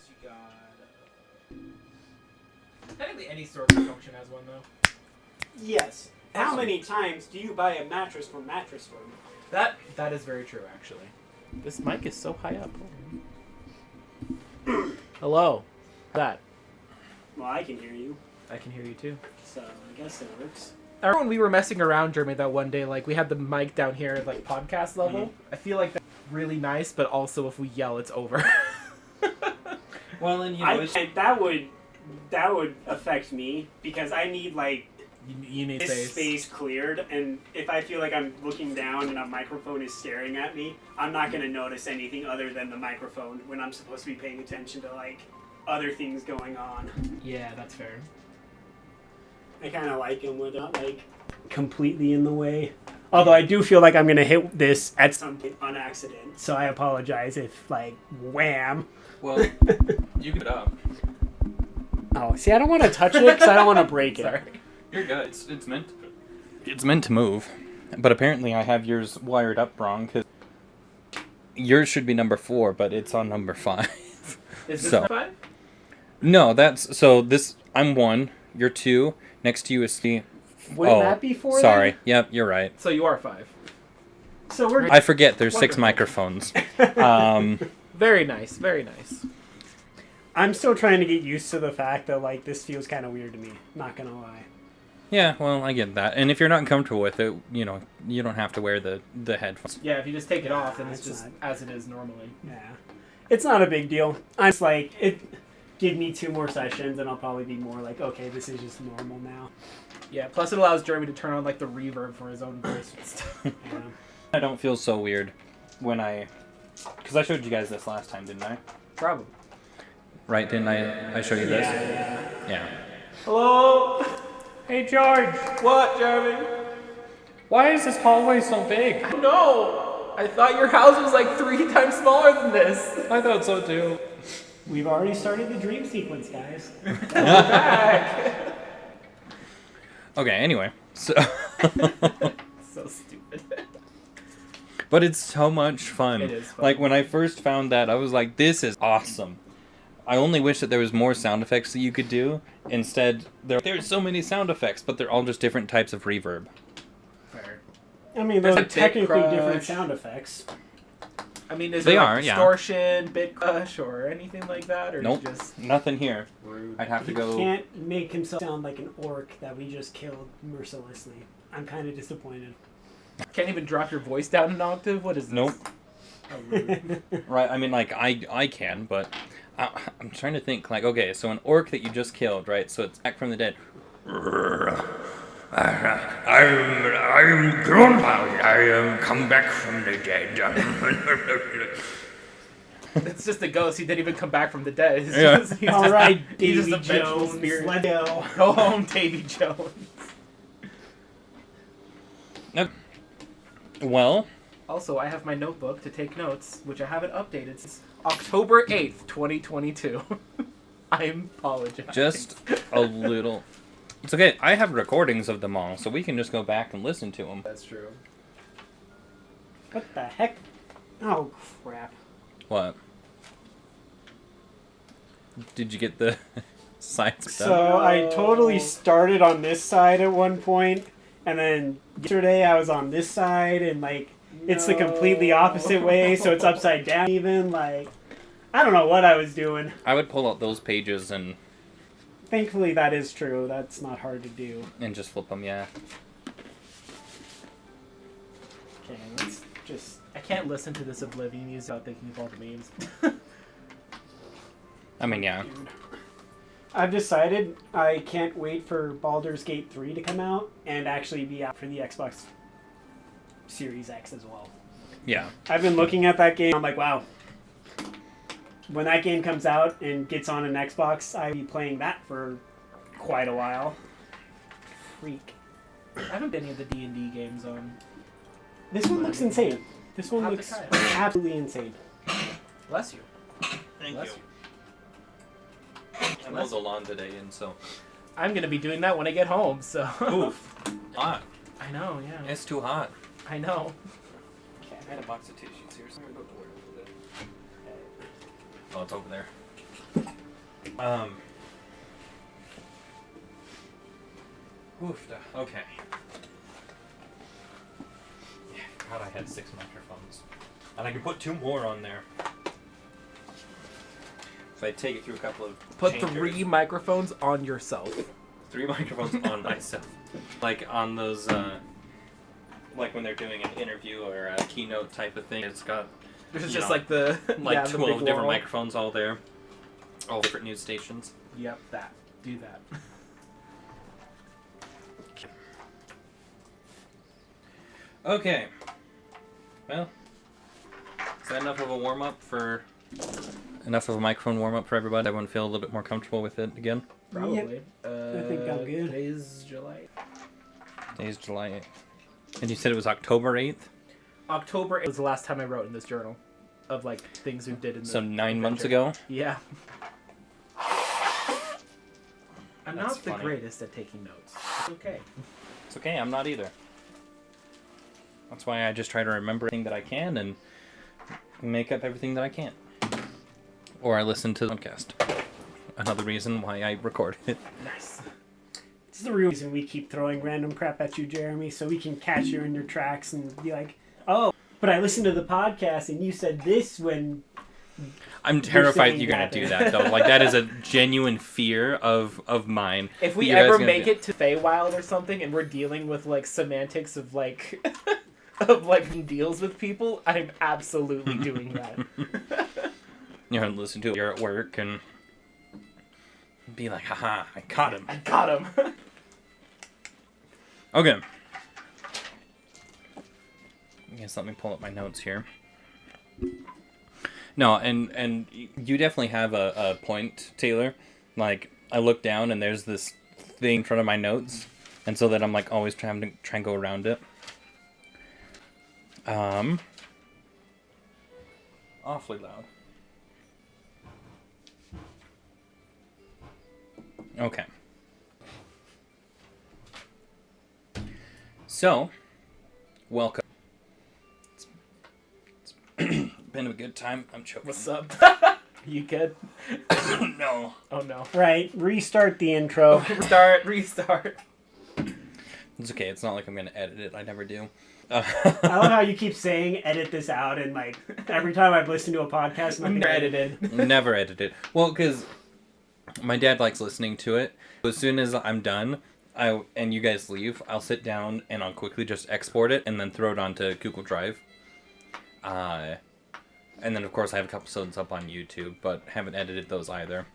you got... technically any storage function has one, though. Yes. How many times do you buy a mattress from Mattress Firm? That is very true, actually. This mic is so high up. Hello. That. Well, I can hear you, I can hear you, too. so I guess it works. Remember when we were messing around, Jeremy, that one day, like, we had the mic down here at, like, podcast level? Mm-hmm. I feel like that's really nice, but also if we yell, it's over. Well, and you know, that would affect me because I need like you need this space cleared, and if I feel like I'm looking down and a microphone is staring at me, I'm not going to notice anything other than the microphone when I'm supposed to be paying attention to like other things going on. Yeah, that's fair. I kind of like them when they're not like completely in the way. Although I do feel like I'm going to hit this at some point on accident, so I apologize if like wham. well, you get up. Oh, see, I don't want to touch it because I don't want to break it. Sorry. You're good. It's meant to move, but apparently I have yours wired up wrong because yours should be number 4, but it's on number 5. Is this So. 5? No, that's so. This I'm 1. You're 2. Next to you is 3. Wouldn't that be 4? Sorry. Then? Yep, you're right. So you are 5. So we're I forget. There's 6 Wonderful. microphones. Very nice, very nice. I'm still trying to get used to the fact that like this feels kind of weird to me. Not gonna lie. Yeah, well, I get that. And if you're not comfortable with it, you know, you don't have to wear the headphones. Yeah, if you just take it off, then it's It's just not- as it is normally. Yeah, it's not a big deal. I'm just like it. Give me 2 more sessions, and I'll probably be more like, okay, this is just normal now. Yeah, plus it allows Jeremy to turn on, like, the reverb for his own voice and stuff. Yeah. I don't feel so weird when because I showed you guys this last time, didn't I? Probably. Right? Didn't I show you this? Yeah. Hello? Hey, George. What, Jeremy? Why is this hallway so big? No! I thought your house was, like, 3 times smaller than this. I thought so too. We've already started the dream sequence, guys. Back. Okay, anyway. So So stupid. but it's so much fun. It is fun. Like when I first found that, I was like, this is awesome. I only wish that there was more sound effects that you could do. Instead, there's so many sound effects, but they're all just different types of reverb. Fair. I mean, There's those a are bit technically crush. different sound effects. I mean, is They there, like, are, yeah. distortion, bit crush, or anything like that? Or Nope. just Nothing here. rude? I'd have to He go. can't make himself sound like an orc that we just killed mercilessly. I'm kind of disappointed. Can't even drop your voice down an octave? What is this? Nope. Oh, rude. Right, I mean, like, I can, but I'm trying to think, like, okay, so an orc that you just killed, right, so it's back from the dead. I'm Grunwald. I am come back from the dead. It's just a ghost. He didn't even come back from the dead. He's Yeah. just, he's All just, right, he's just Davy a vengeful Jones, spirit. let's go. Go home, Davy Jones. Well, Also, I have my notebook to take notes, which I haven't updated since October 8th, 2022. I apologize. just a little. It's okay, I have recordings of them all, so we can just go back and listen to them. That's true. What the heck? Oh, crap. What? Did you get the side stuff? So I totally started on this side at one point, and then yesterday I was on this side, and like it's the completely opposite way, so it's upside down even. Like I don't know what I was doing. I would pull out those pages and Thankfully, that is true. That's not hard to do. just flip them, yeah. Okay, let's just. I can't listen to this Oblivion music without thinking of all the memes. I mean, yeah. I've decided I can't wait for Baldur's Gate 3 to come out and actually be out for the Xbox Series X as well. Yeah. I've been looking at that game. I'm like, wow. When that game comes out and gets on an Xbox, I'll be playing that for quite a while. Freak. I haven't been any of the D&D games on. This one looks insane. This one Have to looks try it. absolutely insane. Bless you. Thank Bless you. I mowed the lawn today, and so. I'm going to be doing that when I get home, so. Oof. Hot. I know, yeah. It's too hot. I know. I had a box of tissues here. Sorry about the word. Oh, it's over there. Okay. Yeah, I forgot I had 6 microphones. And I could put 2 more on there. If I take it through a couple of Put changers. 3 microphones on yourself. 3 microphones on myself. Like on those, like when they're doing an interview or a keynote type of thing, it's got This is You just know, like the like the 12 big different wall. microphones all there. All different news stations. Yep, that. Do that. Okay. Well, is that enough of a warm up for... Enough of a microphone warm up for everybody? Everyone feel a little bit more comfortable with it again? Probably. I think I'm good. Today's July. Today's July 8th. And you said it was October 8th? October was the last time I wrote in this journal of like things we did in the So 9 months adventure. ago? Yeah. I'm That's not the funny. greatest at taking notes. It's okay. It's okay, I'm not either. That's why I just try to remember everything that I can and make up everything that I can't. Or I listen to the podcast. Another reason why I record it. Nice. This is the real reason we keep throwing random crap at you, Jeremy, so we can catch you in your tracks and be like, oh, but I listened to the podcast and you said this when... I'm terrified saying you're gonna that do there. that though. Like that is a genuine fear of mine. If we You guys ever gonna make do- it to Feywild or something and we're dealing with like semantics of like of like deals with people, I'm absolutely doing that. You're gonna listen to it, you're at work and be like, haha, I caught him. I got him. Okay. I guess let me pull up my notes here. No, and you definitely have a point, Taylor. Like, I look down and there's this thing in front of my notes, and so that I'm like always trying to go around it. Awfully loud. Okay. So, welcome. It's been a good time. I'm choking. What's up? You good? No. Oh no. Right, restart the intro. Restart. It's okay. It's not like I'm going to edit it. I never do. I love how you keep saying edit this out, and like every time I've listened to a podcast, I'm Never edited. Never edit it. Well, because my dad likes listening to it. As soon as I'm done, and you guys leave, I'll sit down and I'll quickly just export it and then throw it onto Google Drive. And then, of course, I have a couple episodes up on YouTube, but haven't edited those either.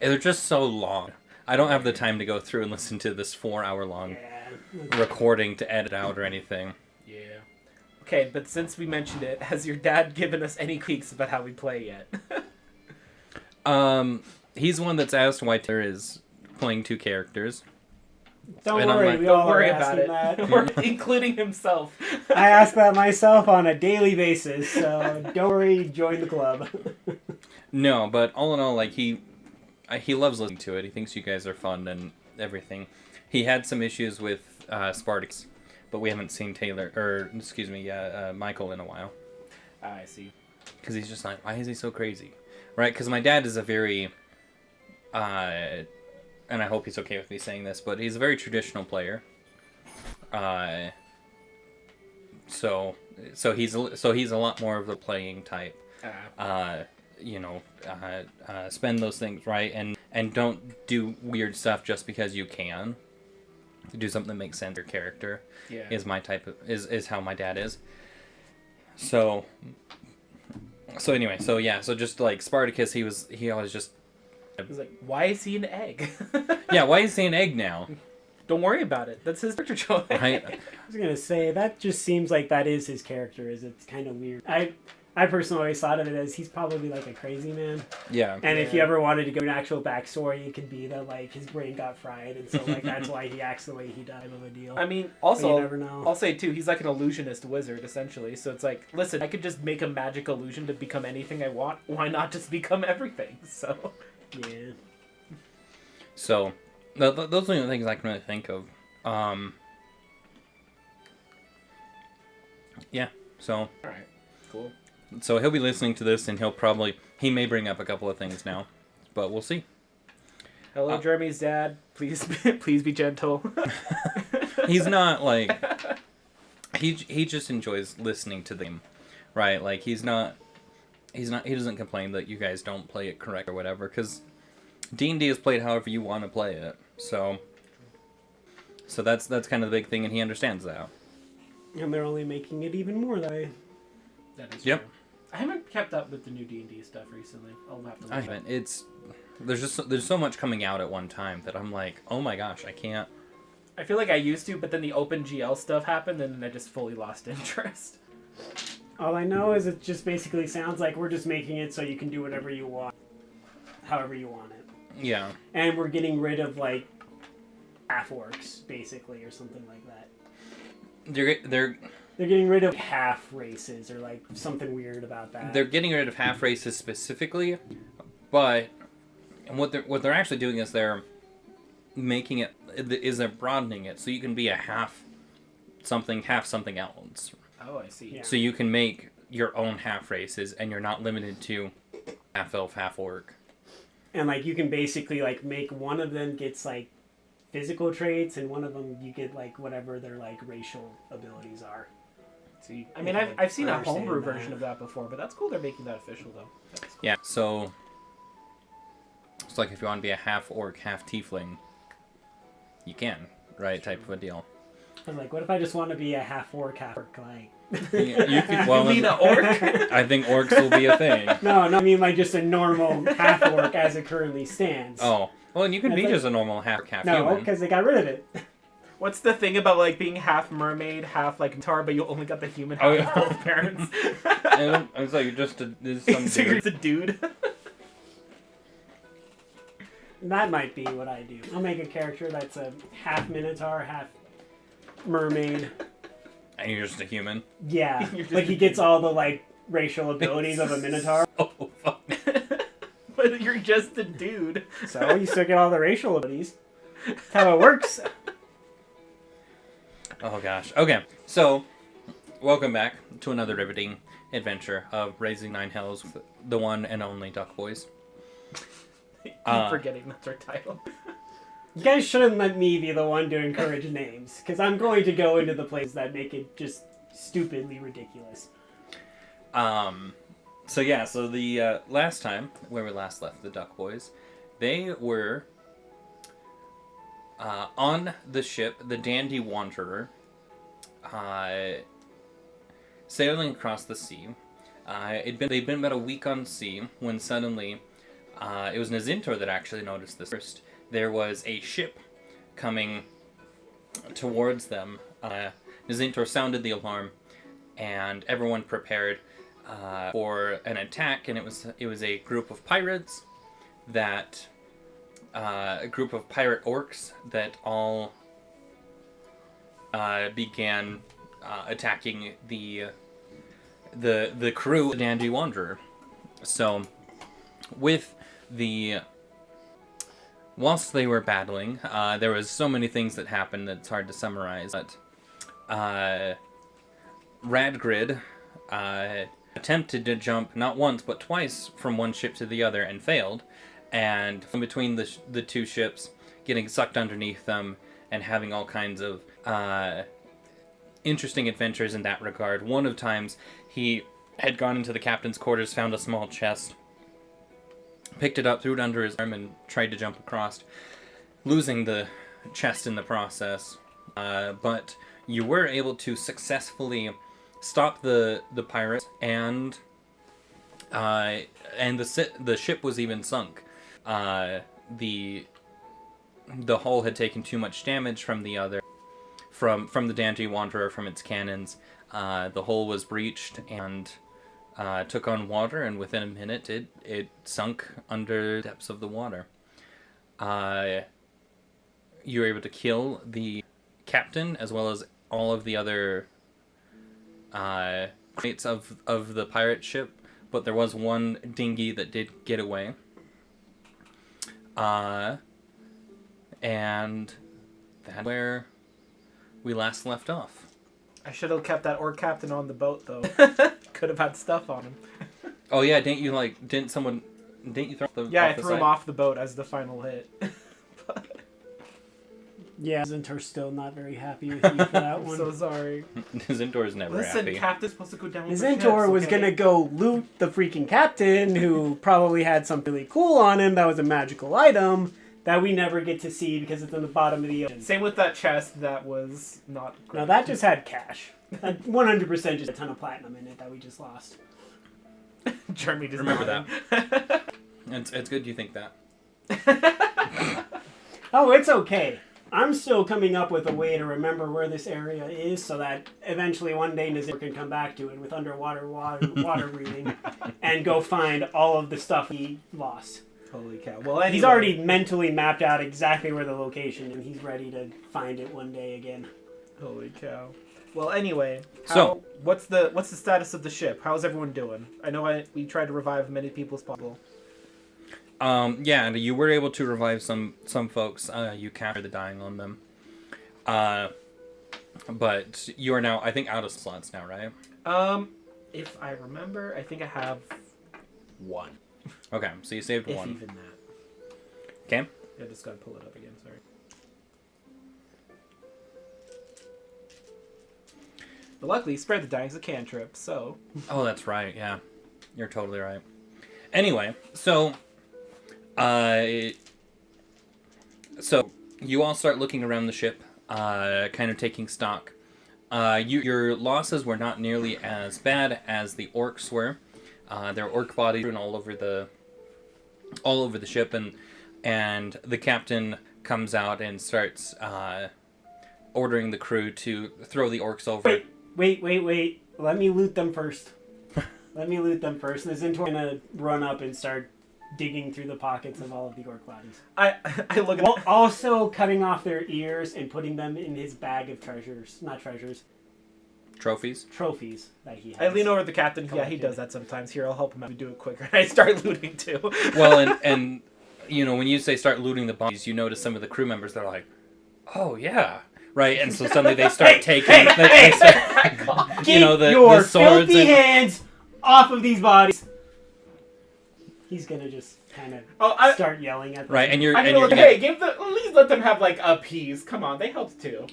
And they're just so long. I don't have the time to go through and listen to this 4-hour-long Yeah. recording to edit out or anything. Yeah. Okay, but since we mentioned it, has your dad given us any creaks about how we play yet? He's one that's asked why Taylor is playing 2 characters. Don't And I'm worry, like, we all Don't worry are about asking it. that. We're including himself. I ask that myself on a daily basis, so don't worry, join the club. No, but all in all, like he loves listening to it. He thinks you guys are fun and everything. He had some issues with Spartacus, but we haven't seen Michael in a while. I see. Because he's just like, why is he so crazy? Right? Because my dad is a very, and I hope he's okay with me saying this, but he's a very traditional player. So he's a lot more of the playing type. Spend those things right and don't do weird stuff just because you can. Do something that makes sense. Your character Yeah. is my type of is how my dad is. So anyway, so just like Spartacus, he always just He's like, why is he an egg? yeah. Why is he an egg now? Don't worry about it. That's his character choice. Right? I was gonna say that just seems like that is his character. It's kind of weird. I personally always thought of it as he's probably like a crazy man. Yeah. And if you Yeah. ever wanted to go an actual backstory, it could be that like his brain got fried, and so like that's why he acts the way he does of a deal. I mean, But you also, never know. I'll say too, he's like an illusionist wizard, essentially. So it's like, listen, I could just make a magic illusion to become anything I want. Why not just become everything? So, Yeah. So those are the only things I can really think of. Yeah. So all right, cool. So he'll be listening to this, and he may bring up a couple of things now, but we'll see. Hello, Jeremy's dad. Please, please be gentle. He's not like he just enjoys listening to them, right? Like he doesn't complain that you guys don't play it correct or whatever, because D&D is played however you want to play it. So that's kind of the big thing, and he understands that. And they're only making it even more that way. That is Yep. true. I haven't kept up with the new D&D stuff recently. I'll have to look I at haven't. There's so much coming out at one time that I'm like, oh my gosh, I can't. I feel like I used to, but then the OpenGL stuff happened, and then I just fully lost interest. All I know is it just basically sounds like we're just making it so you can do whatever you want, however you want it. Yeah. And we're getting rid of, like, half-orcs, basically, or something like that. They're They're getting rid of half races, or, like, something weird about that. They're getting rid of half races specifically, but what they're actually doing is they're they're broadening it so you can be a half something else. Oh, I see. Yeah. So you can make your own half races, and you're not limited to half elf, half orc. And, like, you can basically, like, make one of them gets, like, physical traits, and one of them you get, like, whatever their, like, racial abilities are. See, I mean, I've seen a Understand homebrew that. version of that before, but that's cool. They're making that official, though. That's cool. Yeah. So it's like if you want to be a half orc, half tiefling, you can, right? Type of a deal. I was like, what if I just want to be a half-orc, half-orc, like... You could, well, You mean an orc? I think orcs will be a thing. No, I mean, like, just a normal half-orc as it currently stands. Oh, well, and you can That's be like- just a normal half No, human. because they got rid of it. What's the thing about, like, being half mermaid, half, like, tar, but you only got the human half Oh, yeah. of both parents? I was like, there's some So you're dude. just a dude? That might be what I do. I'll make a character that's a half minotaur, half mermaid. And you're just a human. Yeah, You're just like a he gets all the like racial abilities of a minotaur. Oh, fuck. But you're just a dude. So you still get all the racial abilities. That's how it works. Oh, gosh. Okay, so, welcome back to another riveting adventure of Raising Nine Hells with the one and only Duck Boys. Keep Uh, forgetting that's our title. You guys shouldn't let me be the one to encourage names, because I'm going to go into the places that make it just stupidly ridiculous. So yeah, so the last time, where we last left the Duck Boys, they were on the ship, the Dandy Wanderer, sailing across the sea. They'd been about a week on sea when suddenly it was Nazintor that actually noticed this first. There was a ship coming towards them. Nazintor sounded the alarm, and everyone prepared for an attack. And it was a group of pirates that a group of pirate orcs that all began attacking the crew of the Dandy Wanderer. So whilst they were battling, there was so many things that happened that it's hard to summarize. But Radgrid attempted to jump not once but twice from one ship to the other and failed. And in between the two ships, getting sucked underneath them and having all kinds of interesting adventures in that regard. One of times, he had gone into the captain's quarters, found a small chest, picked it up, threw it under his arm, and tried to jump across, losing the chest in the process. But you were able to successfully stop the pirates, and the ship was even sunk. The hull had taken too much damage from the Dandy Wanderer, from its cannons. The hull was breached and took on water, and within a minute it sunk under the depths of the water. You were able to kill the captain as well as all of the other mates of the pirate ship, but there was one dinghy that did get away. And that's where we last left off. I should have kept that orc captain on the boat though. Could have had stuff on him. Oh yeah, didn't you throw the Yeah, I off the threw him side? off the boat as the final hit. Yeah, Zentor's still not very happy with you for that I'm one. so sorry. Zentor's never Listen, happy. captain's supposed to go down with the Zentor ships, was okay? gonna go loot the freaking captain, who probably had something really cool on him that was a magical item that we never get to see because it's in the bottom of the ocean. Same with that chest that was not great. No, that just had cash. That 100% just a ton of platinum in it that we just lost. Jeremy does Remember that. It's good you think that. Oh, it's okay. I'm still coming up with a way to remember where this area is so that eventually one day Nazir can come back to it with underwater water breathing and go find all of the stuff he lost. Holy cow. Well, anyway. He's already mentally mapped out exactly where the location and he's ready to find it one day again. Holy cow. Well, anyway. So- what's the status of the ship? How's everyone doing? I know we tried to revive as many people as possible. Yeah, and you were able to revive some folks. You captured the dying on them. But you are now, I think, out of slots now, right? If I remember, I think I have one. Okay, so you saved If one. even that. Okay. I just gotta pull it up again, sorry. But luckily, Spare the Dying's a cantrip, so... Oh, that's right. Yeah, you're totally right. Anyway, so you all start looking around the ship, kind of taking stock. Your losses were not nearly as bad as the orcs were. There are orc bodies all over the ship, and the captain comes out and starts ordering the crew to throw the orcs over. Wait. Let me loot them first. And the Zentor's gonna run up and start digging through the pockets of all of the orc bodies. I look at While also cutting off their ears and putting them in his bag of treasures. Not treasures. Trophies. Trophies that he has. I lean over to the captain. Yeah, he Collected. does that sometimes. Here, I'll help him out. We do it quicker. I start looting too. Well, and you know, when you say start looting the bodies, you notice some of the crew members, they're like, oh yeah, right, and so suddenly they start taking they start, Get the your swords filthy and hands off of these bodies. He's gonna just kind of start yelling at them. right, and you're I'm and gonna you're look, hey, at least let them have like a piece. Come on, they helped too.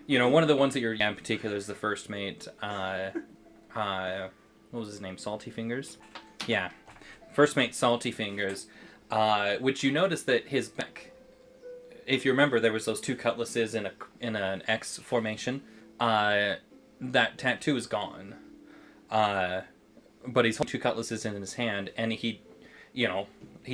you know, one of the ones that you're in particular is the first mate. What was his name? Salty Fingers. Yeah, first mate Salty Fingers, which you notice that his back. If you remember, there was those two cutlasses in an X formation. That tattoo is gone. But he's holding two cutlasses in his hand, and he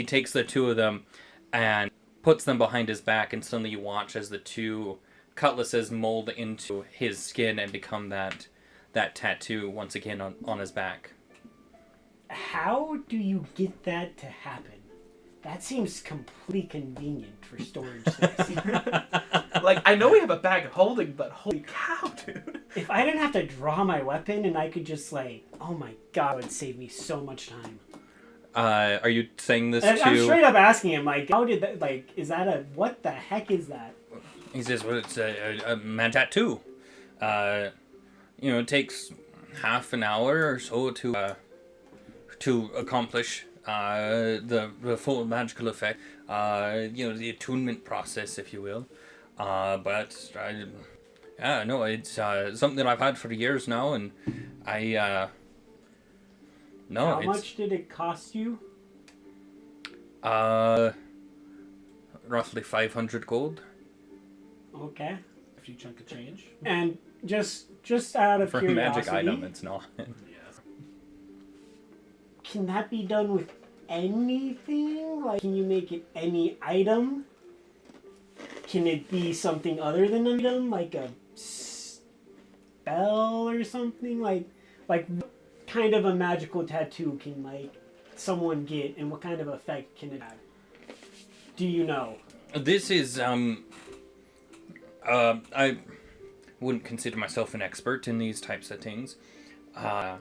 takes the two of them and puts them behind his back, and suddenly you watch as the two cutlasses mold into his skin and become that tattoo once again on his back. How do you get that to happen? That seems completely convenient for storage space. Like, I know we have a bag of holding, but holy cow, dude. If I didn't have to draw my weapon and I could just oh my god, it would save me so much time. Are you saying this And to... I'm straight up asking him, how did that, is that what the heck is that? He says, well, it's a mad tattoo. It takes half an hour or so to accomplish the full magical effect. The attunement process, if you will. It's something that I've had for years now, and How much did it cost you? Roughly 500 gold. Okay. A few chunk of change. And just out of For a curiosity, magic item, it's not. Yes. Can that be done with anything? Can you make it any item? Can it be something other than an item, like a spell or something? Like what kind of a magical tattoo can someone get, and what kind of effect can it have? Do you know? This is I wouldn't consider myself an expert in these types of things. But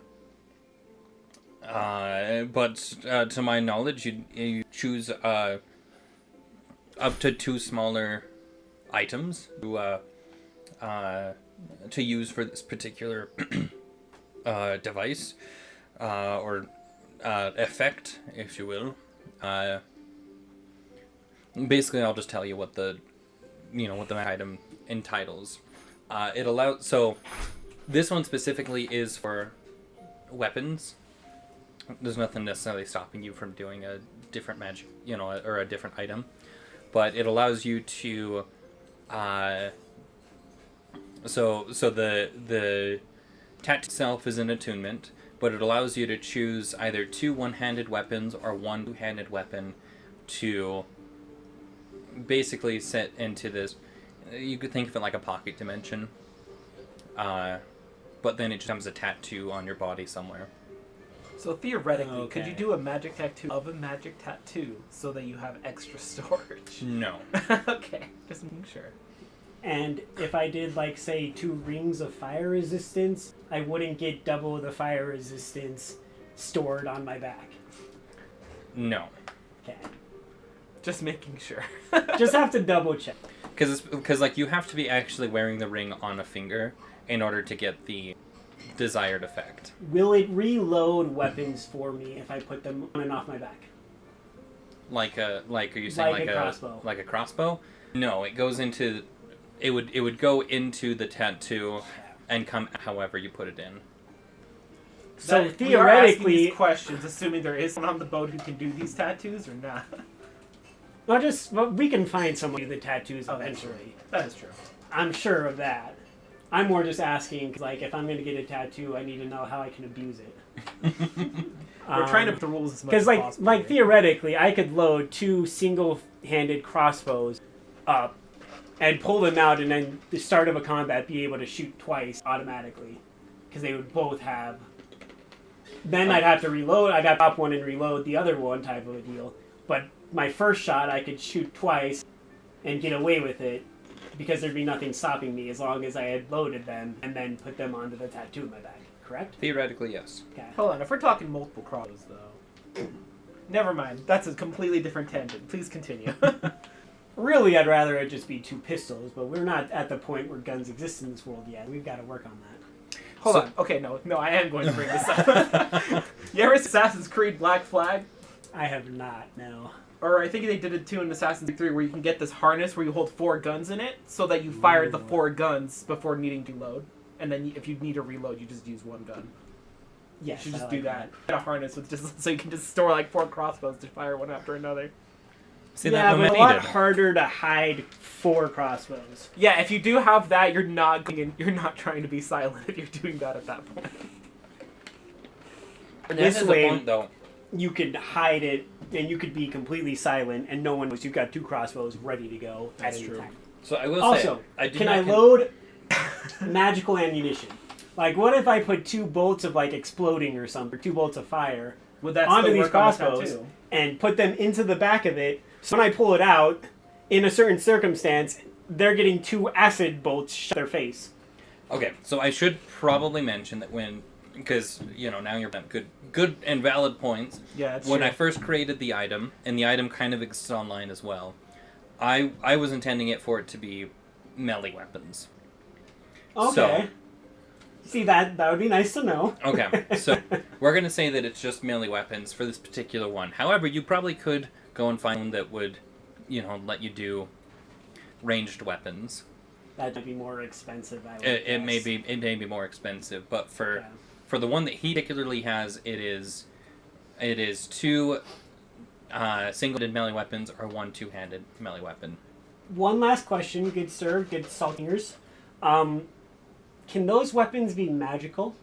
to my knowledge, you choose up to two smaller items to to use for this particular device or effect, if you will. Basically, I'll just tell you what the item entitles. It allows this one specifically is for weapons. There's nothing necessarily stopping you from doing a different magic, or a different item, but it allows you to. So the tattoo itself is an attunement, but it allows you to choose either 2 one-handed weapons or 1 two-handed weapon to basically set into this. You could think of it like a pocket dimension, but then it becomes a tattoo on your body somewhere. So theoretically, could Okay. you do a magic tattoo of a magic tattoo so that you have extra storage? No. Okay, just making sure. And if I did, like, say, 2 rings of fire resistance, I wouldn't get double the fire resistance stored on my back. No. Okay. Just making sure. Just have to double check. Because like you have to be actually wearing the ring on a finger in order to get the desired effect. Will it reload weapons for me if I put them on and off my back? Are you saying Like a crossbow. Like a crossbow? No, it goes into. It would go into the tattoo, and come however you put it in. So We are asking theoretically, these questions, assuming there is someone on the boat who can do these tattoos or not. we can find someone to do the tattoos Oh, that's eventually. That is true. I'm sure of that. I'm more just asking, 'cause, like, if I'm going to get a tattoo, I need to know how I can abuse it. We're trying to put the rules as much Because, as like, possible. like here. theoretically, I could load 2 single-handed crossbows up and pull them out, and then the start of a combat be able to shoot twice automatically, because they would both have. Then I'd have to reload. I'd have to pop one and reload the other one, type of a deal. But my first shot, I could shoot twice and get away with it, because there'd be nothing stopping me as long as I had loaded them and then put them onto the tattoo in my back. Correct? Theoretically, yes. Okay. Hold on, if we're talking multiple crossbows, though. Never mind. That's a completely different tangent. Please continue. Really, I'd rather it just be 2 pistols, but we're not at the point where guns exist in this world yet. We've got to work on that. Hold on. Okay, no, I am going to bring this up. You ever see Assassin's Creed Black Flag? I have not, no. Or I think they did it too in Assassin's Creed 3, where you can get this harness where you hold 4 guns in it, so that you fire the 4 guns before needing to load. And then if you need to reload, you just use 1 gun. Yes, You should I just like do that. Get a harness with just so you can just store like 4 crossbows to fire one after another. See Yeah, that but a one lot needed. harder to hide 4 crossbows. Yeah, if you do have that, you're not trying to be silent if you're doing that at that point. And This that is way- the point, though. You could hide it, and you could be completely silent, and no one knows you've got 2 crossbows ready to go at That's any true. time. So I will Also, say, I do can not I load magical ammunition? Like, what if I put 2 bolts of, like, exploding or something, or 2 bolts of fire, Would that onto still these work on the crossbows tattoo? and put them into the back of it, so when I pull it out, in a certain circumstance, they're getting 2 acid bolts shot in their face. Okay, so I should probably mention that because now you're at good and valid points. Yeah, that's When true. I first created the item, and the item kind of exists online as well, I was intending it for it to be melee weapons. Okay. See, that would be nice to know. Okay, so we're gonna say that it's just melee weapons for this particular one. However, you probably could go and find one that would, let you do ranged weapons. That might be more expensive. I would It may guess. be more expensive, but for Yeah. for the one that he particularly has, it is 2 single-handed melee weapons or 1 two-handed melee weapon. One last question, good sir, good saltingers. Can those weapons be magical?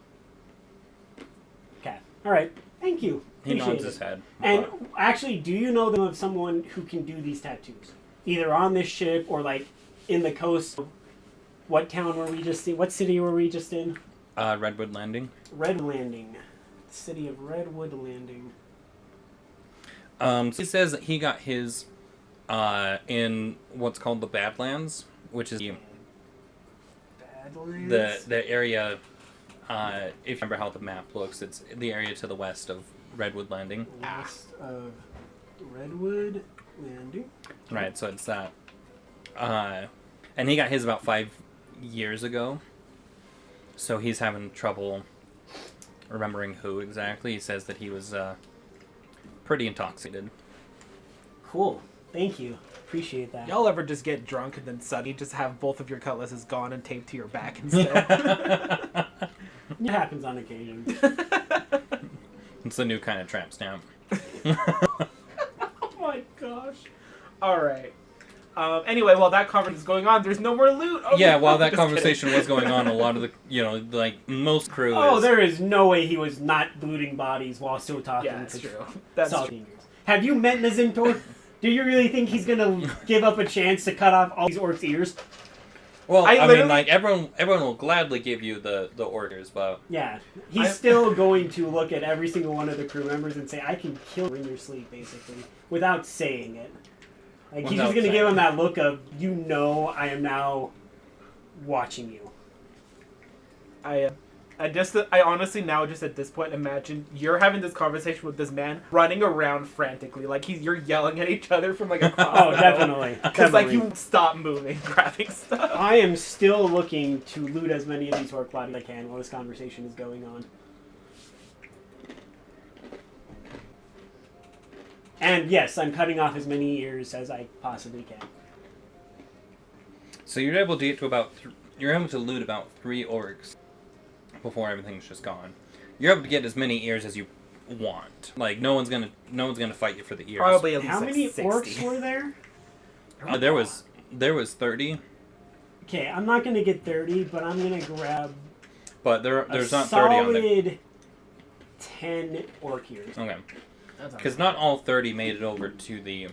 Okay. All right. Thank you. He Appreciate nods it. his head. And actually, do you know them of someone who can do these tattoos? Either on this ship or like in the coast. What town were we just in? What city were we just in? Redwood Landing. Red Landing. The city of Redwood Landing. So he says that he got his in what's called the Badlands, which is Badlands? the area. If you remember how the map looks, it's the area to the west of Redwood Landing. West of Redwood Landing. Right, so it's that. And he got his about 5 years ago. So he's having trouble remembering who exactly. He says that he was pretty intoxicated. Cool. Thank you. Appreciate that. Y'all ever just get drunk and then suddenly just have both of your cutlasses gone and taped to your back instead? It happens on occasion. It's a new kind of tramp stamp. Oh my gosh. Alright. Anyway, while that conversation is going on, there's no more loot. Oh, Yeah, no, while that just conversation kidding. was going on, a lot of the, like, most crew Oh, is... there is no way he was not looting bodies while still talking Yeah, that's to true. That's Salt true. Fingers. Have you met Nazintor? Do you really think he's gonna give up a chance to cut off all these orcs' ears? Well, I I mean, literally- like, everyone will gladly give you the orders, but... Yeah. He's still going to look at every single one of the crew members and say, I can kill you in your sleep, basically, without saying it. Like, he's just Without gonna give saying him that look of, you know I am now watching you. I honestly now just at this point imagine you're having this conversation with this man running around frantically, like you're yelling at each other from like across. Oh, the definitely. Because like Definitely. you stop moving, grabbing stuff. I am still looking to loot as many of these orc bodies as I can while this conversation is going on. And yes, I'm cutting off as many ears as I possibly can. So you're able to get to about... you're able to loot about 3 orcs before everything's just gone. You're able to get as many ears as you want. Like, no one's gonna fight you for the ears. Probably at least How like many 60. orcs were there? There was 30, Okay, I'm not gonna get 30, but I'm gonna grab but there's a not 30 on there. solid 10 orc ears. Okay. That's Because not all 30 made it over to the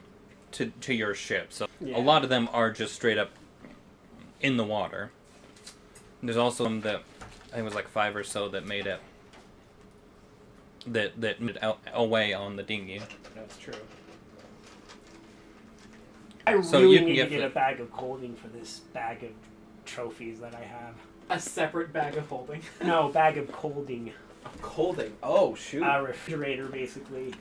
to your ship, so Yeah. a lot of them are just straight up in the water. There's also some that I think it was like 5 or so that made it that made it out, away on the dinghy. That's true. I So really you can need to get get the- a bag of holding for this bag of trophies that I have. A separate bag of holding. No, bag of holding. Holding. Oh shoot. A refrigerator, basically,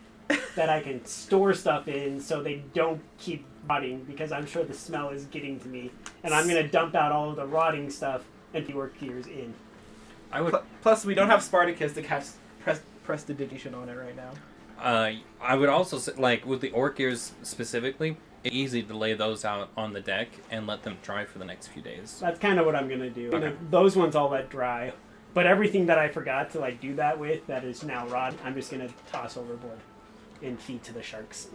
that I can store stuff in so they don't keep rotting, because I'm sure the smell is getting to me. And I'm going to dump out all of the rotting stuff and the orc gears in. I would Plus, we don't have Spartacus to cast prestidigitation on it right now. I would also say, like, with the orc ears specifically, it's easy to lay those out on the deck and let them dry for the next few days. That's kind of what I'm going to do. Okay. And those ones I'll let dry. But everything that I forgot to do that with that is now rot, I'm just going to toss overboard and feed to the sharks.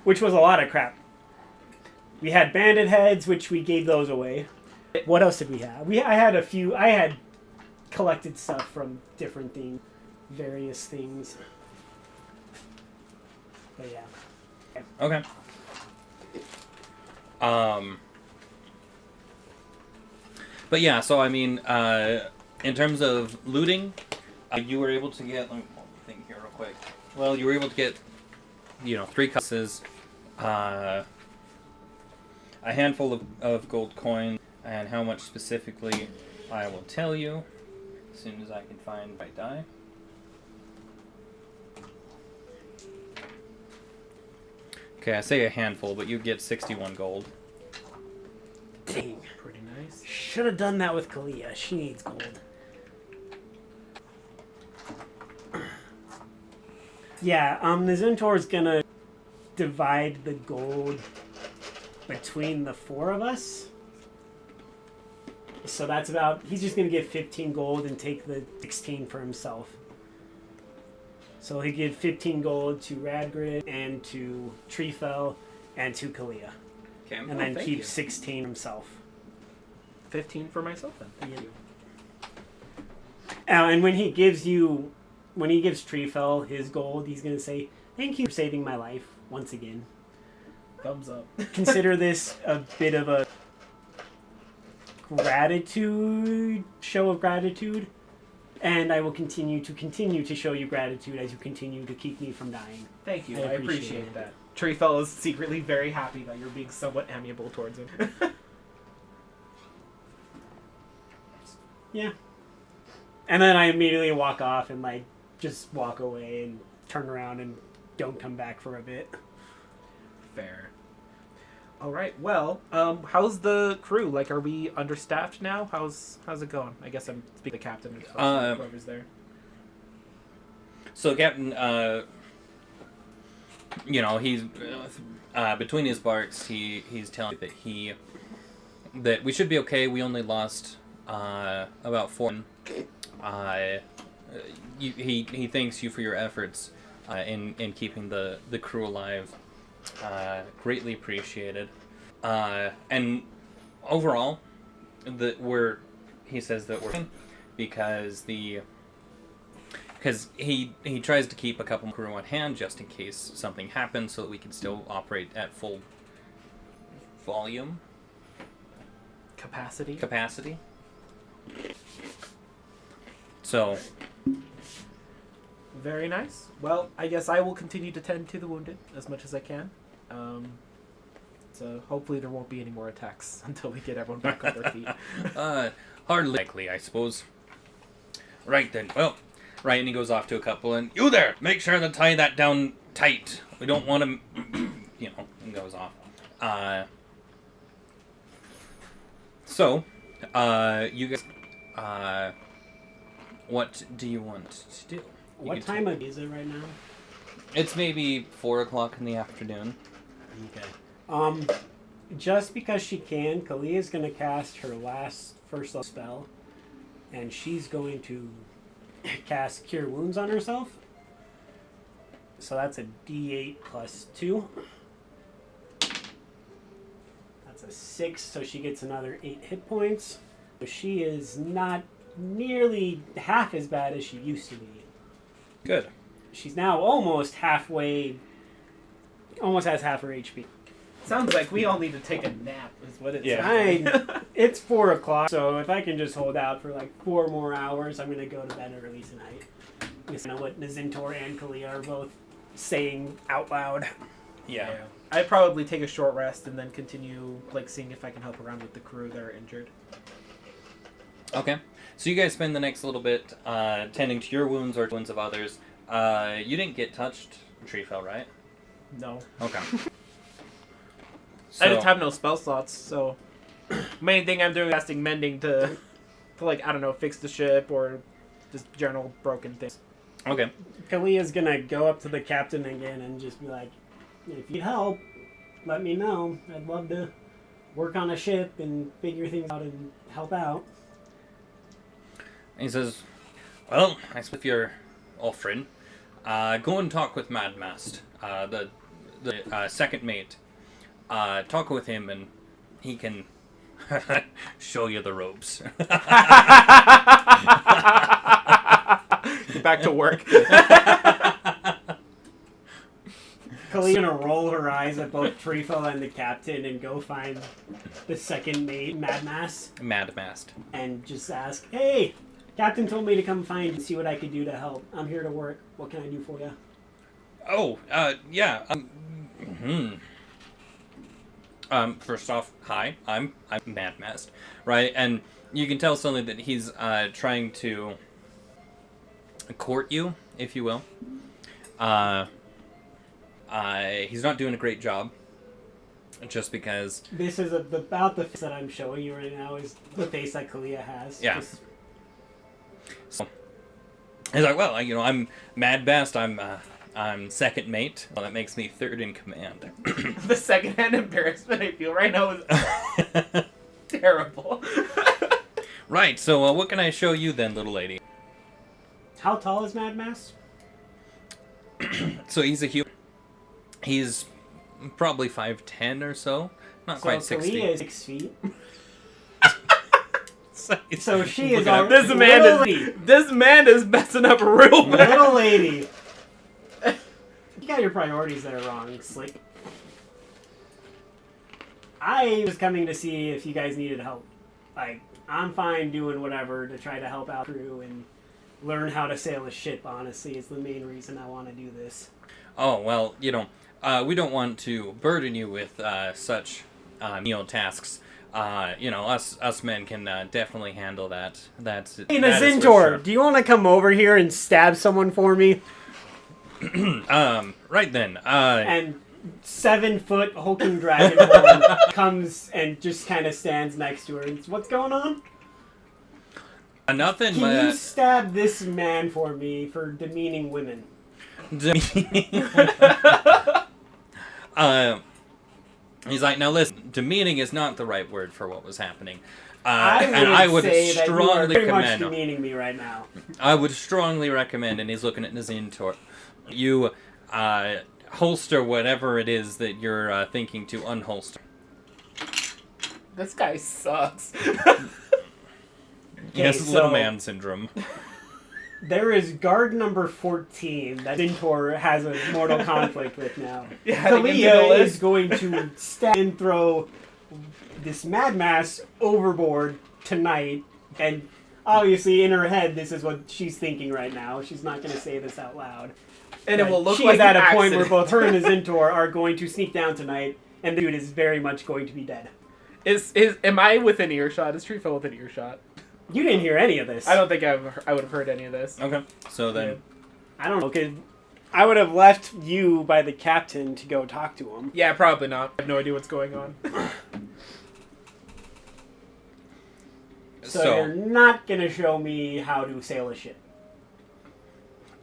Which was a lot of crap. We had bandit heads, which we gave those away. What else did we have? I had collected stuff from different things, various things. But yeah. Okay. But yeah, so I mean, in terms of looting, you were able to get. Let me think here real quick. Well, you were able to get, 3 cutlasses, a handful of gold coins, and how much specifically, I will tell you as soon as I can find my die. Okay, I say a handful, but you get 61 gold. Dang. Pretty nice. Should have done that with Kalia. She needs gold. Yeah, the Zentaur's gonna divide the gold between the 4 of us. So that's about... he's just gonna get 15 gold and take the 16 for himself. So he give 15 gold to Radgrid and to Treefell and to Kalia. Okay. And then thank keep you. 16 himself. 15 for myself then. Thank you. And when he gives Treefell his gold, he's going to say, "Thank you for saving my life once again. Thumbs up. Consider this a bit of a show of gratitude, and I will continue to show you gratitude as you continue to keep me from dying." Thank you. I I appreciate appreciate it. that. Treefell is secretly very happy that you're being somewhat amiable towards him. Yeah. And then I immediately walk off and just walk away and turn around and don't come back for a bit. Fair. All right. Well, how's the crew? Like, are we understaffed now? How's it going? I guess I'm speaking to the captain or whoever's there. So Captain, he's between his barks, he's telling me that we should be okay. We only lost about 4. He thanks you for your efforts in keeping the crew alive. Greatly appreciated. And overall, he says that we're fine because he tries to keep a couple crew on hand just in case something happens, so that we can still operate at full volume capacity. So very nice. Well, I guess I will continue to tend to the wounded as much as I can. So hopefully there won't be any more attacks until we get everyone back on their feet. Hardly likely, I suppose. Right then. Well, right, and he goes off to a couple, and you there, make sure to tie that down tight. We don't want him, and goes off. So, you guys, what do you want to do? What time is it right now? It's maybe 4 o'clock in the afternoon. Okay. Just because she can, Kalia's going to cast her first level spell, and she's going to cast Cure Wounds on herself. So that's a D8 plus 2. That's a 6, so she gets another 8 hit points. So she is not nearly half as bad as she used to be. Good. She's now almost has half her HP. Sounds like we all need to take a nap, is what it Yeah. sounds like. It's 4 o'clock, so if I can just hold out for like 4 more hours, I'm going to go to bed early tonight. You know what Nazintor and Kalia are both saying out loud. Yeah. I'd probably take a short rest and then continue seeing if I can help around with the crew that are injured. Okay. So you guys spend the next little bit tending to your wounds or wounds of others. You didn't get touched, Treefell, right? No. Okay. I just have no spell slots, so main thing I'm doing is casting mending to fix the ship or just general broken things. Okay. Kalia's going to go up to the captain again and just be like, if you need help, let me know. I'd love to work on a ship and figure things out and help out. He says, well, I suppose if you're offering, go and talk with Madmast, the second mate. Talk with him and he can show you the ropes. Get back to work. Kalia's going to roll her eyes at both Treefell and the captain and go find the second mate, Madmast. and just ask, hey, Captain told me to come find you and see what I could do to help. I'm here to work. What can I do for you? Oh, yeah. First off, hi, I'm Madmast, right? And you can tell suddenly that he's trying to court you, if you will. He's not doing a great job, just because. This is about the face that I'm showing you right now is the face that Kalia has. Yeah. So he's like, well, I'm Madmast. I'm second mate. Well, that makes me third in command. The secondhand embarrassment I feel right now is terrible. Right, so what can I show you then, little lady? How tall is Madmast? So he's a human. He's probably 5'10" or so. Not quite 6 Kalia feet. is 6 feet. So she is Look at already... This man is messing up real bad. Little lady. You got your priorities there wrong, Slick. I was coming to see if you guys needed help. I'm fine doing whatever to try to help out crew and learn how to sail a ship, honestly, is the main reason I want to do this. Oh, well, we don't want to burden you with such menial tasks. Us men can definitely handle that. Hey, Nazintor, do you want to come over here and stab someone for me? Right then. And 7-foot hulking dragonborn comes and just kind of stands next to her. And, what's going on? Nothing. Can you stab this man for me for demeaning women? He's like, now listen, demeaning is not the right word for what was happening. I would say that you are strongly very much recommend. demeaning me right now. I would strongly recommend, and he's looking at Nazintor, you holster whatever it is that you're thinking to unholster. This guy sucks. He has so- little man syndrome. There is guard number 14 that Zintor has a mortal conflict with now. Yeah, adding him to the Kalia list. is going to stab and throw this madmass overboard tonight, and obviously in her head this is what she's thinking right now. She's not going to say this out loud. And it But will look she's like at an a point where accident. both her and Zintor are going to sneak down tonight, and the dude is very much going to be dead. Am I within earshot? Is Treefell within earshot? You didn't hear any of this. I don't think I would have heard any of this. Okay, so then, I don't know, because I would have left you by the captain to go talk to him. Yeah, probably not. I have no idea what's going on. So you're not going to show me how to sail a ship.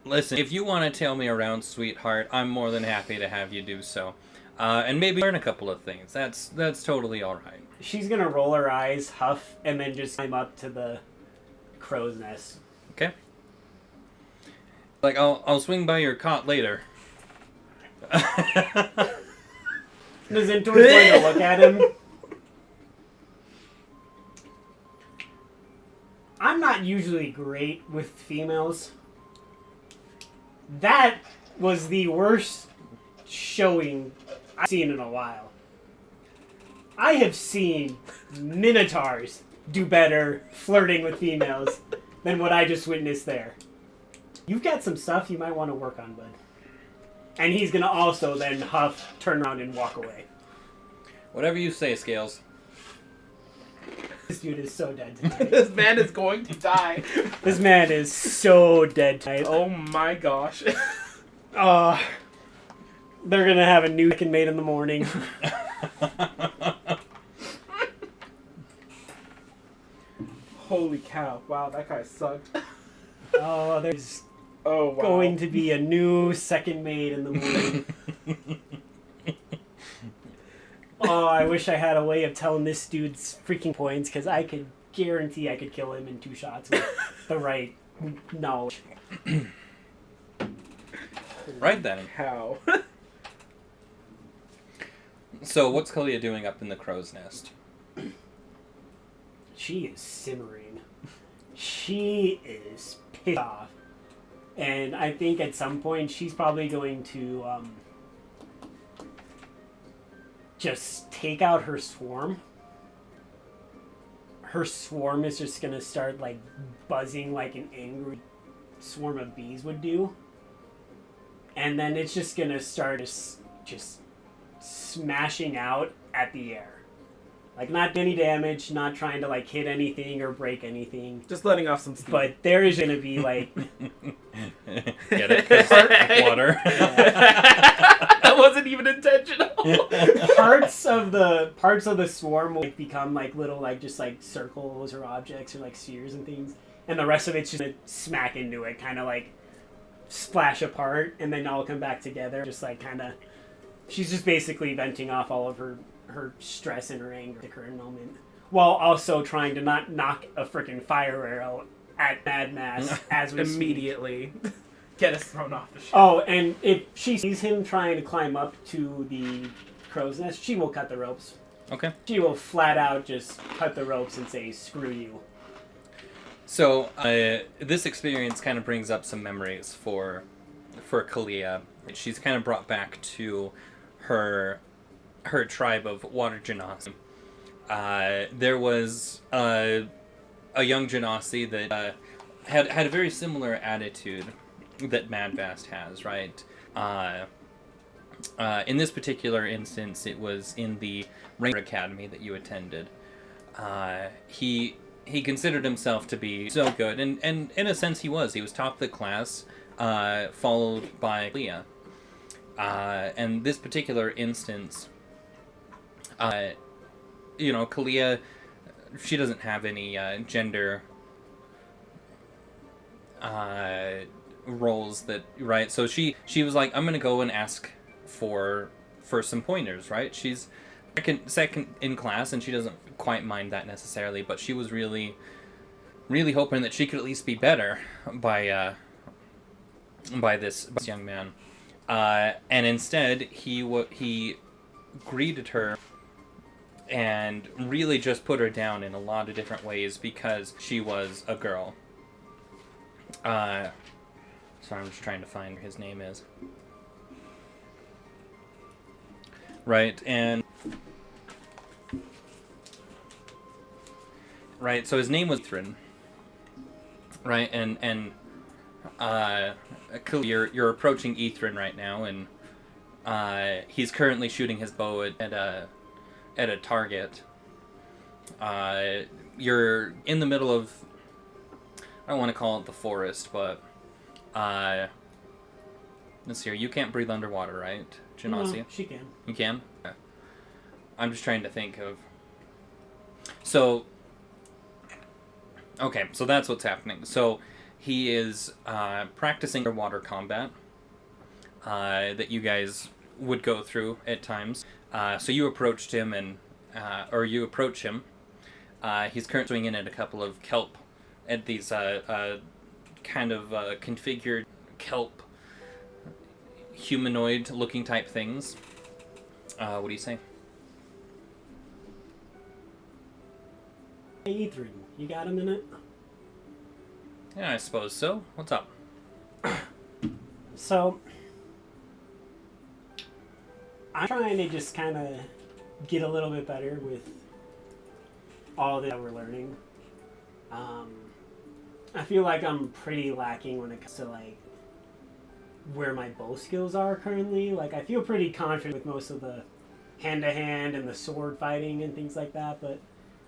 listen, if you want to tail me around, sweetheart, I'm more than happy to have you do so. And maybe learn a couple of things. That's totally all right. She's going to roll her eyes, huff, and then just climb up to the crow's nest. Okay. Like, I'll swing by your cot later. Zintor's going to look at him. I'm not usually great with females. That was the worst showing I've seen in a while. I have seen minotaurs do better flirting with females than what I just witnessed there. You've got some stuff you might want to work on, bud. And he's going to also then huff, turn around, and walk away. Whatever you say, Scales. This dude is so dead tonight. This man is going to die. This man is so dead tonight. Oh my gosh. They're going to have a new chicken made in the morning. Holy cow. Wow, that guy sucked. Oh, there's Oh, wow. going to be a new second made in the morning. Oh, I wish I had a way of telling this dude's freaking points, because I could guarantee I could kill him in 2 shots with the right knowledge. Right then. How? So, what's Kalia doing up in the crow's nest? She is simmering. She is pissed off. And I think at some point she's probably going to just take out her swarm. Her swarm is just going to start like buzzing like an angry swarm of bees would do. And then it's just going to start just smashing out at the air. Like, not any damage, not trying to, like, hit anything or break anything. Just letting off some steam. But there is going to be, like... Get it? 'Cause like water. That wasn't even intentional. parts of the swarm will like, become, like, little, like, just, like, circles or objects or, like, spheres and things. And the rest of it's just going to smack into it, kind of, like, splash apart, and then all come back together. Just, like, kind of... She's just basically venting off all of her stress and her anger at the current moment, while also trying to not knock a freaking fire arrow at Mad Mass as we Immediately. Get us thrown off the ship. Oh, and if she sees him trying to climb up to the crow's nest, she will cut the ropes. Okay. She will flat out just cut the ropes and say, screw you. So, this experience kind of brings up some memories for Kalia. She's kind of brought back to her tribe of water genasi. There was a young genasi that had a very similar attitude that Madvast has, right? In this particular instance, it was in the Ranger Academy that you attended. He considered himself to be so good, and in a sense he was. He was top of the class, followed by Leah. And this particular instance, Kalia, she doesn't have any gender roles that, right? So she was like, I'm gonna go and ask for some pointers, right? She's second in class, and she doesn't quite mind that necessarily, but she was really hoping that she could at least be better by this young man. And instead, he greeted her and really just put her down in a lot of different ways because she was a girl. Sorry, I'm just trying to find where his name is. Right, so his name was Thrin. Right, and you're approaching Ethrin right now, and he's currently shooting his bow at a target. You're in the middle of, I don't want to call it the forest, but let's see here. You can't breathe underwater, right, Genasi? No, she can. You can? Okay. I'm just trying to think of. So, okay, so that's what's happening. So he is practicing underwater combat that you guys would go through at times. So you approached him, or you approach him. He's currently swinging at a couple of kelp, at these kind of configured kelp humanoid-looking type things. What do you say? Hey, Ethrin, you got a minute? Yeah, I suppose so. What's up? So, I'm trying to just kind of get a little bit better with all that we're learning. I feel like I'm pretty lacking when it comes to, like, where my bow skills are currently. Like, I feel pretty confident with most of the hand-to-hand and the sword fighting and things like that, but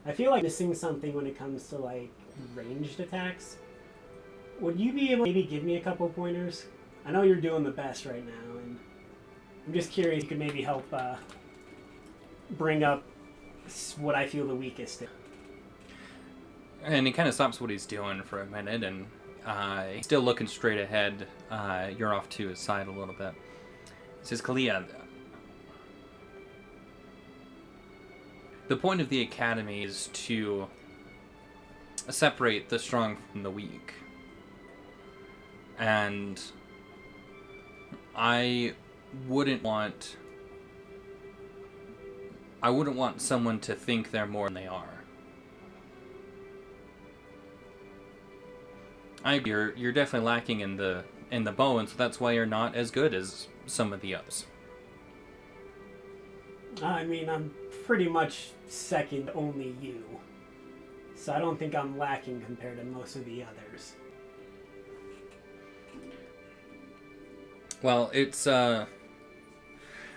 I feel like missing something when it comes to, like, ranged attacks. Would you be able to maybe give me a couple pointers? I know you're doing the best right now, and I'm just curious if you could maybe help bring up what I feel the weakest in. And he kind of stops what he's doing for a minute, and he's still looking straight ahead. You're off to his side a little bit. He says, Kalia, the point of the academy is to separate the strong from the weak. And I wouldn't want someone to think they're more than they are. You're definitely lacking in the bow, and so that's why you're not as good as some of the others. I mean, I'm pretty much second only you. So I don't think I'm lacking compared to most of the others. Well, it's, like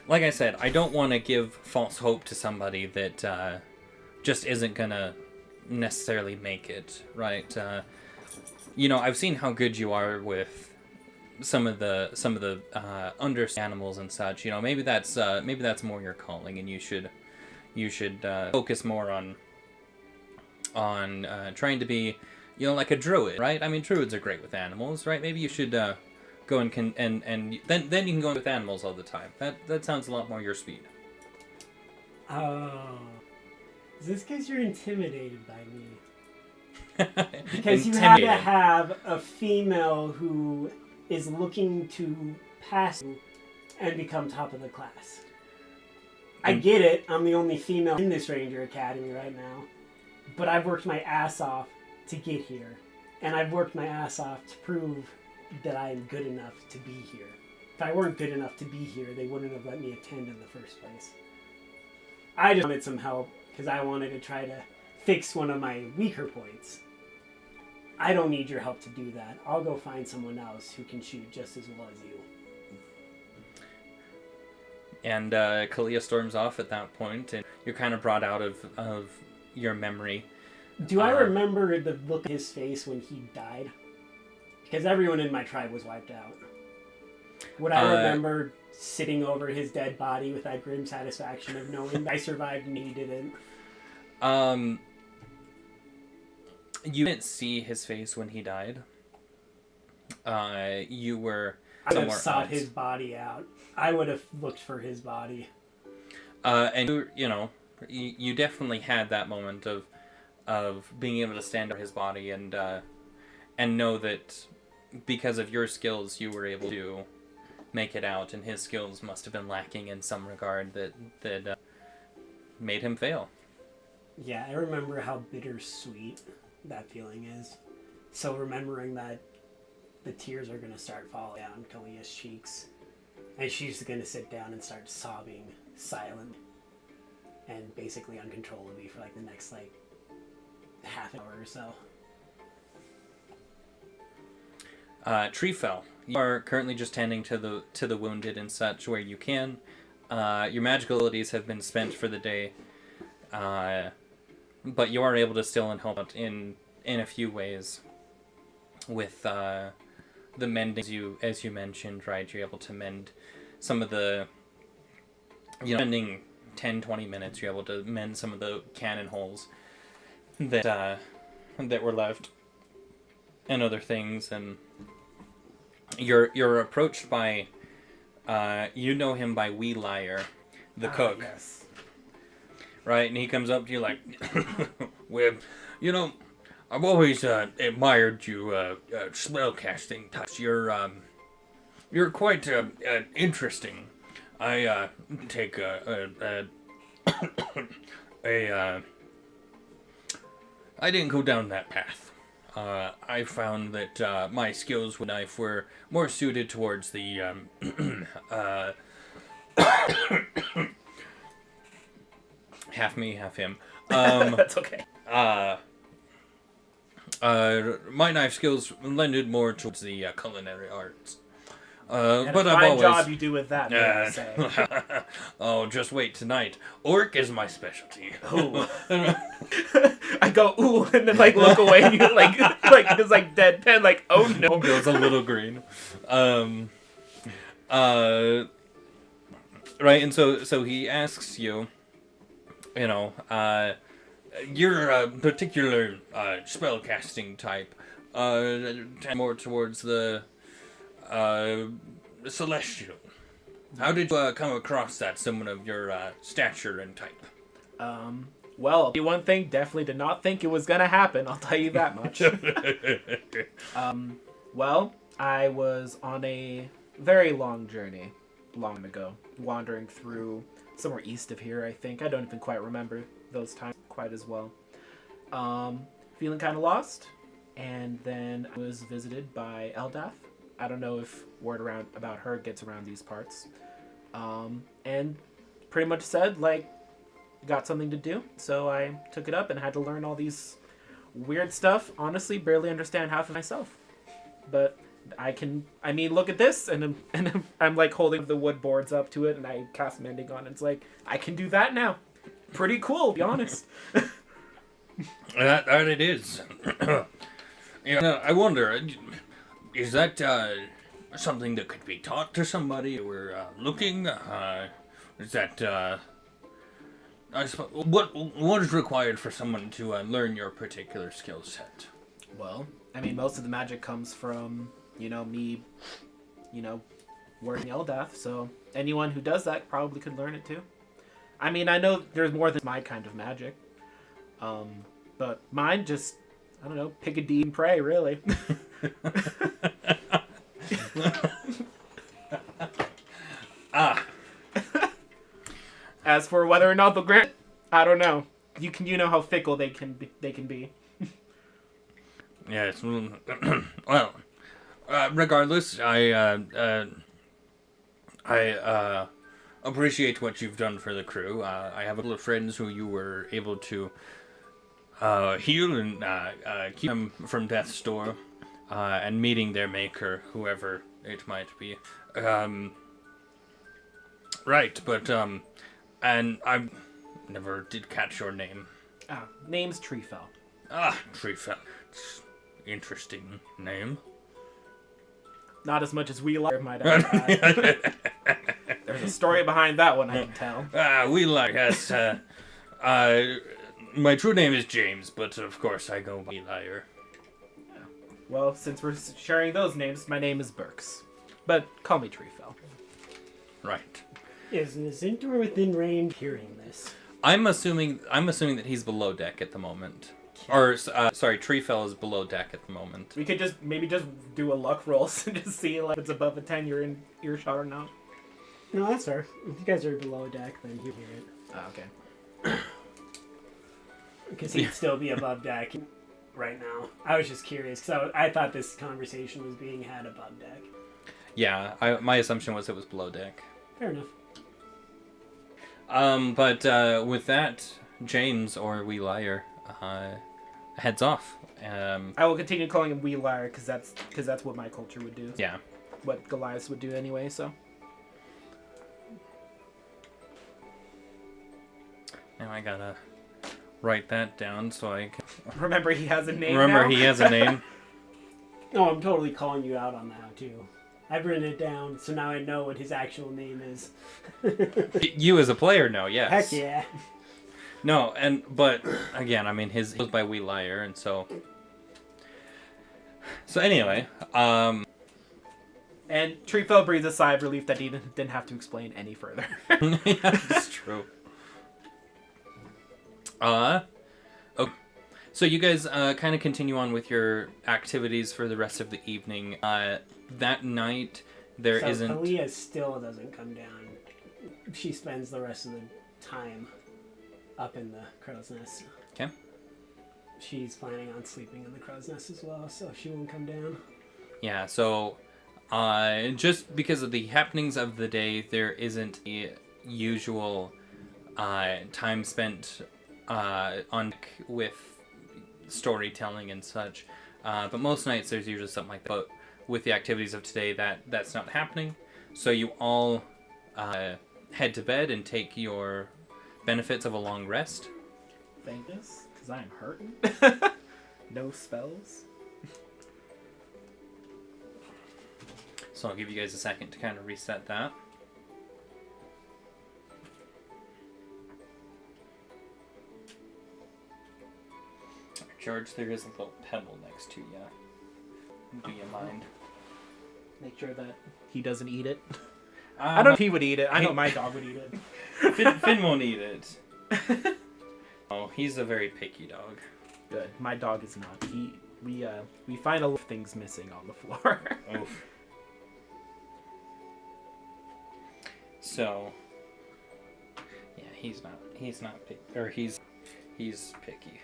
I said, I don't want to give false hope to somebody that just isn't gonna necessarily make it, right? I've seen how good you are with some of the under animals and such. Maybe that's more your calling, and you should focus more on trying to be, like a druid, right? I mean, druids are great with animals, right? Maybe you should go and then you can go with animals all the time. That sounds a lot more your speed. Oh, is this because you're intimidated by me? Because you have to have a female who is looking to pass you and become top of the class. I get it. I'm the only female in this Ranger Academy right now. But I've worked my ass off to get here. And I've worked my ass off to prove that I am good enough to be here. If I weren't good enough to be here, they wouldn't have let me attend in the first place. I just wanted some help because I wanted to try to fix one of my weaker points. I don't need your help to do that. I'll go find someone else who can shoot just as well as you. And Kalia storms off at that point, and you're kind of brought out of your memory. Do I remember the look on his face when he died? Because everyone in my tribe was wiped out. Would I remember sitting over his dead body with that grim satisfaction of knowing I survived and he didn't? You didn't see his face when he died. You were I would have somewhere sought else. his body out. I would have looked for his body. And you definitely had that moment of being able to stand over his body and know that because of your skills you were able to make it out, and his skills must have been lacking in some regard that made him fail. Yeah, I remember how bittersweet that feeling is. So remembering that the tears are going to start falling down Kalia's cheeks, and she's going to sit down and start sobbing silently and basically uncontrollably for like the next like half an hour or so. Treefell, you are currently just tending to the wounded and such where you can. Your magical abilities have been spent for the day, but you are able to still help out in a few ways with the mending. As you mentioned, right? You're able to mend some of the, spending 10-20 minutes, you're able to mend some of the cannon holes that were left and other things, and you're approached by you know him by Wee Liar, the cook. Yes. Right, and he comes up to you like, well, I've always admired you spellcasting touch. You're quite interesting. I take I didn't go down that path. I found that my skills with knife were more suited towards the half me, half him. That's okay. My knife skills lended more towards the culinary arts. And But a I've fine always job you do with that, may I say. oh, just wait tonight. Orc is my specialty. Ooh. I go ooh, and then like look away, and you like it's like deadpan, like oh no. Goes a little green. Right, and so he asks you, your particular spellcasting type, more towards the celestial. How did you come across that, someone of your stature and type? Well, I'll tell you one thing, definitely did not think it was gonna happen, I'll tell you that much. Well, I was on a very long journey, long ago, wandering through somewhere east of here, I think. I don't even quite remember those times quite as well. Feeling kind of lost, and then I was visited by Eldath. I don't know if word around about her gets around these parts. And pretty much said, like, got something to do, so I took it up and had to learn all these weird stuff. Honestly, barely understand half of myself. But look at this, and I'm like holding the wood boards up to it, and I cast mending on it. It's like, I can do that now. Pretty cool, to be honest. That it is. I wonder, is that something that could be taught to somebody? We're looking. Is that I suppose, what is required for someone to learn your particular skill set? Well, most of the magic comes from me, working Eldath. So anyone who does that probably could learn it too. I know there's more than my kind of magic. But mine just, I don't know, pick a D and pray, really. As for whether or not they'll grant, I don't know. You know how fickle they can be. Yes. Well, regardless, I appreciate what you've done for the crew. I have a couple of friends who you were able to heal and keep them from death's door, and meeting their maker, whoever it might be. Right, but and I never did catch your name. Name's Treefell. Treefell. Interesting name. Not as much as we like, might I add. There's a story behind that one I can tell. We like us. My true name is James, but of course I go by Liar. Well, since we're sharing those names, my name is Burks. But call me Treefell. Right. Is Zintor within range hearing this? I'm assuming that he's below deck at the moment. Or sorry, Treefell is below deck at the moment. We could maybe just do a luck roll and just see like, if it's above a 10 you're in earshot or not. No, that's fair. If you guys are below deck, then he'll hear it. Ah, okay. Because he'd still be above deck right now. I was just curious, because I thought this conversation was being had above deck. Yeah, my assumption was it was below deck. Fair enough. But with that, James, or Wee Liar, heads off. I will continue calling him Wee Liar because that's what my culture would do. Yeah. What Goliath would do anyway, so. Now I gotta write that down so I can Remember he has a name remember now? he has a name. No, I'm totally calling you out on that, too. I've written it down, so now I know what his actual name is. You as a player know, yes. Heck yeah. No, but again, I mean, his goes by Wee Liar, and so anyway, And Treefell breathes a sigh of relief that he didn't have to explain any further. yeah, that's true. Okay. So you guys kind of continue on with your activities for the rest of the evening. That night, there so isn't. Kalia still doesn't come down. She spends the rest of the time up in the crow's nest. Okay. She's planning on sleeping in the crow's nest as well, so she won't come down. Yeah, so just because of the happenings of the day, there isn't the usual time spent on with storytelling and such. But most nights there's usually something like that. But with the activities of today, that's not happening. So you all head to bed and take your benefits of a long rest. Thank goodness, because I am hurting. No spells. So I'll give you guys a second to kind of reset that. George, there is a little pebble next to you. Do you mind? Make sure that he doesn't eat it. I I don't know if he would eat it. I know my dog would eat it. Finn won't eat it. Oh, he's a very picky dog. Good. My dog is not. We find a lot of things missing on the floor. Oof. So, yeah, he's not picky, or he's picky.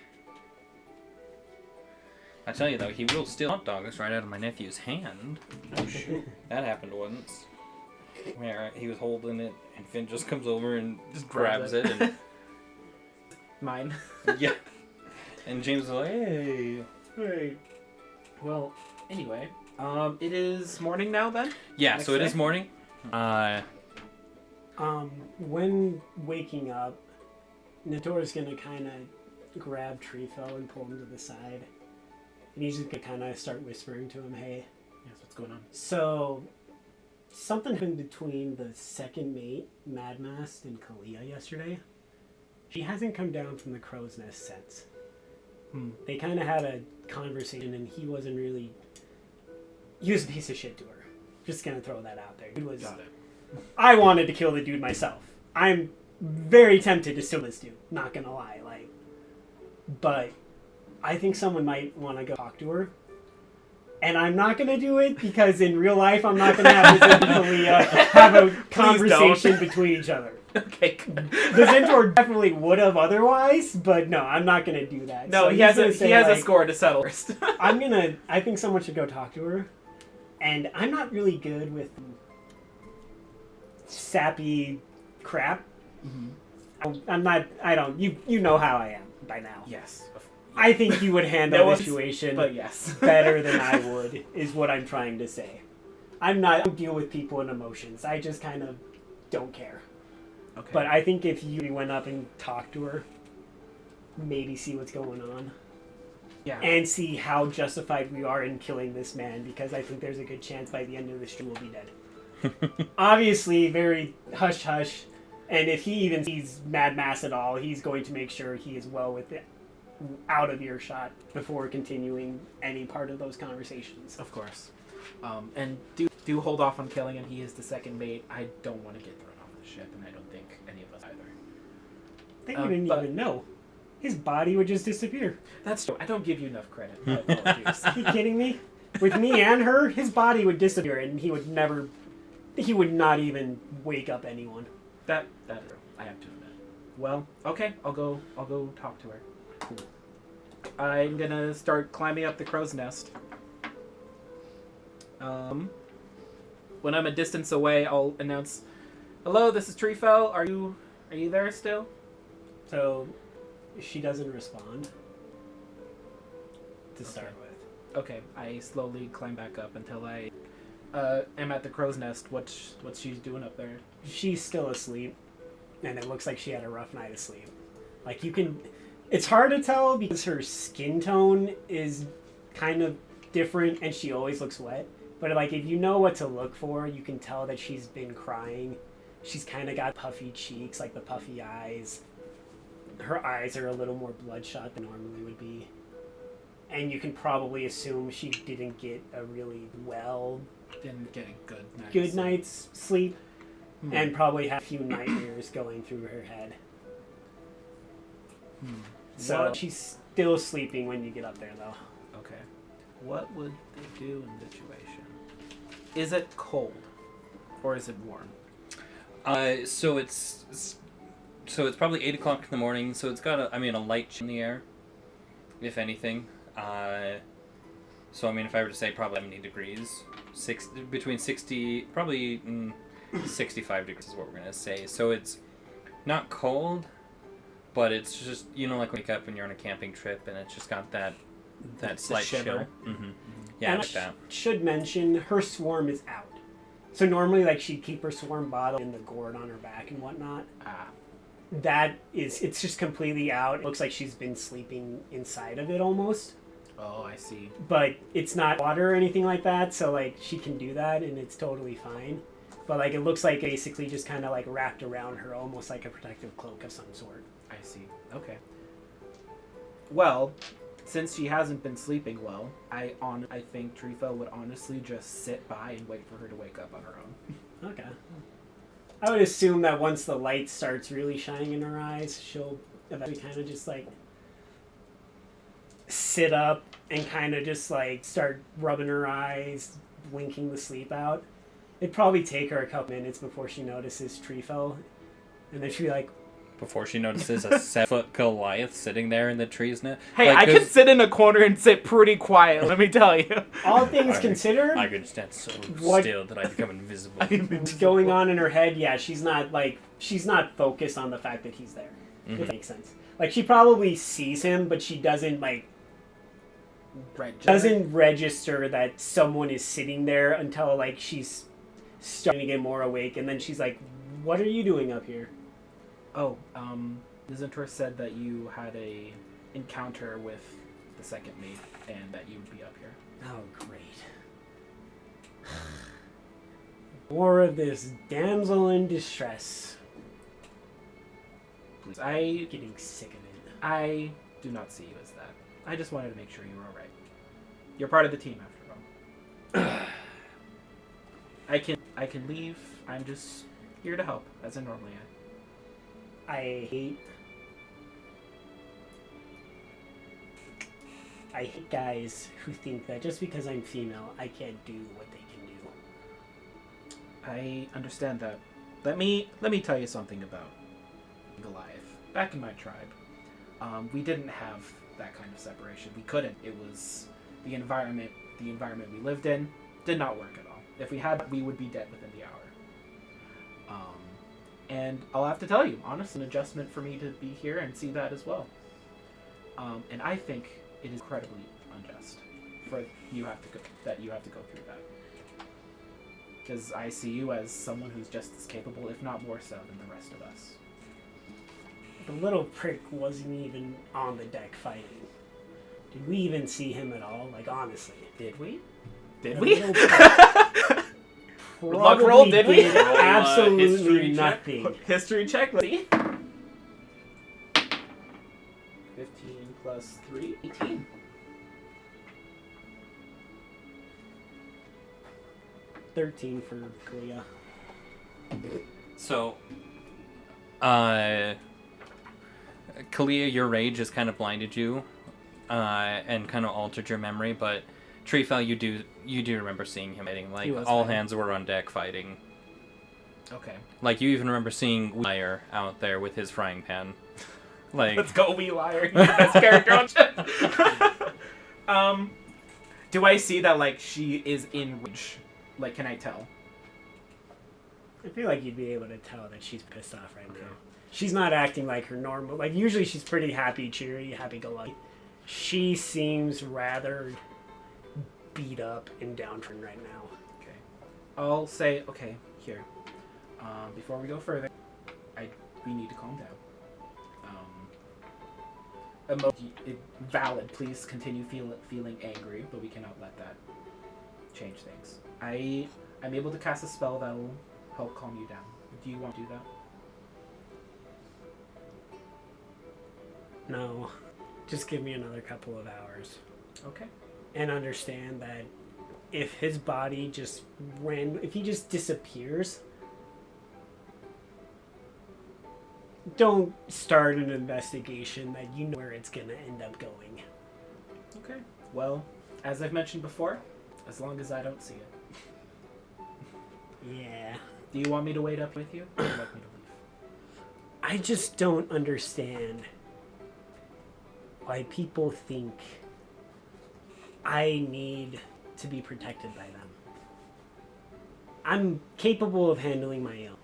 I tell you though, he will steal hot dogs right out of my nephew's hand. Oh shoot. That happened once. Where he was holding it, and Finn just comes over and Just grabs it, and Mine. yeah. And James is like, "Hey." Hey. Well, anyway, it is morning now then? Yeah, Next so it is day? morning. When waking up, Nator's gonna kind of grab Treefell and pull him to the side. And he's just gonna kind of start whispering to him, hey, Yes, what's going on? so something happened between the second mate, Madmast, and Kalia yesterday. She hasn't come down from the crow's nest since. They kind of had a conversation, and he wasn't really... He was a piece of shit to her. Just gonna throw that out there. He was... Got it. I wanted to kill the dude myself. I'm very tempted to steal this dude, not gonna lie. But I think someone might want to go talk to her. And I'm not going to do it because in real life I'm not going to have Zintor and Kalia have a conversation between each other. Okay. The Zintor definitely would have otherwise, but no, I'm not going to do that. No, So he he's has gonna a say, a score to settle first. I think someone should go talk to her. And I'm not really good with sappy crap. You know how I am by now. Yes. I think you would handle No, the situation But yes. better than I would, is what I'm trying to say. I don't deal with people and emotions. I just kind of don't care. Okay. But I think if you went up and talked to her, maybe see what's going on. Yeah. and see how justified we are in killing this man, because I think there's a good chance by the end of the stream we'll be dead. Obviously, very hush hush, and if he even sees Mad Mass at all, he's going to make sure he is well with it, out of earshot before continuing any part of those conversations. Of course. And do hold off on killing him. He is the second mate. I don't want to get thrown off the ship, and I don't think any of us either. They wouldn't even know. His body would just disappear. That's true. I don't give you enough credit. My apologies. Are you kidding me? With me and her, his body would disappear, and he would not even wake up anyone. That I have to admit. Well, okay, I'll go talk to her. Cool. I'm gonna start climbing up the crow's nest. When I'm a distance away, I'll announce, "Hello, this is Treefell. Are you there still?" So she doesn't respond to start with. Okay, I slowly climb back up until I am at the crow's nest. What's she doing up there? She's still asleep, and it looks like she had a rough night of sleep. Like, it's hard to tell because her skin tone is kind of different, and she always looks wet. But like, if you know what to look for, you can tell that she's been crying. She's kind of got puffy cheeks, like the puffy eyes. Her eyes are a little more bloodshot than normally would be. And you can probably assume she didn't get a really Didn't get a good night's sleep, Hmm. and probably had a few nightmares going through her head. So What? she's still sleeping when you get up there, though. Okay. What would they do in this situation? Is it cold, or is it warm? So it's probably 8 o'clock in the morning. So it's got a light chill in the air, if anything. So I mean, if I were to say probably 70 degrees, between 60, probably 65 degrees is what we're gonna say. So it's not cold, but it's just, like wake up when you're on a camping trip and it's just got that slight chill. shiver. Mm-hmm. Yeah, And like that. should mention, her swarm is out. So normally, like, she'd keep her swarm bottle in the gourd on her back and whatnot. It's just completely out. It looks like she's been sleeping inside of it almost. Oh, I see. But it's not water or anything like that, so, like, she can do that and it's totally fine. But, like, it looks like basically just kind of, like, wrapped around her, almost like a protective cloak of some sort. I see. Okay. Well, since she hasn't been sleeping well, I think Treefell would honestly just sit by and wait for her to wake up on her own. Okay. I would assume that once the light starts really shining in her eyes, she'll eventually kind of just, like, sit up and kind of just, like, start rubbing her eyes, blinking the sleep out. It'd probably take her a couple minutes before she notices Treefell, and then she'd be like, Before she notices a 7-foot Goliath sitting there in the trees now. Hey, I can sit in a corner and sit pretty quiet, let me tell you. all things I considered, I could stand so What- still that I become invisible. what's going on in her head, yeah, she's not focused on the fact that he's there, if that makes sense. Like, she probably sees him, but she doesn't, like, register that someone is sitting there until, like, she's starting to get more awake, and then she's like, what are you doing up here? Oh, Zintor said that you had a encounter with the second mate and that you would be up here. Oh, great. More of this damsel in distress. Please. Getting sick of it. I do not see you as that. I just wanted to make sure you were alright. You're part of the team after all. I can leave. I'm just here to help, as I normally am. I hate guys who think that just because I'm female, I can't do what they can do. I understand that. Let me tell you something about Goliath. Back in my tribe, we didn't have that kind of separation. We couldn't. It was the environment we lived in did not work at all. If we had, we would be dead within the hour. And I'll have to tell you, honestly, an adjustment for me to be here and see that as well. And I think it is incredibly unjust for you have to go through that. Because I see you as someone who's just as capable, if not more so, than the rest of us. The little prick wasn't even on the deck fighting. Did we even see him at all? Like, honestly. Did we? Did A we? little Luck roll, did we? did Roll, absolutely history check. nothing. History check, let's see. 15 plus 3, 18. $13 for Kalia. So, Kalia, your rage has kind of blinded you, and kind of altered your memory. But Treefell, you do remember seeing him fighting. Like He was all fighting. hands were on deck fighting. Okay. Like you even remember seeing Liar out there with his frying pan. Like Let's go, Wee Liar. You're the best character on shit. Do I see that, like, she is in rage? Like, can I tell? I feel like you'd be able to tell that she's pissed off right now. She's not acting like her normal. Like, usually she's pretty happy, cheery, happy-go-lucky. She seems rather beat up and downtrodden right now. Okay. I'll say, okay, here. Before we go further, we need to calm down. Valid, please continue feeling angry, but we cannot let that change things. I'm able to cast a spell that'll help calm you down. Do you want to do that? No. Just give me another couple of hours. Okay. And understand that if his body just if he just disappears, don't start an investigation that you know where it's gonna end up going. Okay. Well, as I've mentioned before, as long as I don't see it. Yeah. Do you want me to wait up with you, or would you like me to leave? I just don't understand why people think I need to be protected by them. I'm capable of handling my own.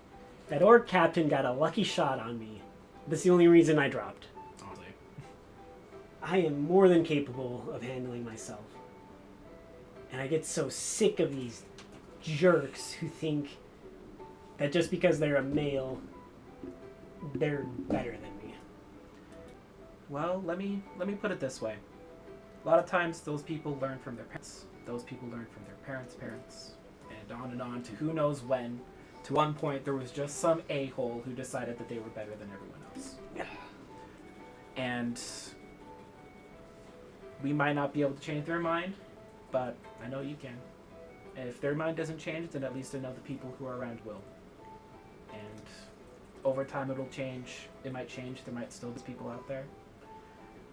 That orc captain got a lucky shot on me. That's the only reason I dropped. Honestly. I am more than capable of handling myself. And I get so sick of these jerks who think that just because they're a male, they're better than me. Well, let me put it this way. A lot of times those people learn from their parents. Those people learn from their parents' parents. And on to who knows when. To one point, there was just some a-hole who decided that they were better than everyone else. And we might not be able to change their mind, but I know you can. And if their mind doesn't change, then at least I know the people who are around will. And over time it'll change. It might change. There might still be people out there.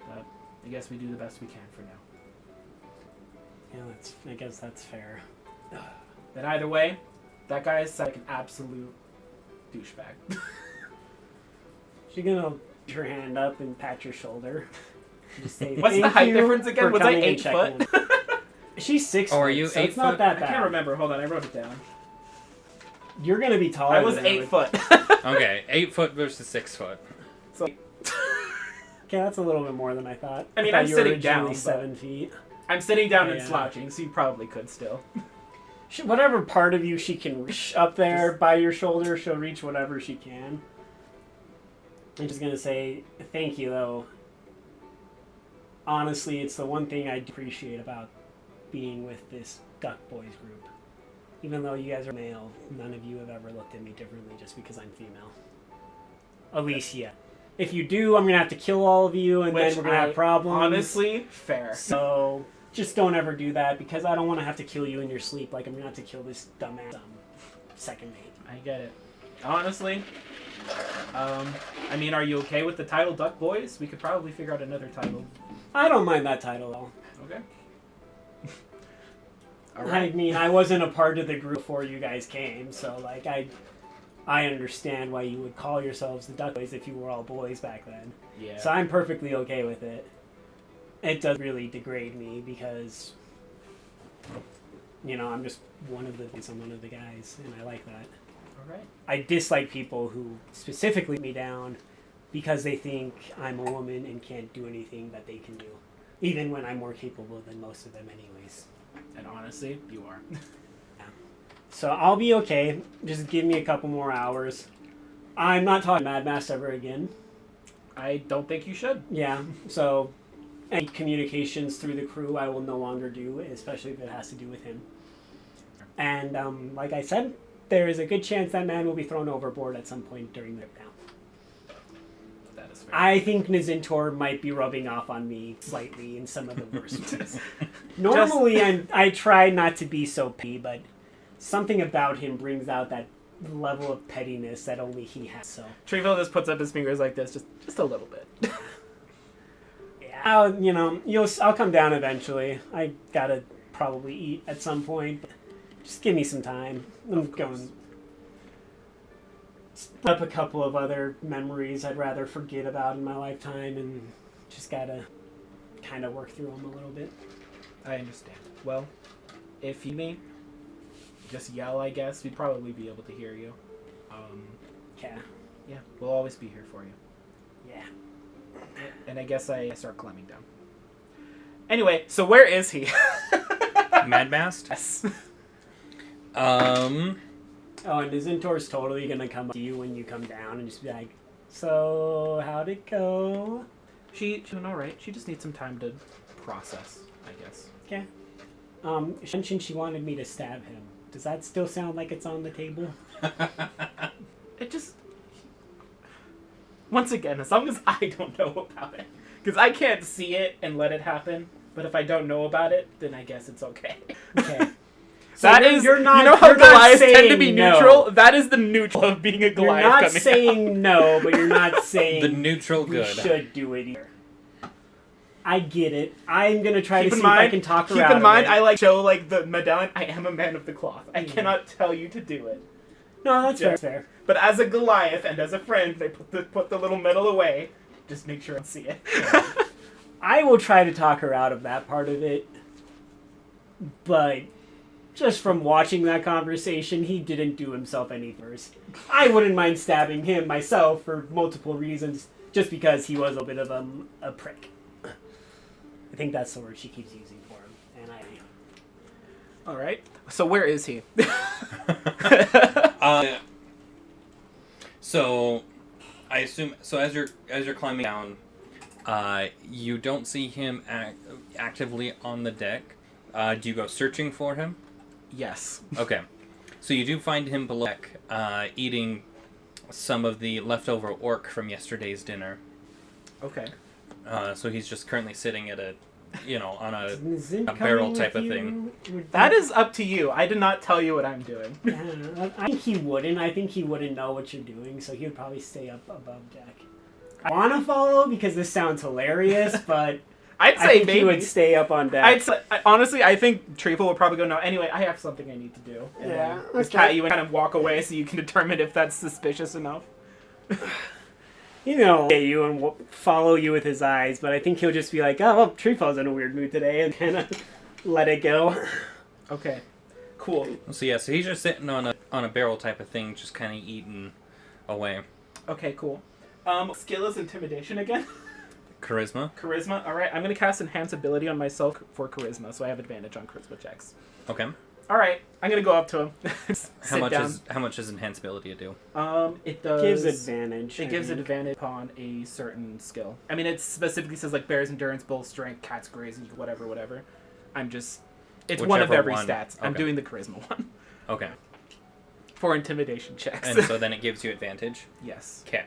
But I guess we do the best we can for now. Yeah, I guess that's fair. Then either way, that guy is like an absolute douchebag. She's gonna put her hand up and pat your shoulder. Just say, What's the "Thank height you difference again? for Was I coming and 8 checking foot? in." She's 6 Oh, foot, are you so 8 it's not foot? that I bad. can't remember. Hold on, I wrote it down. You're gonna be taller. I was than 8 foot. okay, 8 foot versus 6 foot. So Okay, that's a little bit more than I thought. I mean, thought I'm you were sitting down, originally but- 7 feet. I'm sitting down and Yeah. slouching, so you probably could still. Whatever part of you she can reach up there by your shoulder, she'll reach whatever she can. I'm just gonna say thank you, though. Honestly, it's the one thing I appreciate about being with this Duck Boys group. Even though you guys are male, none of you have ever looked at me differently just because I'm female. Alicia. If you do, I'm gonna have to kill all of you, and Which then we're gonna have problems. Honestly, fair. So just don't ever do that, because I don't want to have to kill you in your sleep like I'm gonna have to kill this dumbass second mate. I get it. Honestly, I mean, are you okay with the title Duck Boys? We could probably figure out another title. I don't mind that title at all. Okay. All I right. mean, I wasn't a part of the group before you guys came, so like I understand why you would call yourselves the Duck Boys if you were all boys back then. Yeah. So I'm perfectly okay with it. It does really degrade me because, you know, I'm just I'm one of the guys, and I like that. All right. I dislike people who specifically put me down because they think I'm a woman and can't do anything that they can do, even when I'm more capable than most of them anyways. And honestly, you are. So I'll be okay. Just give me a couple more hours. I'm not talking Mad Mass ever again. I don't think you should. Yeah, so Any communications through the crew I will no longer do, especially if it has to do with him. And like I said, there is a good chance that man will be thrown overboard at some point during the down. That is fair. I think Nazintor might be rubbing off on me slightly in some of the worst ways. Normally, I try not to be so petty, but something about him brings out that level of pettiness that only he has. So Treeville just puts up his fingers like this, just a little bit. yeah, I'll come down eventually. I gotta probably eat at some point. But just give me some time. I'm going up a couple of other memories I'd rather forget about in my lifetime, and just gotta kind of work through them a little bit. I understand. Well, if you need me, just yell, I guess. We'd probably be able to hear you. Yeah. Yeah, we'll always be here for you. Yeah. And I guess I start climbing down. Anyway, so where is he? Mad Mast? Yes. Oh, and Nazintor's totally gonna come up to you when you come down and just be like, "So, how'd it go?" She's doing all right. She just needs some time to process, I guess. Okay. She mentioned she wanted me to stab him. Does that still sound like it's on the table? It just... Once again, as long as I don't know about it. Because I can't see it and let it happen. But if I don't know about it, then I guess it's okay. Okay. So That is, you're not, you know how you're not Goliaths tend to saying be no. neutral? That is the neutral of being a You're Goliath not coming saying out. no, but you're not saying The neutral we good. should do it either. I get it. I'm gonna try Keep to in see if I mind, can talk her keep out in of mind, it. I like show like the medallion. I am a man of the cloth. I Mm. cannot tell you to do it. No, that's Yeah. fair. But as a Goliath and as a friend, they put the little medal away. Just make sure I see it. I will try to talk her out of that part of it, but just from watching that conversation, he didn't do himself any favors. I wouldn't mind stabbing him myself for multiple reasons, just because he was a bit of a prick. I think that's the word she keeps using for him, and All right. So where is he? So, I assume as you're climbing down, you don't see him actively on the deck. Do you go searching for him? Yes. Okay, so you do find him below deck, eating some of the leftover orc from yesterday's dinner. Okay. So he's just currently sitting at a, on a Zin a barrel coming type with of you thing. would That be- is up to you. I did not tell you what I'm doing. I think he wouldn't. I think he wouldn't know what you're doing, so he would probably stay up above deck. I want to follow because this sounds hilarious, but I'd I say think maybe. he would stay up on deck. Honestly, I think Trevel will probably go, no, anyway, I have something I need to do. And Yeah, then just okay. pat you and kind of walk away so you can determine if that's suspicious enough. Look at you and follow you with his eyes, but I think he'll just be like, "Oh, well, Trefo's in a weird mood today," and kind of let it go. Okay. Cool. So yeah, so he's just sitting on a barrel type of thing, just kind of eating away. Okay, cool. Skill is intimidation again. Charisma. Charisma. All right, I'm going to cast Enhance Ability on myself for Charisma, so I have advantage on Charisma checks. Okay. All right, I'm going to go up to him. How much does enhance ability do? It does... Gives advantage. It I gives think. advantage upon a certain skill. I mean, it specifically says like bear's endurance, bull's strength, cat's grace, whatever. I'm just... It's one of Whichever every one. stats. I'm Okay. doing the charisma one. Okay. For intimidation checks. And so then it gives you advantage. Yes. Okay.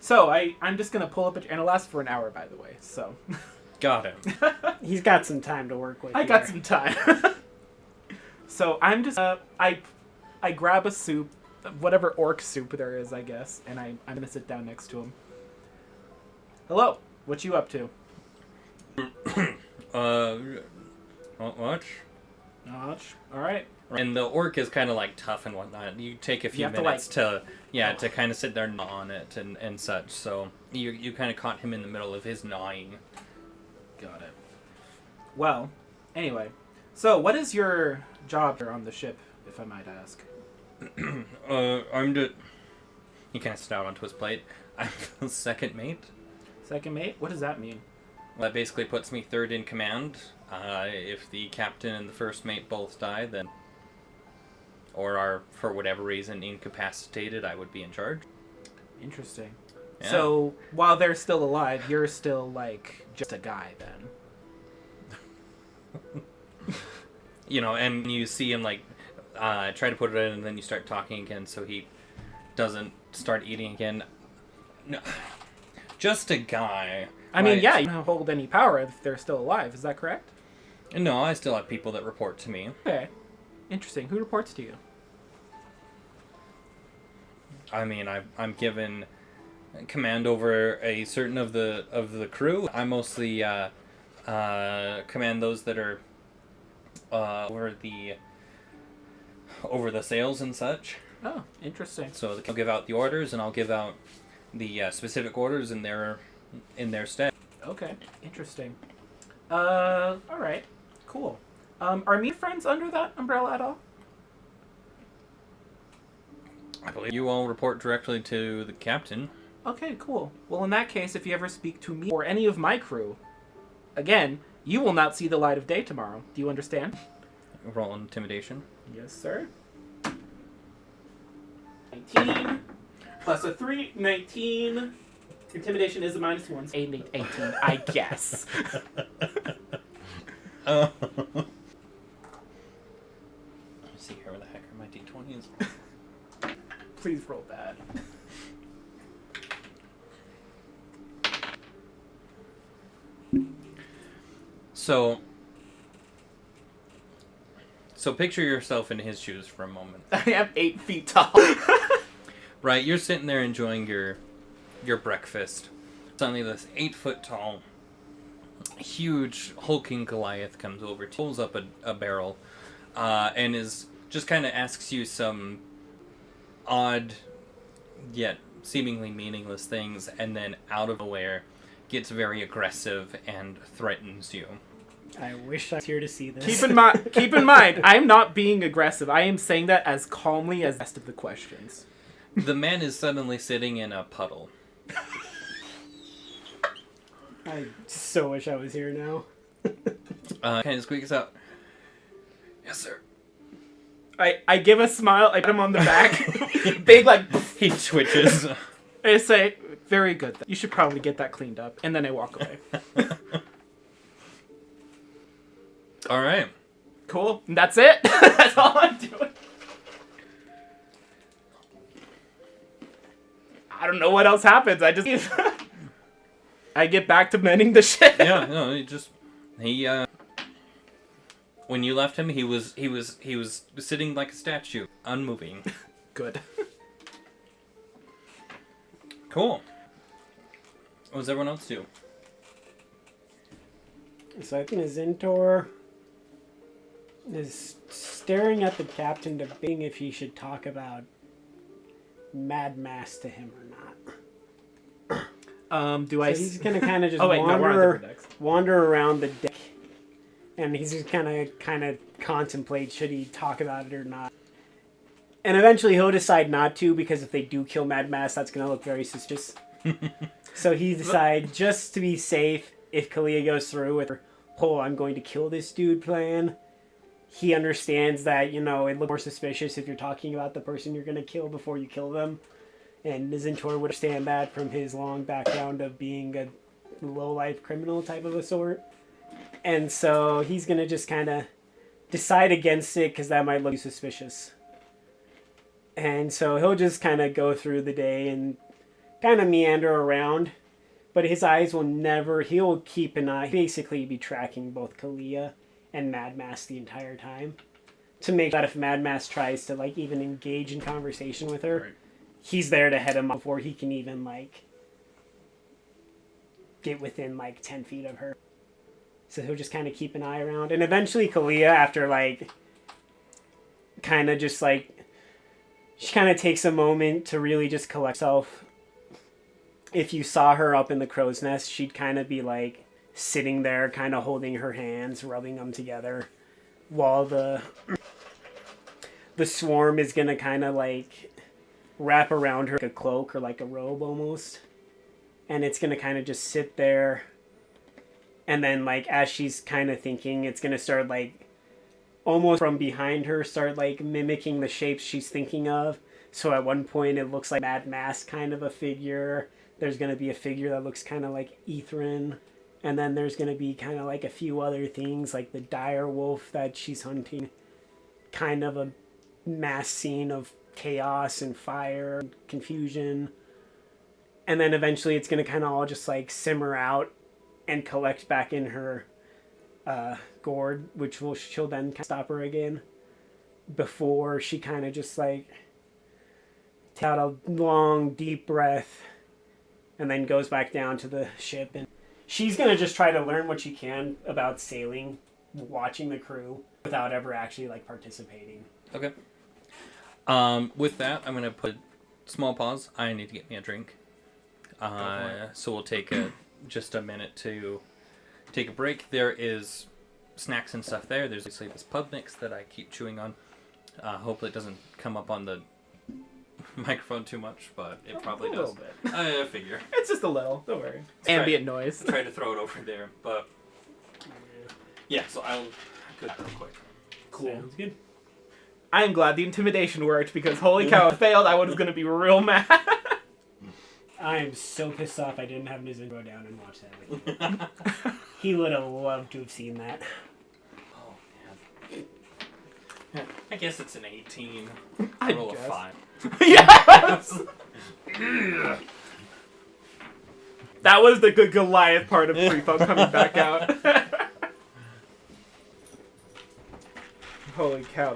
So I'm just going to pull up... And it'll last for an hour, by the way, so... Got it. He's got some time to work with. I got some time. So I'm just... I grab a soup, whatever orc soup there is, I guess, and I'm going to sit down next to him. Hello, what you up to? What? All right. And the orc is kind of like tough and whatnot. You take a few have to, minutes to Oh. kind of sit there and gnaw on it and such. So you kind of caught him in the middle of his gnawing. Got it. Well, anyway, so what is your job here on the ship, if I might ask? I'm the. He kind of stood out onto his plate. I'm the second mate. Second mate? What does that mean? Well, that basically puts me third in command. If the captain and the first mate both die, then, or are for whatever reason incapacitated, I would be in charge. Interesting. Yeah. So while they're still alive, you're still like just a guy then. And you see him like try to put it in, and then you start talking again, so he doesn't start eating again. No, just a guy. I mean, right? yeah, you don't hold any power if they're still alive. Is that correct? No, I still have people that report to me. Okay. Interesting. Who reports to you? I mean, I'm given command over a certain of the crew. I mostly command those that are over the sales and such. Oh, interesting. So I'll give out the orders, and I'll give out the specific orders in their stead. Okay, interesting. All right, cool. Are me friends under that umbrella at all? I believe you all report directly to the captain. Okay, cool. Well, in that case, if you ever speak to me or any of my crew, again, you will not see the light of day tomorrow. Do you understand? Roll intimidation. Yes, sir. 19 plus a 3, 19. Intimidation is a -1. 18, I guess. Let me see here where the heck are my d20s. Please roll bad. So picture yourself in his shoes for a moment. I am 8 feet tall. Right, you're sitting there enjoying your breakfast. Suddenly this 8-foot tall, huge, hulking Goliath comes over, pulls up a barrel, and is just kind of asks you some odd, yet seemingly meaningless things, and then out of nowhere gets very aggressive and threatens you. I wish I was here to see this. Keep in mind, I am not being aggressive. I am saying that as calmly as the rest of the questions. The man is suddenly sitting in a puddle. I so wish I was here now. Kind of squeaks out, "Yes, sir." I give a smile, I pat him on the back. Big, like, He twitches. I say, very good. You should probably get that cleaned up. And then I walk away. All right. Cool. And that's it. That's all I'm doing. I don't know what else happens. I just... I get back to mending the ship. Yeah, no, he when you left him, he was sitting like a statue, unmoving. Good. Cool. What does everyone else do? So I think Zintor is staring at the captain, debating if he should talk about Mad Mass to him or not. Do So I... he's gonna kind of just Oh, wait, no, we're on different decks. wander around the deck, and he's just kind of contemplate should he talk about it or not. And eventually he'll decide not to, because if they do kill Mad Mass, that's gonna look very suspicious. So he decides, just to be safe, if Kalia goes through with her whole "I'm going to kill this dude" plan, he understands that, it looks more suspicious if you're talking about the person you're gonna kill before you kill them. And Zintor would understand that from his long background of being a low-life criminal type of a sort. And so he's going to just kind of decide against it because that might look suspicious. And so he'll just kind of go through the day and kind of meander around. But his eyes will never... He'll keep an eye... Basically be tracking both Kalia and Mad Mass the entire time. To make that if Mad Mass tries to, even engage in conversation with her... Right. He's there to head him off before he can even, get within, 10 feet of her. So he'll just kind of keep an eye around. And eventually Kalia, after, kind of just, she kind of takes a moment to really just collect herself. If you saw her up in the crow's nest, she'd kind of be, sitting there, kind of holding her hands, rubbing them together, while the swarm is going to kind of, wrap around her like a cloak or like a robe almost, and it's gonna kind of just sit there, and then as she's kind of thinking, it's gonna start almost from behind her start mimicking the shapes she's thinking of, So at one point it looks like Mad Mask kind of a figure. There's going to be a figure that looks kind of like Ithrin. And then there's going to be kind of like a few other things like the dire wolf that she's hunting. Kind of a mass scene of chaos and fire and confusion. And then eventually it's going to kind of all just like simmer out and collect back in her gourd, which she'll then stop her again before she kind of just like takes out a long deep breath and then goes back down to the ship. And she's going to just try to learn what she can about sailing, watching the crew without ever actually like participating. Okay. With that, I'm gonna put small pause. I need to get me a drink. So we'll take just a minute to take a break. There is snacks and stuff there. There's actually this pub mix that I keep chewing on. Hopefully it doesn't come up on the microphone too much, but it probably a does. little bit. I figure. It's just a little. Don't worry. Try- Ambient noise. Try to throw it over there, but yeah. So I'll go real quick. Cool. Sounds good. I am glad the intimidation worked because holy cow, if it failed, I was gonna be real mad. I am so pissed off I didn't have Nizen go down and watch that with me. He would have loved to have seen that. Oh man. I guess it's an 18. I Roll a guess. 5. Yes! That was the good Goliath part of Creepo coming back out. Holy cow,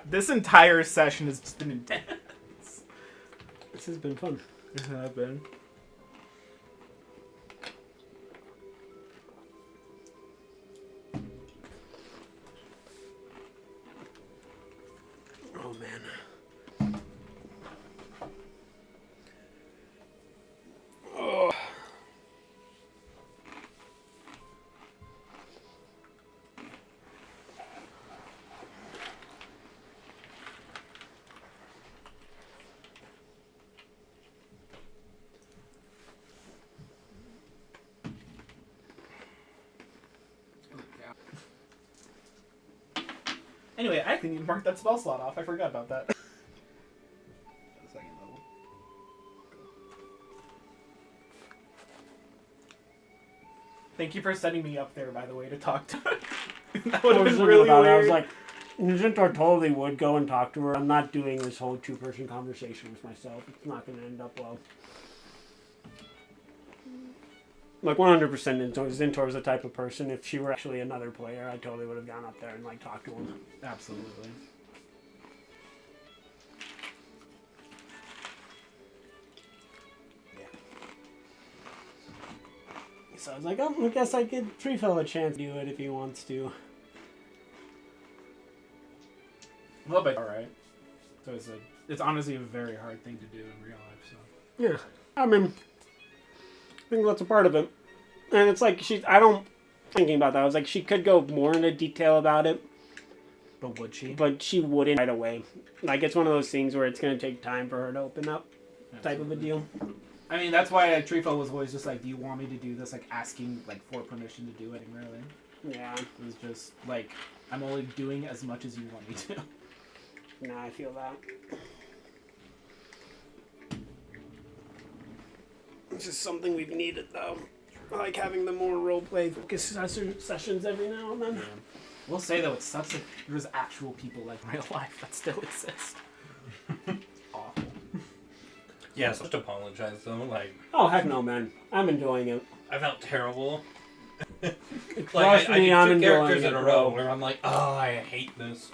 this entire session has just been intense. This has been fun. It has been. Oh man. Oh. Anyway, I actually need to mark that spell slot off. I forgot about that. Thank you for setting me up there, by the way, to talk to her. That would I have was been thinking really about it. I weird. was like, Nizintor totally would go and talk to her. I'm not doing this whole two-person conversation with myself. It's not going to end up well. Like 100% Zintor is the type of person, if she were actually another player, I totally would have gone up there and like talked to him. Absolutely. So I was like, oh, I guess I give Treefell a chance to do it if he wants to. Well, but alright. So it's honestly a very hard thing to do in real life, so. Yeah. I mean, I think that's a part of it. And it's like, thinking about that, I was like, she could go more into detail about it, But would she? but she wouldn't right away. Like, it's one of those things where it's going to take time for her to open up, type of a deal. I mean, that's why Treefell was always just like, do you want me to do this? Like, asking, like, for permission to do it, really. Yeah. It was just, like, I'm only doing as much as you want me to. No, I feel that. This is something we've needed, though. I like having the more roleplay focus sessions every now and then. We'll say, though, it sucks that there's actual people like real life that still exist. Awful. Yeah, so just apologize though. Like, Oh, heck no, man. I'm enjoying it. I felt terrible. Trust me, I'm did two enjoying characters it, in a bro. row where I'm like, oh, I hate this.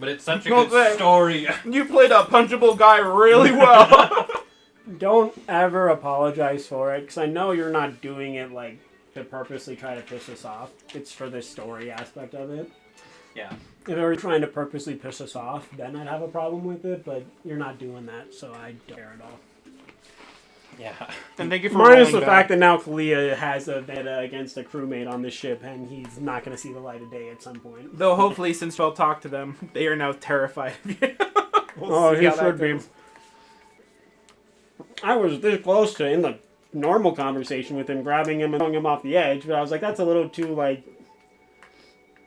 But it's such a Well, good story. You played a punchable guy really well. Don't ever apologize for it, because I know you're not doing it, like, to purposely try to piss us off. It's for the story aspect of it. Yeah. If I were trying to purposely piss us off, then I'd have a problem with it, but you're not doing that, so I don't care at all. Yeah. And thank you for Minus the rolling fact back. that now Kalia has a vendetta against a crewmate on the ship, and he's not going to see the light of day at some point. Though hopefully, since we'll talk to them, they are now terrified of you. Oh, see he how that should be. goes. I was this close to, in the normal conversation with him, grabbing him and throwing him off the edge, but I was like, that's a little too, like,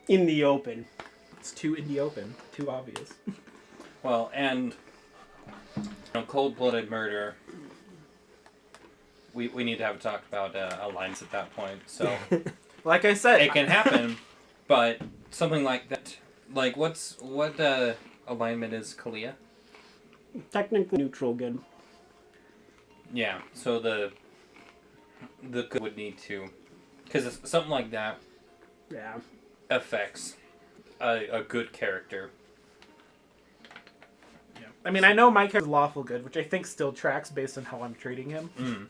in the open. It's too in the open. Too obvious. Well, and Cold-blooded murder. We need to have a talk about alliance at that point. So Like I said, it can happen, but something like that. Like what alignment is Kalia? Technically neutral good. Yeah. So the good would need to, because something like that Yeah. affects a good character. I mean, I know my character's lawful good, which I think still tracks based on how I'm treating him. Mm.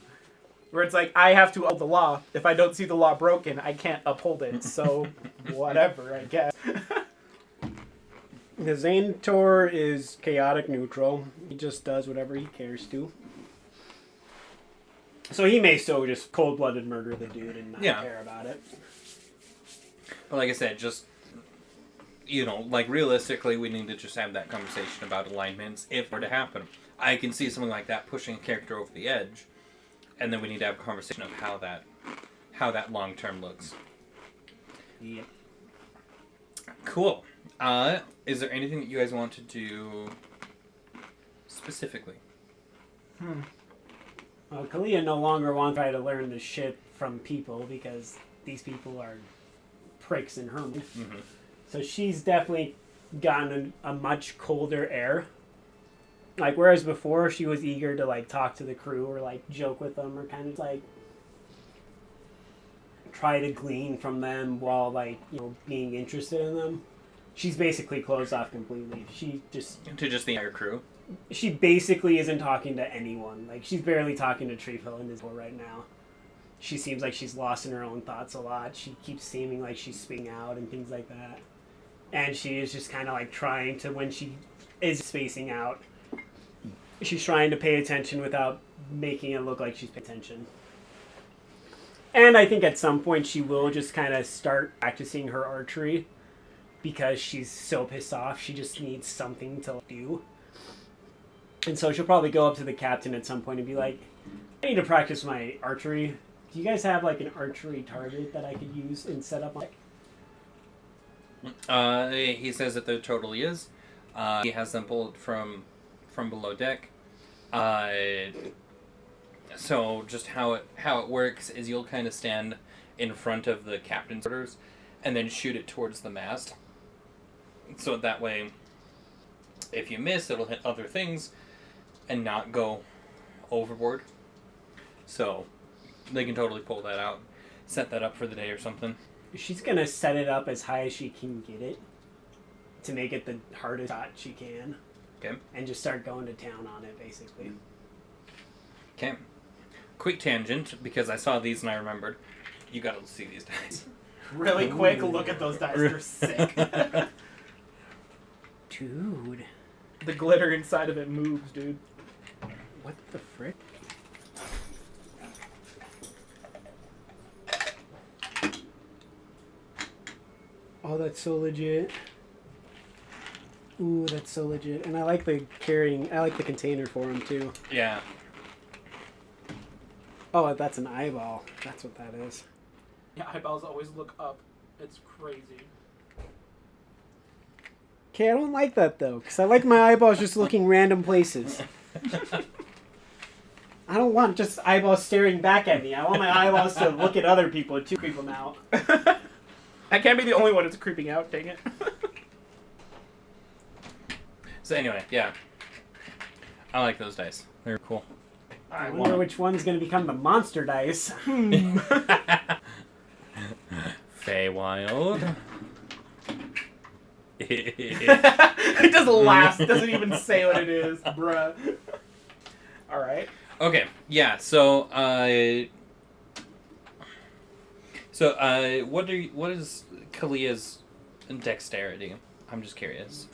Where it's like, I have to uphold the law. If I don't see the law broken, I can't uphold it. So, whatever, I guess. The Xanator is chaotic neutral. He just does whatever he cares to. So he may still just cold-blooded murder the dude and not care about it. But like I said, just, like realistically, we need to just have that conversation about alignments if it were to happen. I can see something like that pushing a character over the edge, and then we need to have a conversation of how that long term looks. Yep. Cool. Is there anything that you guys want to do specifically? Well, Kalia no longer wants to try to learn this shit from people because these people are pricks in her mind. Mm-hmm. So she's definitely gotten a much colder air. Like, whereas before she was eager to, like, talk to the crew or, like, joke with them or kind of, like, try to glean from them while, like, being interested in them. She's basically closed off completely. She just The entire crew? She basically isn't talking to anyone. Like, she's barely talking to Treefil and Isabel right now. She seems like she's lost in her own thoughts a lot. She keeps seeming like she's speaking out and things like that. And she is just kind of like trying to, when she is spacing out, she's trying to pay attention without making it look like she's paying attention. And I think at some point she will just kind of start practicing her archery because she's so pissed off. She just needs something to do. And so she'll probably go up to the captain at some point and be like, I need to practice my archery. Do you guys have like an archery target that I could use and set up? He says that there totally is. He has them pulled from below deck. So just how it works is you'll kind of stand in front of the captain's orders and then shoot it towards the mast. So that way, if you miss, it'll hit other things and not go overboard. So they can totally pull that out, set that up for the day or something. She's going to set it up as high as she can get it to make it the hardest shot she can. Okay. And just start going to town on it, basically. Okay. Quick tangent, because I saw these and I remembered. You gotta see these dice. Really quick, look at those dice. They're sick. Dude. The glitter inside of it moves, dude. What the frick? Oh, that's so legit. Ooh, that's so legit. And I like the container for him, too. Yeah. Oh, that's an eyeball. That's what that is. Yeah, eyeballs always look up. It's crazy. Okay, I don't like that, though, because I like my eyeballs just looking random places. I don't want just eyeballs staring back at me. I want my eyeballs to look at other people to creep them out. I can't be the only one that's creeping out, dang it. So anyway, yeah. I like those dice. They're cool. I wonder which one's going to become the monster dice. Feywild. It just laughs. It doesn't even say what it is, bruh. Alright. Okay, yeah, so, what is Kalia's dexterity? I'm just curious.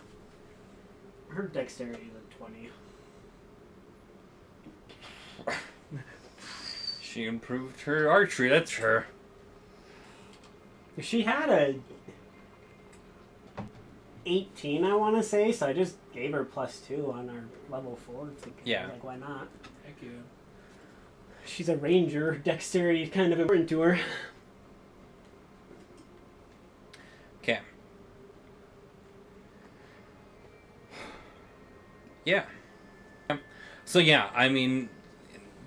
Her dexterity is a 20. She improved her archery, that's her. She had a 18, I want to say, so I just gave her +2 on our level 4. Yeah. Like, why not? Thank you. She's a ranger. Dexterity is kind of important to her. Okay. Yeah. So yeah, I mean,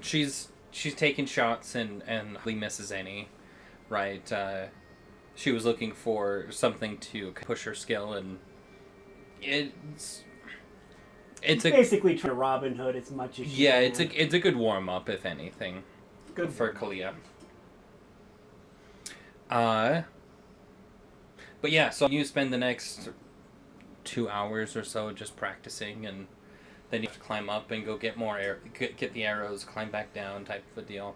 she's taking shots and hardly misses any, right? She was looking for something to push her skill, and it's basically trying to Robin Hood as much as she yeah, can. it's a good warm up if anything, Good for Kalia. But yeah, so you spend the next 2 hours or so just practicing, and then you have to climb up and go get get the arrows, climb back down, type of a deal.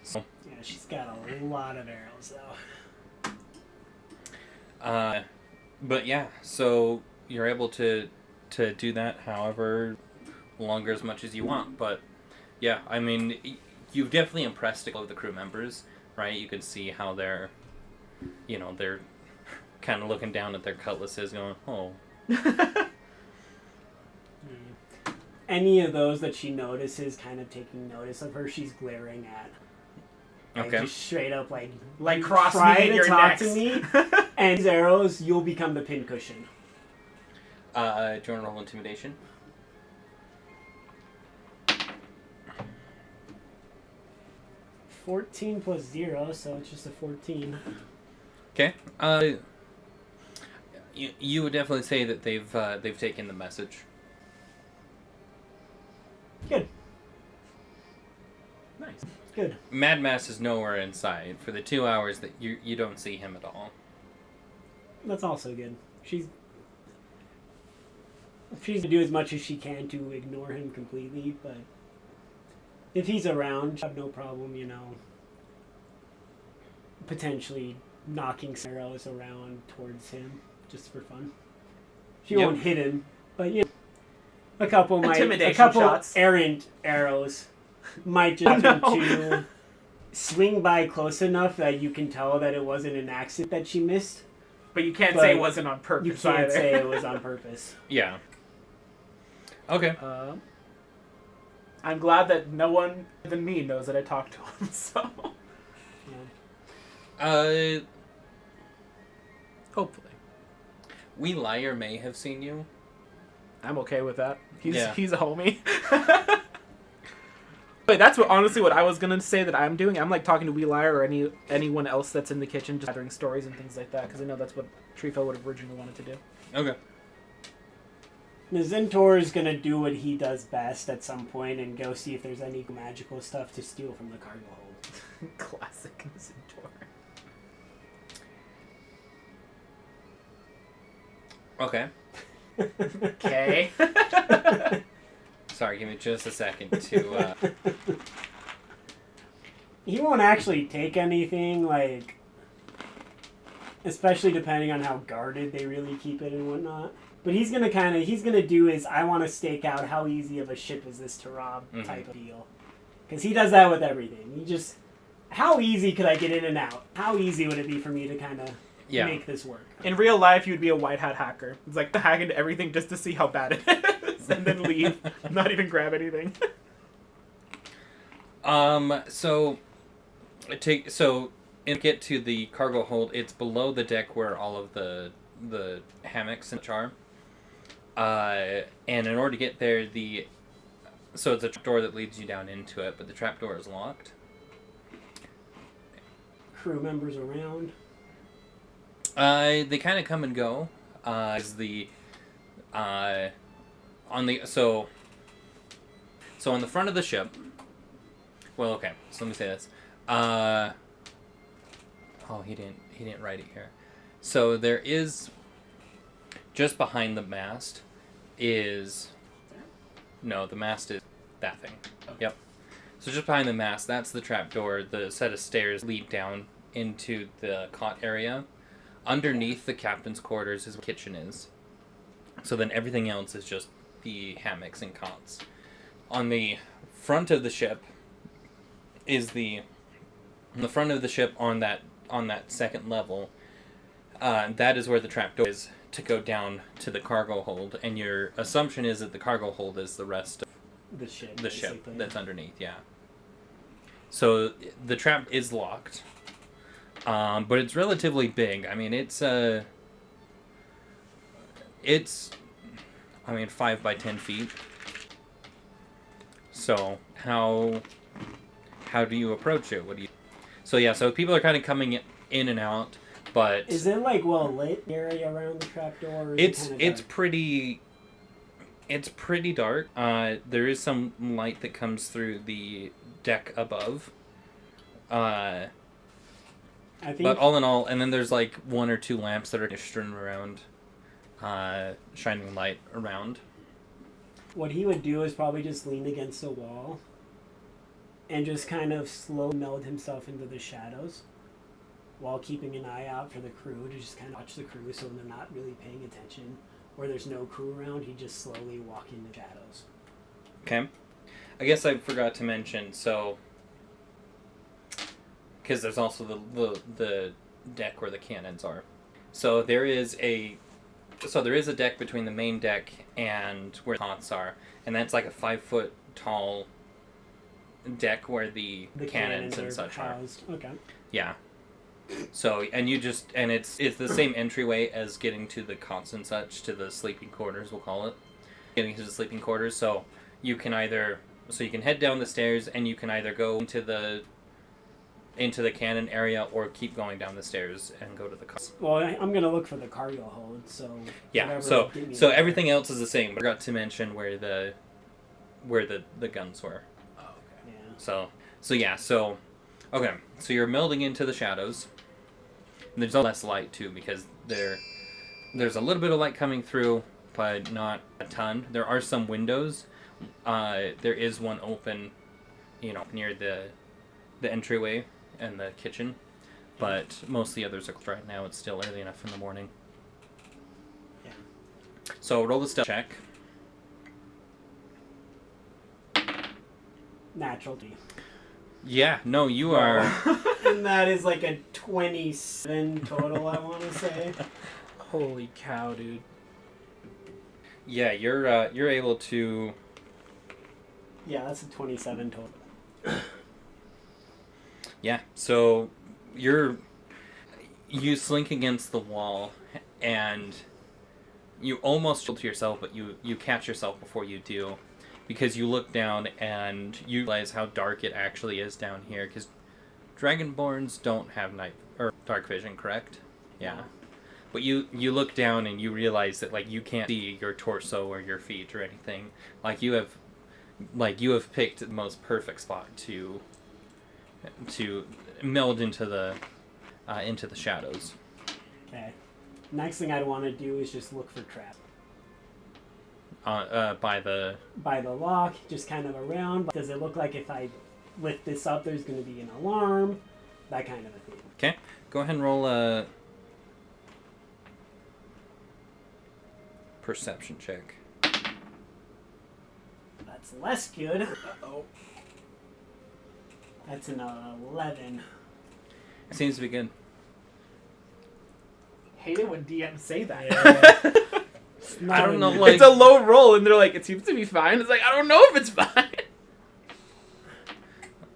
So, Yeah, she's got a lot of arrows though. but yeah, so you're able to do that however longer as much as you want. But yeah, I mean, you've definitely impressed all of the crew members, right? You can see how they're kind of looking down at their cutlasses, going, "Oh." Any of those that she notices kind of taking notice of her, she's glaring at. Like, Okay. just straight up like cross try me in to your talk necks. to me, and these arrows, you'll become the pincushion. Do you want to roll intimidation? 14 plus 0, so it's just a 14. Okay. You would definitely say that they've taken the message. Good. Nice. Good. Mad Mass is nowhere in sight for the 2 hours that you don't see him at all. That's also good. She's gonna do as much as she can to ignore him completely, but if he's around, she'll have no problem, potentially knocking some arrows around towards him just for fun. She Yep. won't hit him, but a couple Intimidation shots. errant arrows might just happen to swing by close enough that you can tell that it wasn't an accident that she missed. But you can't But say it wasn't on purpose. You can't either. say it was on purpose. Yeah. Okay. I'm glad that no one than me knows that I talked to him. So hopefully, Wee Liar may have seen you. I'm okay with that. He's Yeah. a homie. Wait, that's honestly what I was gonna say that I'm doing. I'm like talking to Wee Liar or anyone else that's in the kitchen, just gathering stories and things like that, because I know that's what Trifo would have originally wanted to do. Okay. The Zentor is going to do what he does best at some point and go see if there's any magical stuff to steal from the cargo hold. Classic Centaur. Okay. Okay. Sorry, give me just a second to. He won't actually take anything, like, especially depending on how guarded they really keep it and whatnot. But he's going to do his, I want to stake out how easy of a ship is this to rob type of deal. Because he does that with everything. He just, how easy could I get in and out? How easy would it be for me to kind of make this work? In real life, you'd be a white hat hacker. It's like to hack into everything just to see how bad it is, and then leave, not even grab anything. Get to the cargo hold. It's below the deck where all of the hammocks and are. And in order to get there, it's a trapdoor that leads you down into it, but the trapdoor is locked. Crew members around. They kind of come and go. On the front of the ship. Well, okay. So let me say this. He didn't write it here. So there is, just behind the mast is, no, the mast is that thing. Yep. So just behind the mast, that's the trapdoor. The set of stairs lead down into the cot area. Underneath the captain's quarters is where the kitchen is. So then everything else is just the hammocks and cots. On the front of the ship on that second level, that is where the trapdoor is to go down to the cargo hold, and your assumption is that the cargo hold is the rest of The ship. the ship basically. that's underneath, yeah. So the trap is locked, but it's relatively big. I mean, it's 5 by 10 feet. So how do you approach it? What do you? So yeah, so people are kind of coming in and out, but Is it like well lit area around the trapdoor? Or is it's it kinda it's dark? pretty dark. There is some light that comes through the deck above. I think But all in all, and then there's like one or two lamps that are strewn around, shining light around. what he would do is probably just lean against the wall and just kind of slowly meld himself into the shadows while keeping an eye out for the crew to just kind of watch the crew so when they're not really paying attention or there's no crew around, he just slowly walk in the shadows. Okay. I guess I forgot to mention, so because there's also the deck where the cannons are. So there is a deck between the main deck and where the pots are, and that's like a 5-foot tall deck where the cannons and such are. housed. Okay. Yeah. So and it's the same entryway as getting to the cots and such, to the sleeping quarters, we'll call it. Getting to the sleeping quarters, so you can head down the stairs and you can either go into the cannon area or keep going down the stairs and go to the cots. Well, I'm gonna look for the cargo hold, so Yeah. whatever So get me so there. everything else is the same. I forgot to mention where the guns were. Oh, okay. Yeah. So okay, so you're melding into the shadows. And there's less light too because there's a little bit of light coming through, but not a ton. There are some windows. There is one open, near the entryway and the kitchen, but most of the others are closed right now. It's still early enough in the morning. Yeah. So roll the stealth check. Natural D. Yeah, no, you are. And that is like a 27 total, I want to say. Holy cow, dude. Yeah, you're able to. Yeah, that's a 27 total. Yeah, so you slink against the wall, and you almost shield to yourself, but you catch yourself before you do, because you look down and you realize how dark it actually is down here, because Dragonborns don't have night or dark vision, correct? Yeah. But you look down and you realize that you can't see your torso or your feet or anything. You have picked the most perfect spot to meld into the shadows. Okay. Next thing I'd want to do is just look for traps. By the lock, just kind of around. Does it look like if I lift this up, there's going to be an alarm? That kind of a thing. Okay, go ahead and roll a perception check. That's less good. Uh-oh. That's an 11. It seems to be good. Hate it when DMs say that. Yeah. It's I don't know, an- like- It's a low roll, and they're like, it seems to be fine. It's like, I don't know if it's fine.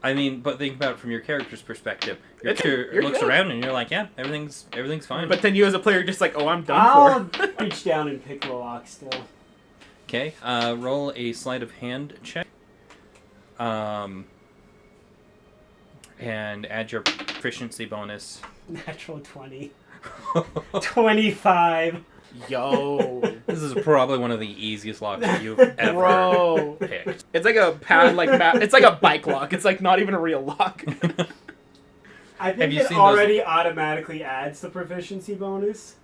I mean, but think about it from your character's perspective. Your It's- character you're looks good. around and you're like, yeah, everything's fine. But then you as a player are just like, oh, I'm done I'll for. reach down and pick the lock still. Okay, roll a sleight of hand check. And add your proficiency bonus. Natural 20. 25. Yo. This is probably one of the easiest locks that you've ever Bro. picked. It's like a pad, it's like a bike lock. It's like not even a real lock. I Have think you it seen already automatically adds the proficiency bonus.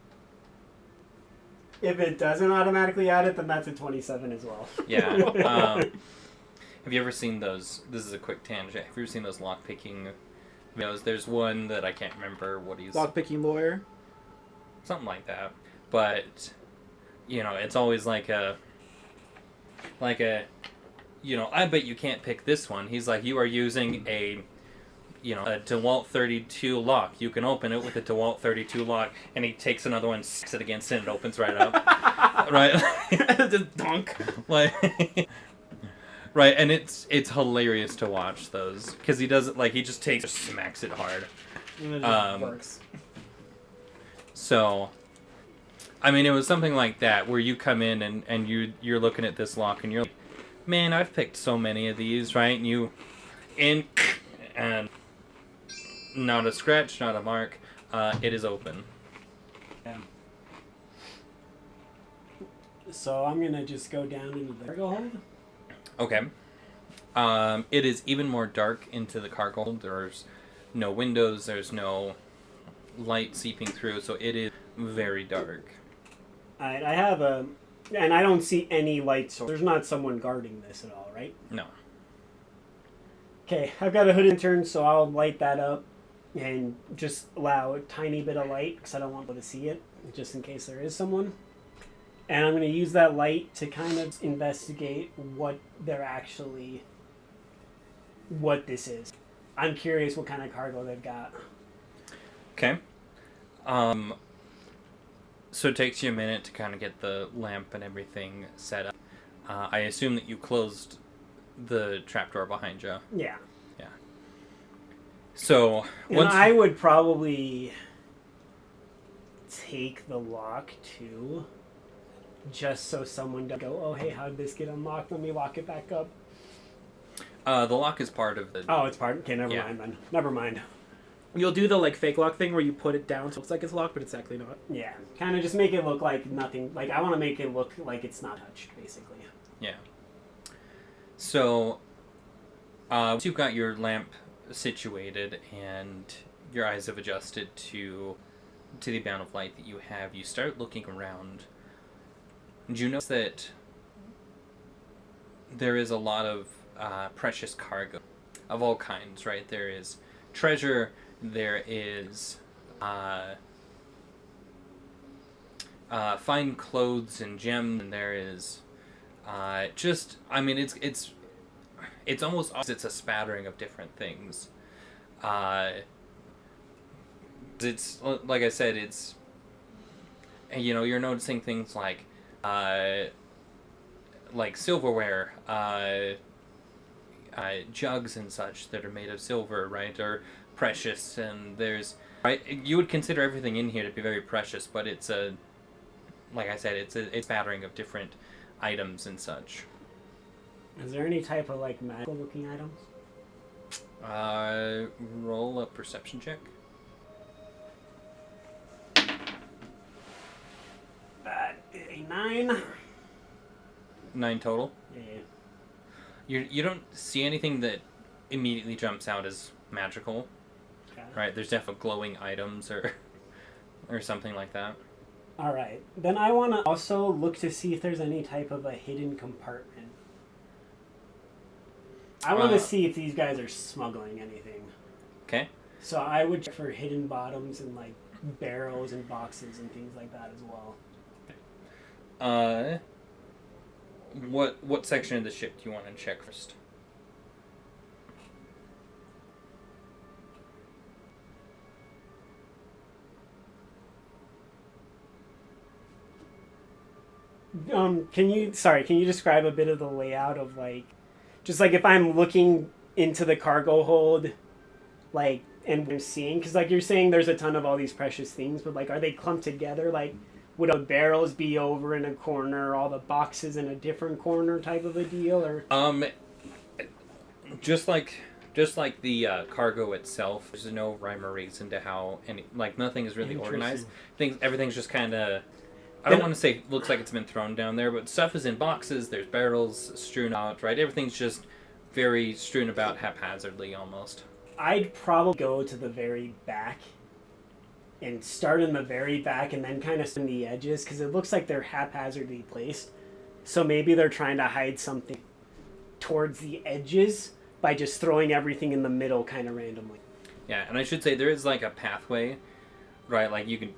If it doesn't automatically add it, then that's a 27 as well. Yeah. Have you ever seen those? This is a quick tangent. Have you ever seen those lockpicking videos? There's one that I can't remember what he's... Lockpicking lawyer. Something like that. But, it's always like a, I bet you can't pick this one. He's like, you are using a DeWalt 32 lock. You can open it with a DeWalt 32 lock. And he takes another one, sticks it against it, and it opens right up. Right? Just dunk. Right, and it's hilarious to watch those. Because he does it, he just smacks it hard. And it just works. So... I mean, it was something like that, where you come in and you're looking at this lock and you're like, Man, I've picked so many of these, right? And not a scratch, not a mark. It is open. Yeah. So I'm gonna just go down into the cargo hold. Okay. It is even more dark into the cargo hold. There's no windows. There's no light seeping through, so it is very dark. Alright, I have a... And I don't see any light source. There's not someone guarding this at all, right? No. Okay, I've got a hood lantern, so I'll light that up and just allow a tiny bit of light because I don't want people to see it, just in case there is someone. And I'm going to use that light to kind of investigate what this is. I'm curious what kind of cargo they've got. Okay. So it takes you a minute to kind of get the lamp and everything set up. I assume that you closed the trapdoor behind you. Yeah. Yeah. So And I would probably take the lock too, just so someone doesn't go, oh hey, how did this get unlocked? Let me lock it back up. the lock is part of the. Oh, it's part. Okay, never Yeah. mind then. Never mind. You'll do the like fake lock thing where you put it down so it looks like it's locked, but it's actually not. Yeah, kind of just make it look like nothing. Like I want to make it look like it's not touched, basically. Yeah. So, once you've got your lamp situated and your eyes have adjusted to the amount of light that you have, you start looking around. And you notice that there is a lot of precious cargo of all kinds, right? There is treasure, there is fine clothes and gems, and there is it's almost it's a spattering of different things. It's like I said, it's you're noticing things like silverware, jugs and such that are made of silver, right, or precious, and there's right. You would consider everything in here to be very precious, but it's like I said, it's a spattering of different items and such. Is there any type of like magical looking items? Roll a perception check. That is a 9. 9 total. Yeah. You don't see anything that immediately jumps out as magical, Okay. right? There's definitely glowing items or something like that. All right. Then I want to also look to see if there's any type of a hidden compartment. I want to see if these guys are smuggling anything. Okay. So I would check for hidden bottoms and like barrels and boxes and things like that as well. What section of the ship do you want to check first? Can you describe a bit of the layout of like, just like if I'm looking into the cargo hold, like, and we're seeing, because like you're saying there's a ton of all these precious things, but like, are they clumped together? Like, would the barrels be over in a corner, all the boxes in a different corner type of a deal, or? Just like the cargo itself, there's no rhyme or reason to how nothing is really organized. Everything's just kind of. I don't want to say looks like it's been thrown down there, but stuff is in boxes. There's barrels strewn out, right? Everything's just very strewn about haphazardly, almost. I'd probably go to the very back and start in the very back and then kind of in the edges, because it looks like they're haphazardly placed. So maybe they're trying to hide something towards the edges by just throwing everything in the middle kind of randomly. Yeah, and I should say there is like a pathway, right? Like you can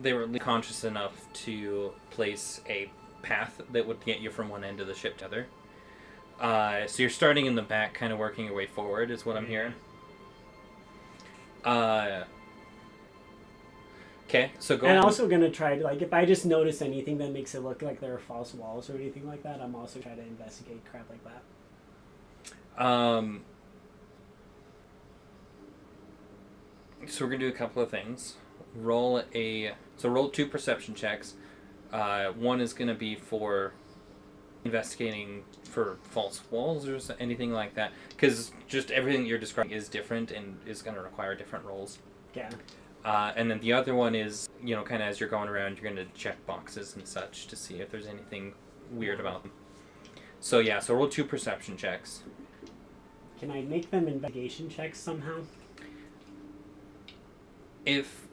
they were conscious enough to place a path that would get you from one end of the ship to the other. So you're starting in the back, kind of working your way forward, is what I'm hearing. Okay, so go. And I'm also gonna try to, like, if I just notice anything that makes it look like there are false walls or anything like that, I'm also trying to investigate crap like that. So we're gonna do a couple of things. Roll 2 perception checks. One is gonna be for investigating for false walls or anything like that, because just everything you're describing is different and is going to require different roles. Yeah. And then the other one is, kind of as you're going around, you're going to check boxes and such to see if there's anything weird about them. So yeah, so roll 2 perception checks. Can I make them investigation checks somehow? If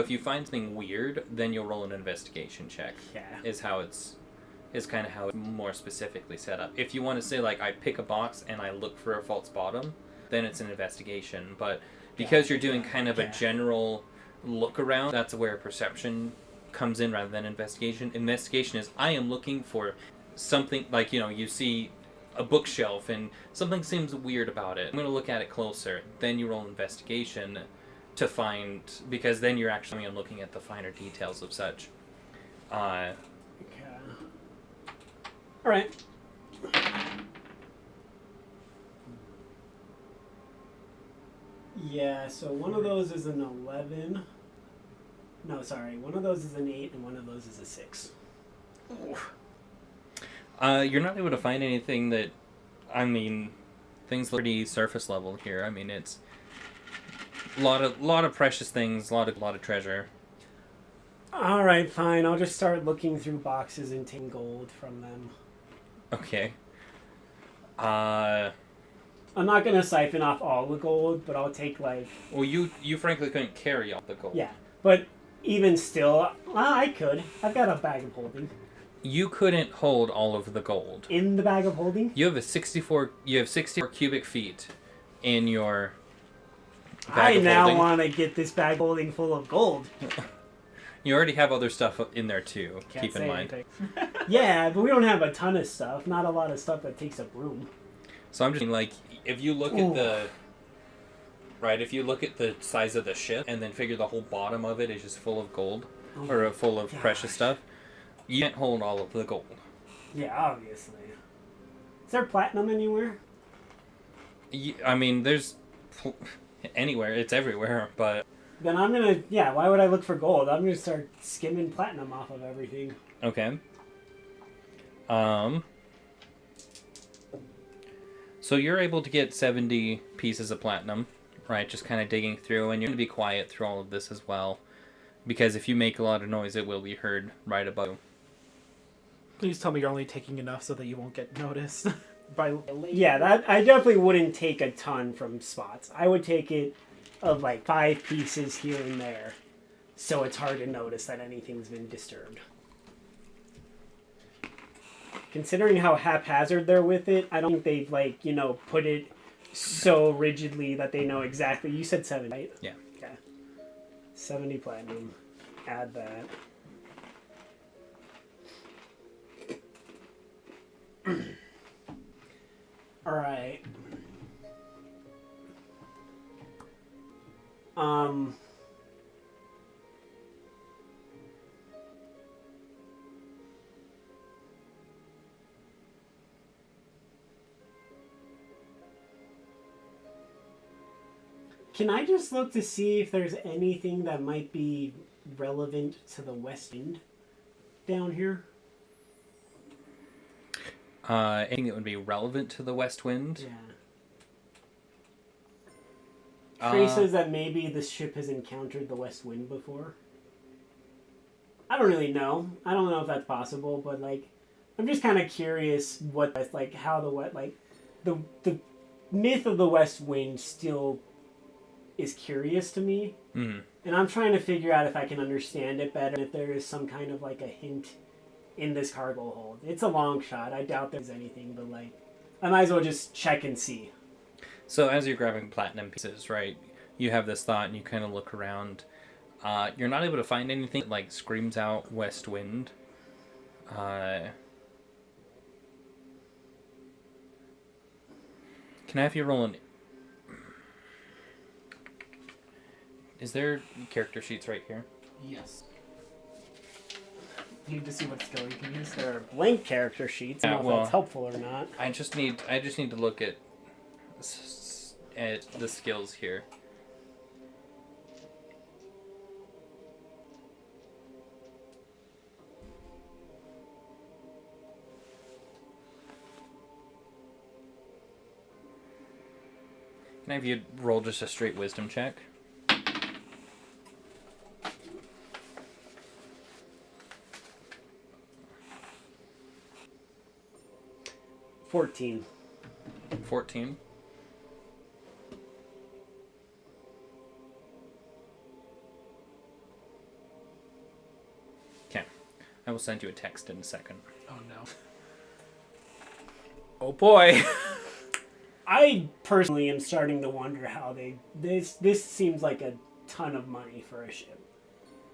you find something weird, then you'll roll an investigation check. Yeah. Is kind of how it's more specifically set up. If you want to say, like, I pick a box and I look for a false bottom, then it's an investigation. But because you're doing kind of a general look around, that's where perception comes in rather than investigation. Investigation is, I am looking for something, like, you see a bookshelf and something seems weird about it. I'm going to look at it closer. Then you roll investigation to find, because then you're actually looking at the finer details of such. Okay. All right. Yeah, so one of those is an 11. No, sorry. One of those is an 8 and one of those is a 6. You're not able to find anything that, things look pretty surface level here. It's a lot of precious things, a lot of treasure. All right, fine. I'll just start looking through boxes and taking gold from them. Okay. I'm not gonna siphon off all the gold, but I'll take Well, you frankly couldn't carry all the gold. Yeah, but even still, I could. I've got a bag of holding. You couldn't hold all of the gold. In the bag of holding? You have 64 cubic feet in your bag I of now holding. want to get this bag of holding full of gold. You already have other stuff in there too. Can't keep in say mind. anything. Yeah, but we don't have a ton of stuff. Not a lot of stuff that takes up room. So I'm just like, if you look at if you look at the size of the ship and then figure the whole bottom of it is just full of gold or full of precious stuff, you can't hold all of the gold. Yeah, obviously. Is there platinum anywhere? There's anywhere. It's everywhere, but. Then I'm gonna, why would I look for gold? I'm gonna start skimming platinum off of everything. Okay. So you're able to get 70 pieces of platinum, right? Just kind of digging through, and you're going to be quiet through all of this as well. Because if you make a lot of noise, it will be heard right above you. Please tell me you're only taking enough so that you won't get noticed. Yeah, that I definitely wouldn't take a ton from spots. I would take it of 5 pieces here and there, so it's hard to notice that anything's been disturbed. Considering how haphazard they're with it, I don't think they've put it so rigidly that they know exactly. You said 7, right? Yeah. Okay. 70 platinum. Add that. All right. Can I just look to see if there's anything that might be relevant to the West End down here? Anything that would be relevant to the West Wind? Yeah. Trey says that maybe this ship has encountered the West Wind before. I don't really know. I don't know if that's possible, but I'm just kind of curious what how the myth of the West Wind still is curious to me. Mm-hmm. And I'm trying to figure out if I can understand it better, if there is some kind of a hint in this cargo hold. It's a long shot. I doubt there's anything, but I might as well just check and see. So as you're grabbing platinum pieces, right, you have this thought and you kind of look around. You're not able to find anything that screams out West Wind. Can I have you roll an... Is there character sheets right here? Yes. Need to see what skill you can use. There are blank character sheets. I don't know if that's helpful or not. I just need to look at the skills here. Can I have you roll just a straight wisdom check? 14. 14. Okay. I will send you a text in a second. Oh no. Oh boy. I personally am starting to wonder how this seems like a ton of money for a ship.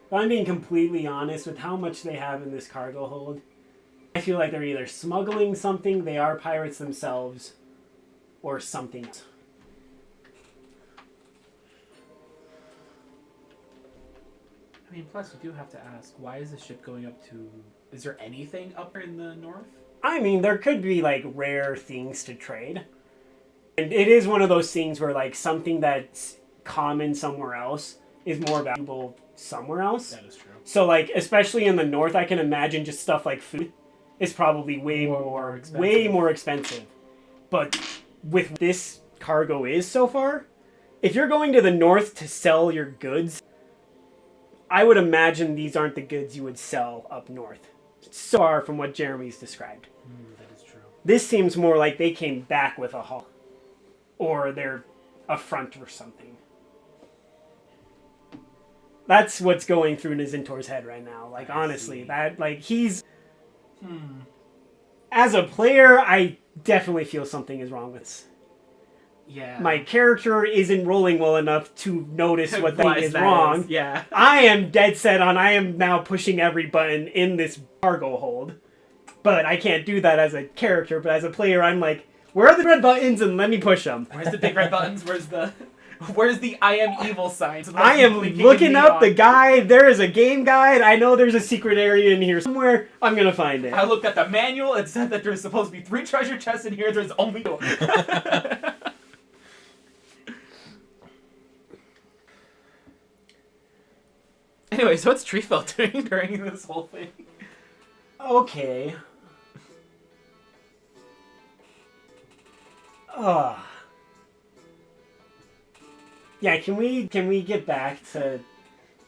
If I'm being completely honest with how much they have in this cargo hold, I feel like they're either smuggling something, they are pirates themselves, or something else. I mean, plus you do have to ask, why is the ship going up to... Is there anything up in the north? I mean, there could be like rare things to trade. And it is one of those things where like something that's common somewhere else is more valuable somewhere else. That is true. So like, especially in the north, I can imagine just stuff like food is probably way more expensive. But with this cargo is so far, if you're going to the north to sell your goods, I would imagine these aren't the goods you would sell up north. So far from what Jeremy's described. That is true. This seems more like they came back with a haul. Or they're a front or something. That's what's going through Nazintor's head right now. Like, honestly, that, like, he's... As a player, I definitely feel something is wrong with this. Yeah. My character isn't rolling well enough to notice what thing is that wrong. is, yeah. I am dead set on I am now pushing every button in this cargo hold. But I can't do that as a character, but as a player, I'm like, where are the red buttons and let me push them? Where's the big red buttons? Where's the I am evil sign? So I am looking up the guide. There is a game guide. I know there's a secret area in here somewhere. I'm going to find it. I looked at the manual. It said that there's supposed to be 3 treasure chests in here. There's only 2. Anyways, what's Treefeld doing during this whole thing? Okay. Yeah, can we get back to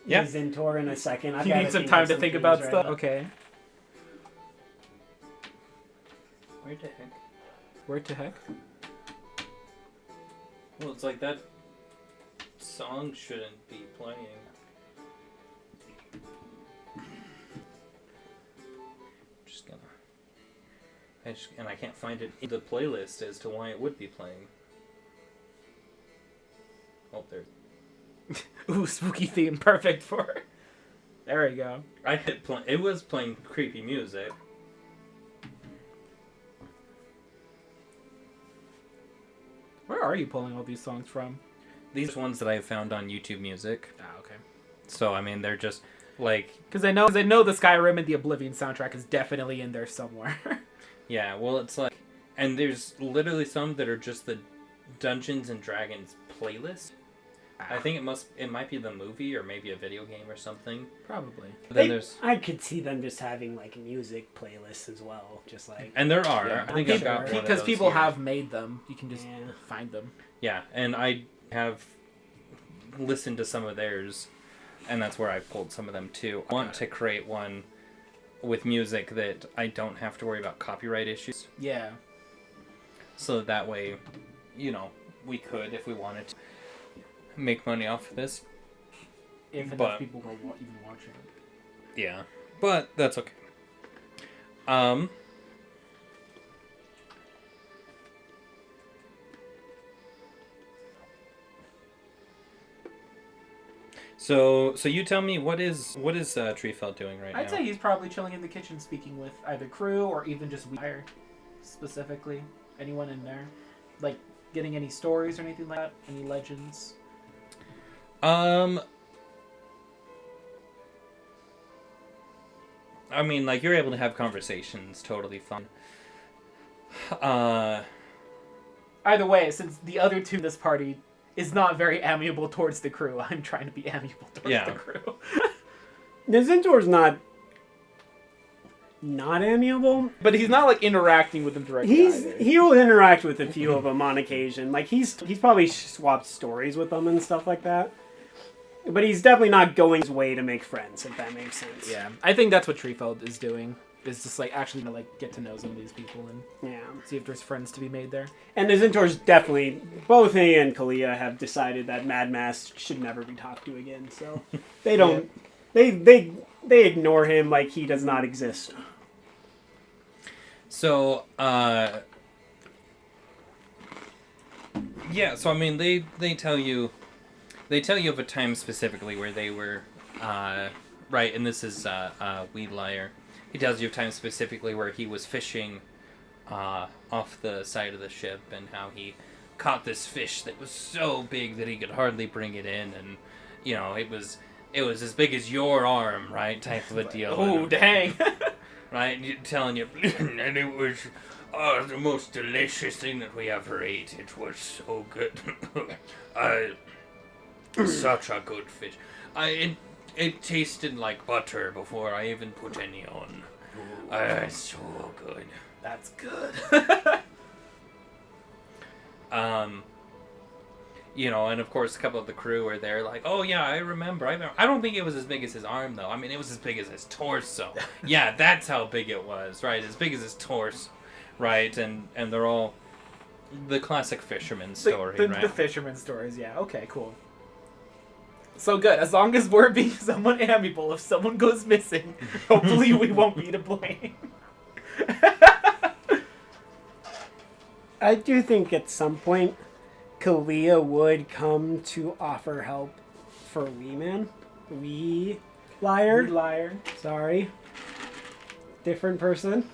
Zintor in a second? You need some time to think about stuff? Okay. Where the heck? Where to heck? Well, it's like that song shouldn't be playing. And I can't find it in the playlist as to why it would be playing. Oh, there. Ooh, spooky theme, perfect for it. There we go. It was playing creepy music. Where are you pulling all these songs from? These are ones that I found on YouTube Music. Ah, okay. So I mean, they're just like... Because I know the Skyrim and the Oblivion soundtrack is definitely in there somewhere. Yeah, well, it's like... And there's literally some that are just the Dungeons and Dragons playlist. I think it might be the movie or maybe a video game or something. Probably. Then I could see them just having like music playlists as well, just like. And there are. Yeah. I think I've got one of because those people here. have made them. You can just find them. Yeah, and I have listened to some of theirs, and that's where I pulled some of them too. I want to create one with music that I don't have to worry about copyright issues. Yeah. So that way, you know, we could, if we wanted to, make money off of this. If enough people were even watching it. Yeah, but that's okay. So you tell me, what is Treefeld doing right now? I'd say he's probably chilling in the kitchen speaking with either crew or even just Fire specifically. Anyone in there? Like, getting any stories or anything like that? Any legends? I mean, like, you're able to have conversations, totally fun. Either way, since the other two in this party is not very amiable towards the crew, I'm trying to be amiable towards the crew. Nazintor's not not amiable. But he's not like interacting with them directly either. He'll interact with a few of them on occasion. Like he's probably swapped stories with them and stuff like that. But he's definitely not going his way to make friends, if that makes sense. Yeah, I think that's what Treefeld is doing. Is just like actually to like get to know some of these people and Yeah. see if there's friends to be made there. And the Zintors definitely, both he and Kalia have decided that Mad Mass should never be talked to again. So they don't, they ignore him like he does not exist. So, yeah. So I mean, they tell you of a time specifically where they were, right, and this is Weed Liar. He tells you of time specifically where he was fishing off the side of the ship and how he caught this fish that was so big that he could hardly bring it in, and you know it was as big as your arm, right, type of a deal. Oh, dang. Right, and telling you, and it was the most delicious thing that we ever ate. It was so good. Such a good fish. It tasted like butter before I even put any on. It's so good. That's good. You know, and of course a couple of the crew were there like, oh yeah, I remember. I don't think it was as big as his arm though. I mean, it was as big as his torso. Yeah, that's how big it was, right? As big as his torso, right? And they're all the classic fisherman story, right? The fisherman stories, yeah. Okay, cool. So good. As long as we're being somewhat amiable, if someone goes missing, hopefully we won't be to blame. I do think at some point, Kalia would come to offer help for Wee Man. Wee Liar. Liar. Sorry. Different person.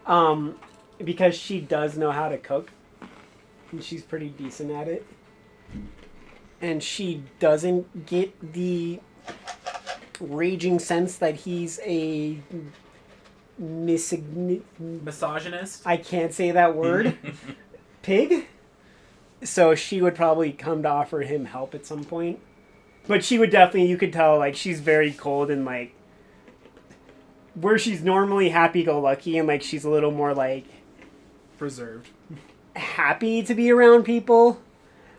Because she does know how to cook. And she's pretty decent at it. And she doesn't get the raging sense that he's a Misogynist. I can't say that word. Pig. So she would probably come to offer him help at some point. But she would definitely, you could tell, like, she's very cold and, like, where she's normally happy-go-lucky and, like, she's a little more, like, Preserved. happy to be around people.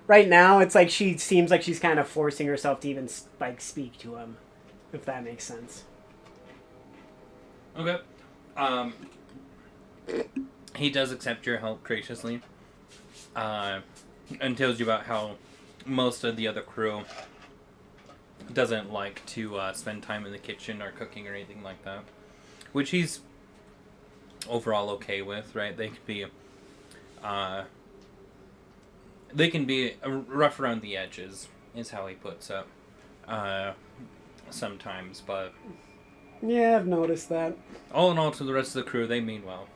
Right now, it's like she seems like she's kind of forcing herself to even, like, speak to him, if that makes sense. Okay. He does accept your help graciously. And tells you about how most of the other crew doesn't like to spend time in the kitchen or cooking or anything like that. Which he's overall okay with, right? They can be rough around the edges, is how he puts it. Sometimes, but Yeah, I've noticed that. all in all, to the rest of the crew, they mean well.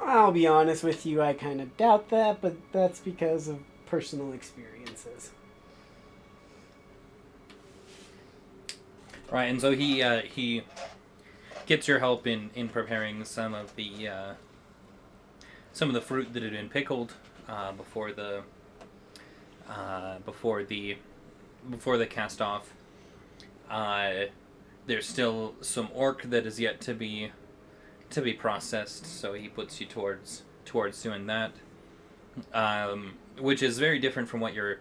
I'll be honest with you, I kind of doubt that, but that's because of personal experiences. Right, and so he gets your help in preparing some of the fruit that had been pickled before the cast off. There's still some orc that is yet to be processed, so he puts you towards doing that, which is very different from what you're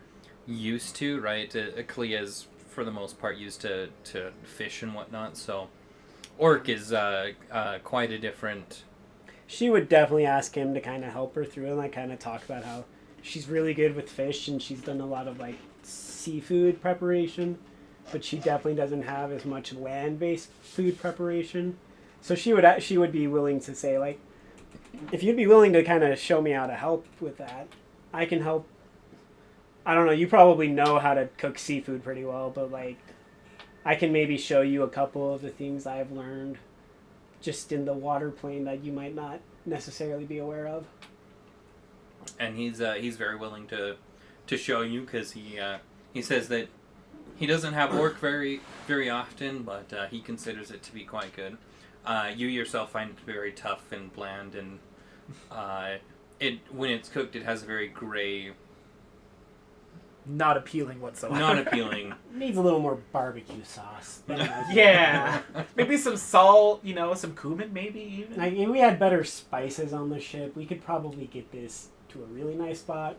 used to, right? Kalia is for the most part used to fish and whatnot, so orc is quite a different. She would definitely ask him to kind of help her through and like kind of talk about how she's really good with fish and she's done a lot of like seafood preparation, but she definitely doesn't have as much land-based food preparation. So she would be willing to say, like, if you'd be willing to kind of show me how to help with that, I can help. I don't know, you probably know how to cook seafood pretty well, but, like, I can maybe show you a couple of the things I've learned just in the water plane that you might not necessarily be aware of. And he's very willing to show you, because he says that he doesn't have orc very often, but he considers it to be quite good. You yourself find it to be very tough and bland, and when it's cooked, it has a very gray not appealing whatsoever. Not appealing. Needs a little more barbecue sauce. Yeah, maybe some salt. Some cumin, maybe even. Like, if we had better spices on the ship, we could probably get this to a really nice spot.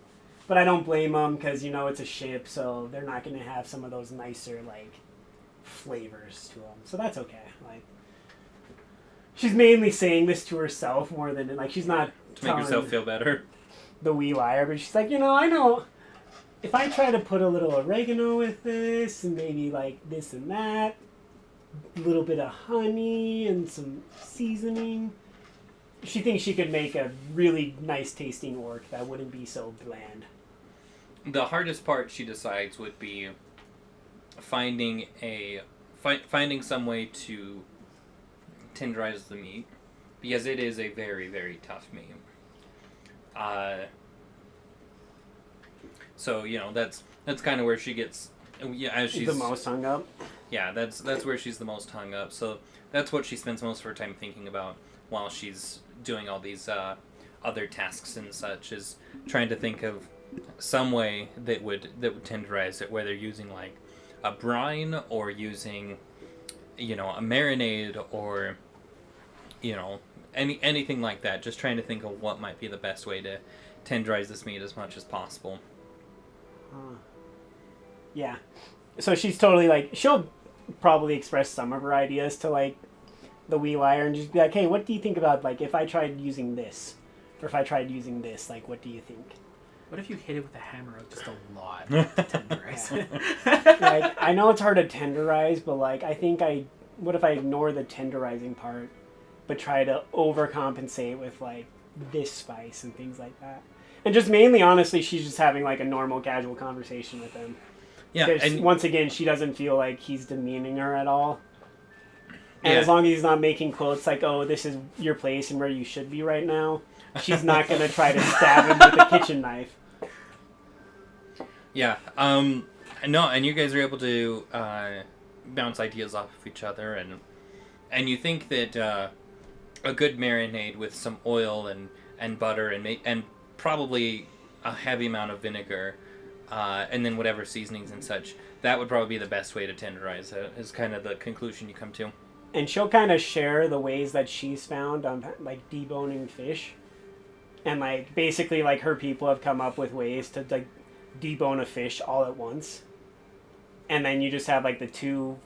But I don't blame them because it's a ship, so they're not going to have some of those nicer flavors to them. So that's okay. She's mainly saying this to herself more than she's not To make yourself feel better. the wee liar, but she's like, I know if I try to put a little oregano with this and maybe this and that, a little bit of honey and some seasoning, she thinks she could make a really nice tasting orc that wouldn't be so bland. The hardest part, she decides, would be finding some way to tenderize the meat, because it is a very, very tough meat. So that's kind of where she gets, as she's the most hung up. Yeah, that's where she's the most hung up. So that's what she spends most of her time thinking about while she's doing all these other tasks and such, is trying to think of some way that would tenderize it, whether using a brine or using a marinade or anything like that. Just trying to think of what might be the best way to tenderize this meat as much as possible. Yeah. So she's totally she'll probably express some of her ideas to the wee liar and just be like, hey, what do you think about if I tried using this, or if I tried using this, what do you think? What if you hit it with a hammer just a lot to tenderize it? I know it's hard to tenderize, but I think what if I ignore the tenderizing part, but try to overcompensate with this spice and things like that? And just mainly, honestly, she's just having a normal, casual conversation with him. Yeah, Because and once again, she doesn't feel like he's demeaning her at all. And Yeah. as long as he's not making quotes oh, this is your place and where you should be right now, she's not going to try to stab him with a kitchen knife. Yeah. No, and you guys are able to bounce ideas off of each other, and you think that a good marinade with some oil and butter and probably a heavy amount of vinegar, and then whatever seasonings and such, that would probably be the best way to tenderize it, is kind of the conclusion you come to. And she'll kind of share the ways that she's found on deboning fish. And basically her people have come up with ways to debone a fish all at once. And then you just have the two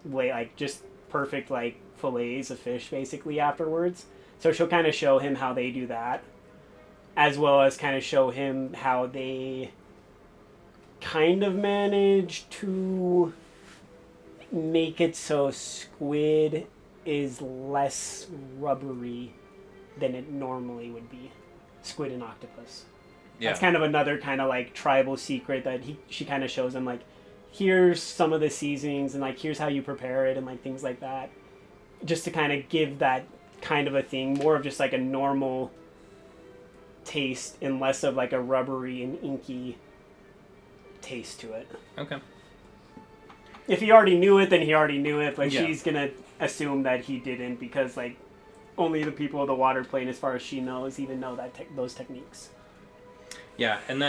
way just perfect fillets of fish basically afterwards. So she'll kind of show him how they do that, as well as kind of show him how they kind of manage to make it so squid is less rubbery than it normally would be. Squid and octopus. Yeah. That's kind of another kind of tribal secret that she kind of shows him here's some of the seasonings and here's how you prepare it and things like that, just to kind of give that kind of a thing more of just a normal taste and less of a rubbery and inky taste to it. Okay. If he already knew it, then he already knew it, but Yeah. she's gonna assume that he didn't because only the people of the water plane, as far as she knows, even know that those techniques. Yeah, and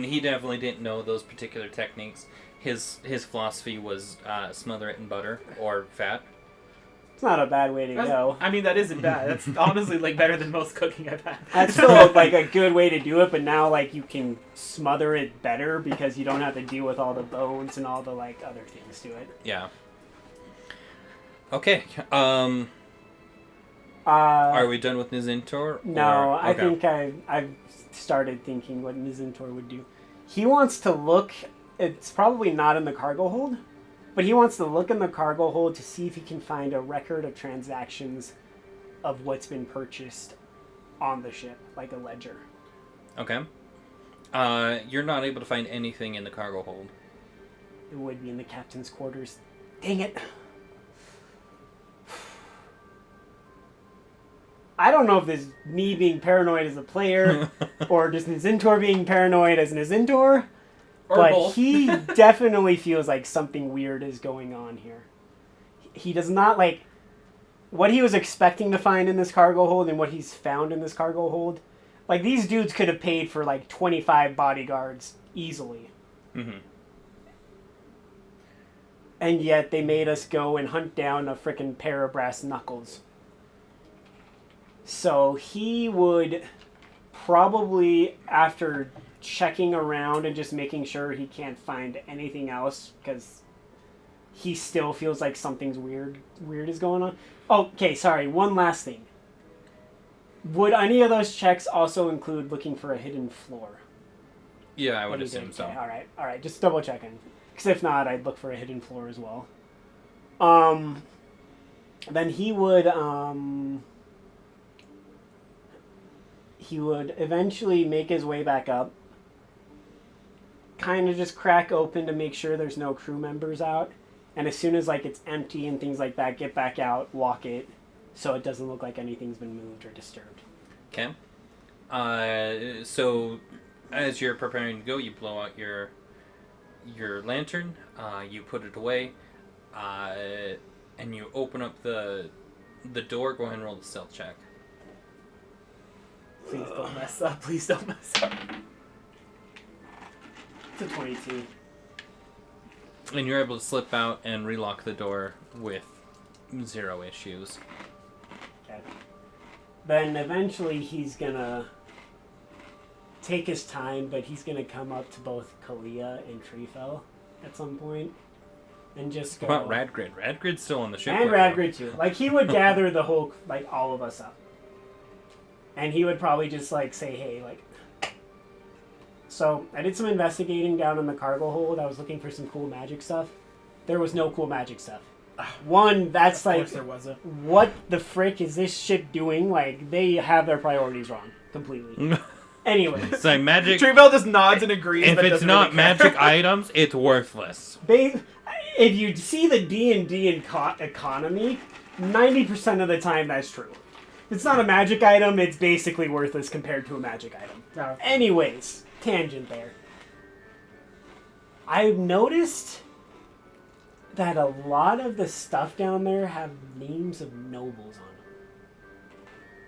he definitely didn't know those particular techniques. His philosophy was smother it in butter or fat. It's not a bad way to go. I mean, that isn't bad. That's honestly better than most cooking I've had. That's still a good way to do it, but now you can smother it better because you don't have to deal with all the bones and all the other things to it. Yeah. Okay. Are we done with Nizintor? No, or- I okay. think I've started thinking what Nizintor would do. He wants to look. It's probably not in the cargo hold, but he wants to look in the cargo hold to see if he can find a record of transactions of what's been purchased on the ship, like a ledger. Okay. You're not able to find anything in the cargo hold. It would be in the captain's quarters. Dang it. I don't know if this is me being paranoid as a player or just Nizintor being paranoid as Nizintor, but both. he definitely feels like something weird is going on here. He does not what he was expecting to find in this cargo hold and what he's found in this cargo hold. These dudes could have paid for 25 bodyguards easily. Mm-hmm. And yet they made us go and hunt down a frickin' pair of brass knuckles. So he would probably, after checking around and just making sure he can't find anything else, because he still feels like something's weird is going on. Okay, sorry, one last thing. Would any of those checks also include looking for a hidden floor? Yeah, I would Any day? assume so. Okay, all right, just double checking. Because if not, I'd look for a hidden floor as well. Then he would eventually make his way back up. Kind of just crack open to make sure there's no crew members out. And as soon as like it's empty and things like that, get back out, walk it, so it doesn't look like anything's been moved or disturbed. Okay. So as you're preparing to go, you blow out your lantern, you put it away, and you open up the door. Go ahead and roll the stealth check. Please don't mess up. Please don't mess up. It's a 22. And you're able to slip out and relock the door with 0 issues. Okay. Then eventually he's gonna take his time, but he's gonna come up to both Kalia and Treefell at some point, and just go. What about Radgrid? Radgrid's still on the ship. And with you. Radgrid too. Like he would gather the whole, like all of us up, and he would probably just like say, "Hey, like." So I did some investigating down in the cargo hold. I was looking for some cool magic stuff. There was no cool magic stuff. One, that's Of like, course there wasn't. what the frick is this ship doing? Like, they have their priorities wrong completely. Anyways, It's like magic. Treebell just nods and agrees. If but it's doesn't not really care. magic items, it's worthless. if you see the D&D economy, 90% of the time that's true. If it's not a magic item, it's basically worthless compared to a magic item. No. Anyways, tangent there. I've noticed that a lot of the stuff down there have names of nobles on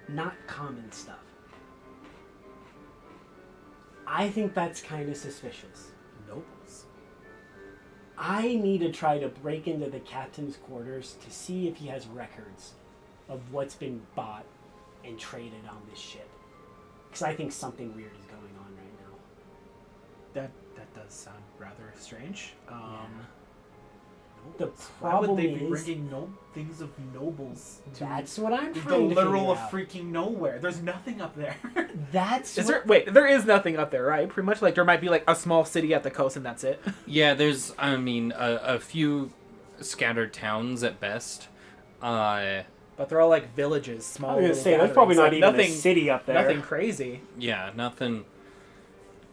them. Not common stuff. I think that's kind of suspicious. Nobles. I need to try to break into the captain's quarters to see if he has records of what's been bought and traded on this ship. Because I think something weird is going on right now. That does sound rather strange. The Why would problem they be is, bringing things of nobles to that's what I'm the trying to literal figure of out. freaking nowhere? There's nothing up there. That's Is what, there? Wait, there is nothing up there, right? Pretty much like there might be like a small city at the coast and that's it. Yeah, there's, I mean, a few scattered towns at best. But they're all like villages, small. I was gonna little say, there's probably gatherings, not like, even a city up there. Nothing crazy. Yeah, nothing.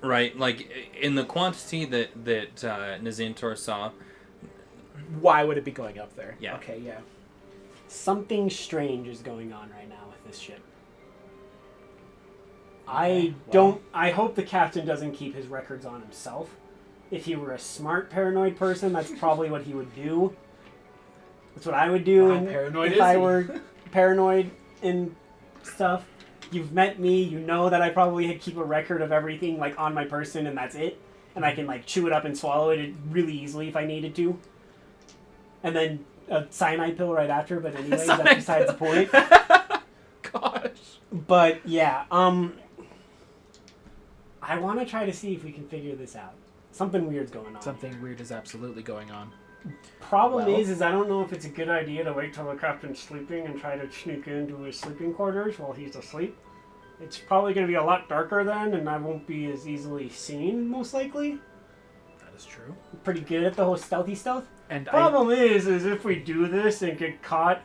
Right, like in the quantity that Nazintor saw. Why would it be going up there? Yeah. Okay, yeah. Something strange is going on right now with this ship. I hope the captain doesn't keep his records on himself. If he were a smart paranoid person, that's probably what he would do. That's what I would do How paranoid if is I he? were paranoid and stuff. You've met me, you know that I probably keep a record of everything like on my person and that's it. And I can like chew it up and swallow it really easily if I needed to. And then a cyanide pill right after, but anyways, that's besides the point. Gosh. But yeah, I want to try to see if we can figure this out. Something weird's going on. Something weird is absolutely going on. Problem Well- is I don't know if it's a good idea to wait till the captain's sleeping and try to sneak into his sleeping quarters while he's asleep. It's probably going to be a lot darker then, and I won't be as easily seen, most likely. That is true. Pretty good at the whole stealthy stealth. And Problem is if we do this and get caught,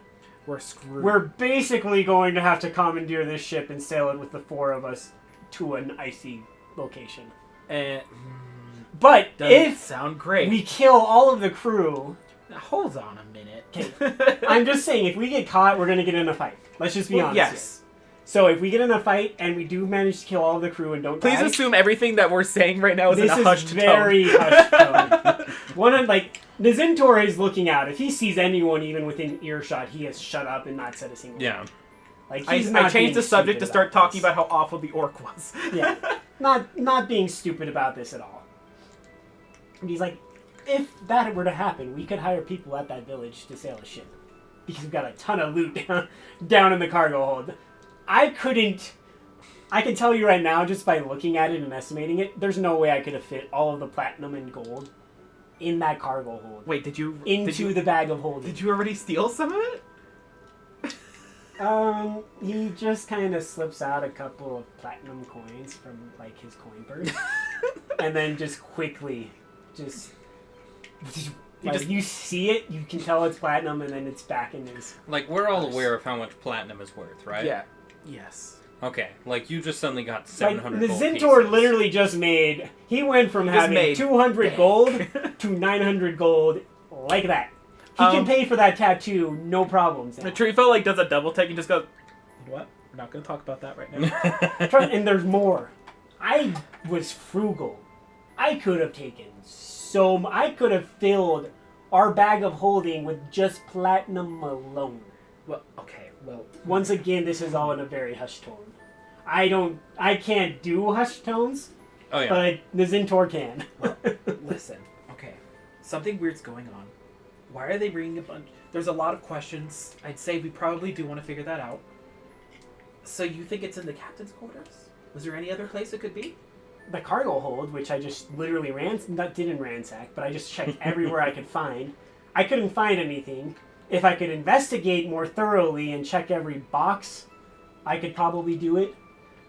we're screwed. we're basically going to have to commandeer this ship and sail it with the 4 of us to an icy location. And But doesn't if sound great. we kill all of the crew, Now, hold on a minute. I'm just saying, if we get caught, we're going to get in a fight. Let's just be Well, honest. yes. Here. So if we get in a fight and we do manage to kill all of the crew and don't Please die, assume everything that we're saying right now is this in a is hushed very tone. hushed tone. One of Nazintor is looking out. If he sees anyone even within earshot, he has shut up and not said a single Yeah. word. Like I he's not changed being the subject to stupid start talking this. about how awful the orc was. Yeah, not being stupid about this at all. And he's like, if that were to happen, we could hire people at that village to sail a ship. Because we've got a ton of loot down in the cargo hold. I can tell you right now, just by looking at it and estimating it, there's no way I could have fit all of the platinum and gold in that cargo hold. Wait, did you the bag of holding. Did you already steal some of it? He just kind of slips out a couple of platinum coins from, like, his coin purse. And then just quickly, you see it, you can tell it's platinum, and then it's back in his... Like, we're all aware of how much platinum is worth, right? Yeah. Yes. Okay, like, you just suddenly got Like, 700 the gold Zintor pieces. literally just made... He went from having 200 gold to 900 gold like that. He can pay for that tattoo, no problems. now. Trifo, like, does a double take and just goes, you know what? We're not going to talk about that right now. And there's more. I was frugal. I could have taken I could have filled our bag of holding with just platinum alone. Well, okay, well... Once again, this is all in a very hushed tone. I can't do hushed tones, Oh, yeah. but the Zintor can. Listen, okay. Something weird's going on. Why are they bringing a bunch... There's a lot of questions. I'd say we probably do want to figure that out. So you think it's in the captain's quarters? Was there any other place it could be? The cargo hold, which I just literally didn't ransack, but I just checked everywhere I could find. I couldn't find anything. If I could investigate more thoroughly and check every box, I could probably do it.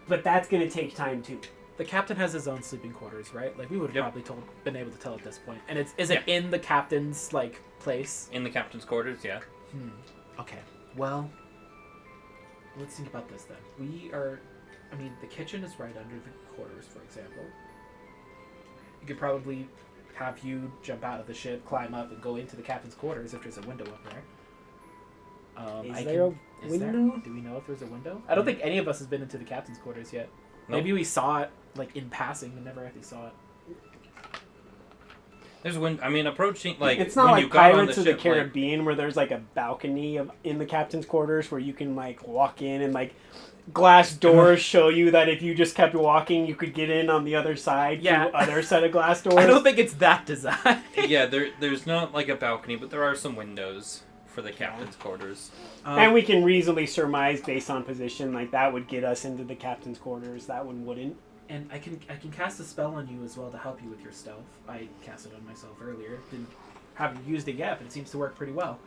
But that's going to take time too. The captain has his own sleeping quarters, right? Like, we would have Yep. probably been able to tell at this point. And is it in the captain's, like, place? In the captain's quarters, yeah. Okay. Well, let's think about this then. The kitchen is right under the quarters, for example. You could probably have you jump out of the ship, climb up, and go into the captain's quarters if there's a window up there. Is there a window? Do we know if there's a window? I don't think any of us has been into the captain's quarters yet. Nope. Maybe we saw it, like, in passing, but never actually saw it. There's approaching, like, It's not when like you got on Pirates of the ship, like- Caribbean where there's like a balcony in the captain's quarters where you can like walk in and like glass doors show you that if you just kept walking you could get in on the other side Yeah. through other set of glass doors. I don't think it's that design. Yeah, there's not like a balcony, but there are some windows for the captain's quarters. And we can reasonably surmise based on position, like that would get us into the captain's quarters. That one wouldn't. And I can cast a spell on you as well to help you with your stealth. I cast it on myself earlier. Haven't used it yet, but it seems to work pretty well.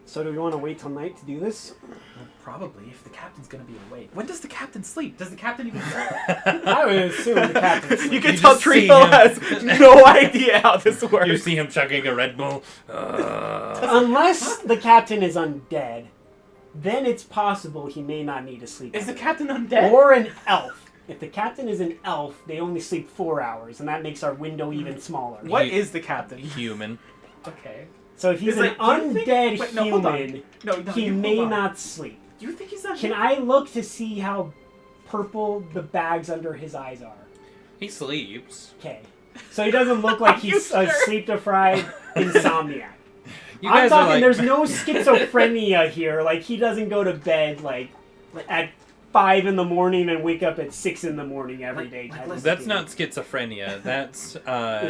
So do we want to wait till night to do this? Well, probably, if the captain's going to be awake. When does the captain sleep? Does the captain even sleep? I would assume the captain's You sleep. can You tell just see Trifo him. has no idea how this works. You see him chugging a Red Bull. Unless the captain is undead, then it's possible he may not need to sleep. Is the captain undead? Or an elf. If the captain is an elf, they only sleep 4 hours, and that makes our window even smaller. What He- is the captain? Human. Okay. So if he's Is an it- do you think- undead wait, no, hold on. human, No, he you may hold on. not sleep. Do you think he's undead? Can I look to see how purple the bags under his eyes are? He sleeps. Okay. So he doesn't look like Are you he's a sure? sleep-deprived insomniac. You I'm guys talking, are like, there's no schizophrenia here. Like, he doesn't go to bed, like at 5 in the morning and wake up at 6 in the morning every Like- day. like, type of listen, that's thing. not schizophrenia. That's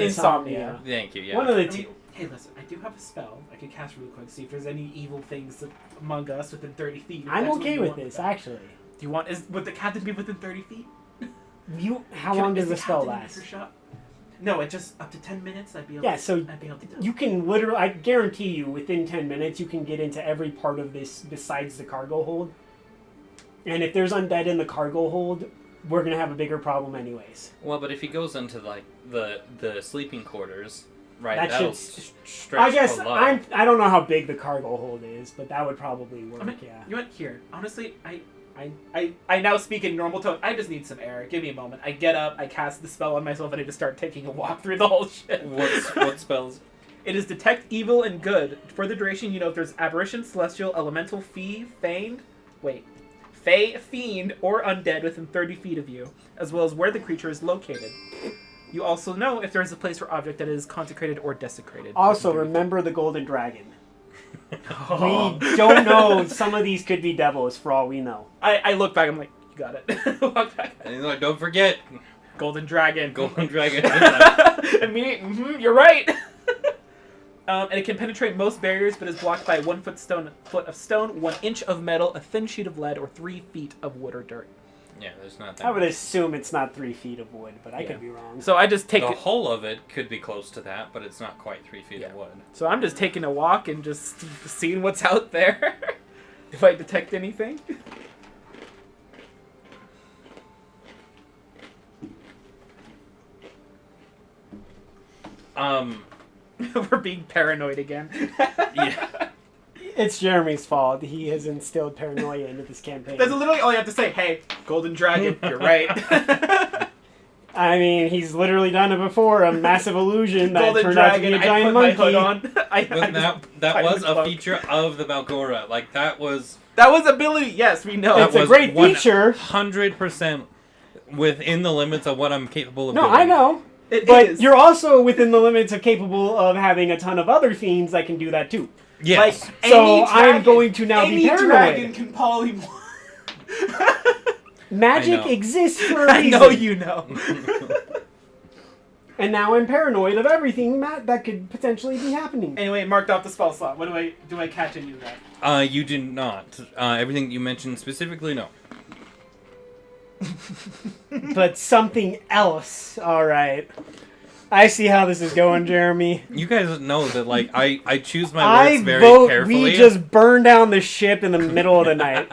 Insomnia. Thank you. Yeah. One of the I two. mean, hey, listen, I do have a spell I can cast really quick, see if there's any evil things among us within 30 feet. if I'm that's what okay you with want this, that. actually. Do you want, would the captain be within 30 feet? How Can- long is does the spell captain last? a shot? No, it just up to 10 minutes. I'd be able. Yeah, so I'd be able to do. you can literally, I guarantee you, within 10 minutes, you can get into every part of this besides the cargo hold. And if there's undead in the cargo hold, we're going to have a bigger problem anyways. Well, but if he goes into like the sleeping quarters, right? That That'll should- stretch I guess, a lot. I don't know how big the cargo hold is, but that would probably work, I mean, yeah. you went here. Honestly, I now speak in normal tone. I just need some air. Give me a moment. I get up. I cast the spell on myself, and I just start taking a walk through the whole ship. What spells? It is detect evil and good. For the duration, you know if there's aberration, celestial, elemental, fey, fiend, or undead within 30 feet of you, as well as where the creature is located. You also know if there is a place or object that is consecrated or desecrated. Also, within 30 feet. remember the golden dragon. We don't know. Some of these could be devils, for all we know. I look back. I'm like, you got it. Walk back. And he's like, don't forget, Golden dragon. Golden Dragon. Immediately, you're right. And it can penetrate most barriers, but is blocked by 1 foot of stone, 1 inch of metal, a thin sheet of lead, or 3 feet of wood or dirt. Yeah, there's not that. I would much. assume it's not 3 feet of wood, but I Yeah. could be wrong. So I just take The it. whole of it could be close to that, but it's not quite 3 feet of wood. So I'm just taking a walk and just seeing what's out there. If I detect anything. We're being paranoid again. Yeah. It's Jeremy's fault. He has instilled paranoia into this campaign. That's literally all you have to say. Hey, Golden Dragon, you're right. I mean, he's literally done it before. A massive illusion that Golden turned out to be Dragon, a giant I put monkey. my hood on. But that was a feature of the Balgora. Like, that was That was ability. Yes, we know. It's a great feature. 100% within the limits of what I'm capable of No, doing. I know. It But is. you're also within the limits of capable of having a ton of other fiends that can do that too. Yes. Like, So any I'm dragon- going to now any be paranoid. dragon can polymorph. Magic I know. exists for a I reason. know you know. And now I'm paranoid of everything that could potentially be happening. Anyway, marked off the spell slot. What do I catch any of that? You do not. Everything you mentioned specifically, no. But something else. All right. I see how this is going, Jeremy. You guys know that, like, I choose my I words very vote carefully. we just burn down the ship in the middle of the night.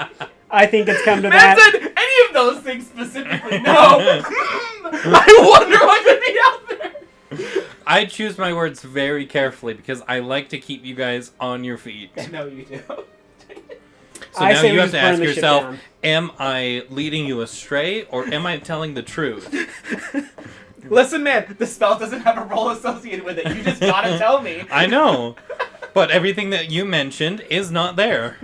I think it's come to Man that. said any of those things specifically. No. I wonder what could be out there. I choose my words very carefully because I like to keep you guys on your feet. I know you do. So I now say you we have just to burn ask the ship yourself, down. am I leading you astray or am I telling the truth? Listen, man, the spell doesn't have a role associated with it. You just gotta tell me. I know, but everything that you mentioned is not there.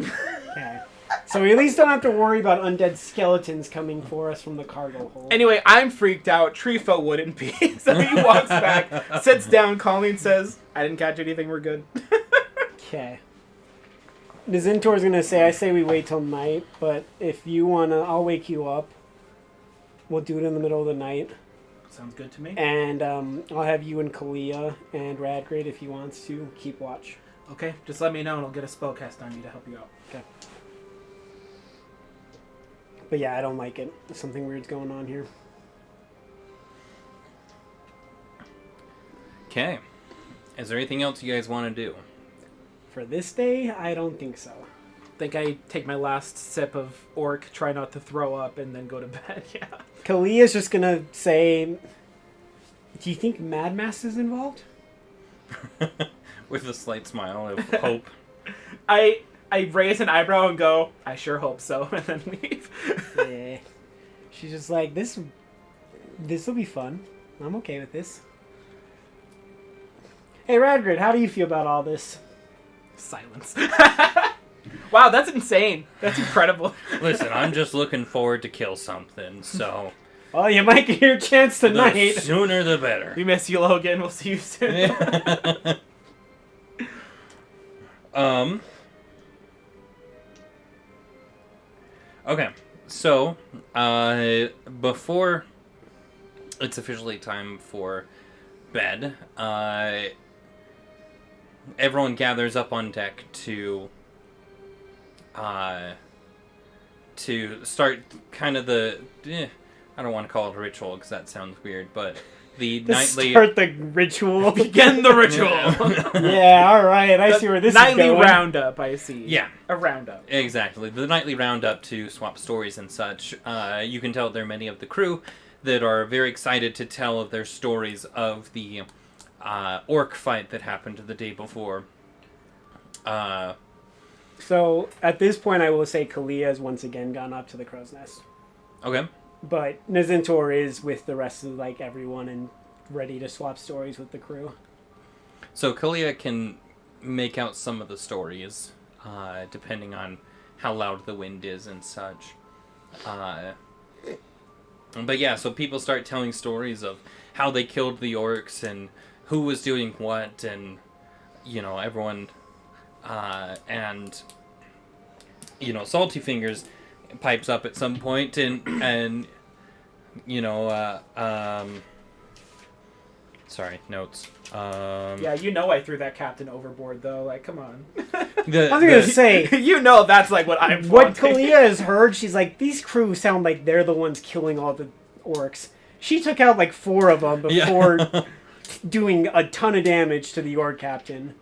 Okay. So we at least don't have to worry about undead skeletons coming for us from the cargo hold. Anyway, I'm freaked out. Trifo wouldn't be. So he walks back, sits down calmly, and says, I didn't catch anything, we're good. Okay. Nizintor's gonna say, I say we wait till night, but if you wanna, I'll wake you up. We'll do it in the middle of the night. Sounds good to me. And I'll have you and Kalia and Radgrid, if he wants to, keep watch. Okay, just let me know and I'll get a spell cast on you to help you out. Okay. But yeah, I don't like it. Something weird's going on here. Okay. Is there anything else you guys want to do? For this day, I don't think so. Think I take my last sip of orc, try not to throw up, and then go to bed. Yeah. Kalia's just gonna say, do you think Mad Mass is involved? With a slight smile of hope. I raise an eyebrow and go, I sure hope so, and then leave. Yeah. She's just like, this will be fun. I'm okay with this. Hey, Radgrid, how do you feel about all this? Silence. Wow, that's insane. That's incredible. Listen, I'm just looking forward to kill something, so Well, you might get your chance the tonight. sooner the better. We miss you, Logan. We'll see you soon. Okay, so before it's officially time for bed, everyone gathers up on deck to start kind of the I don't want to call it a ritual because that sounds weird, but the To nightly start the ritual. Begin the ritual. Yeah, all right. I see where this Nightly is going. roundup, I see. Yeah. A roundup. Exactly. The nightly roundup to swap stories and such. You can tell there are many of the crew that are very excited to tell their stories of the orc fight that happened the day before. So at this point, I will say Kalia has once again gone up to the crow's nest, Okay. but Nizintor is with the rest of like everyone and ready to swap stories with the crew. So Kalia can make out some of the stories, depending on how loud the wind is and such. But yeah, so people start telling stories of how they killed the orcs and who was doing what, and everyone, and Salty Fingers pipes up at some point Sorry, notes. Yeah, you know I threw that captain overboard though. Like, come on. I was gonna say, You know that's like what I'm. what wanting. Kalia has heard, she's like, these crew sound like they're the ones killing all the orcs. She took out like 4 of them before doing a ton of damage to the orc captain.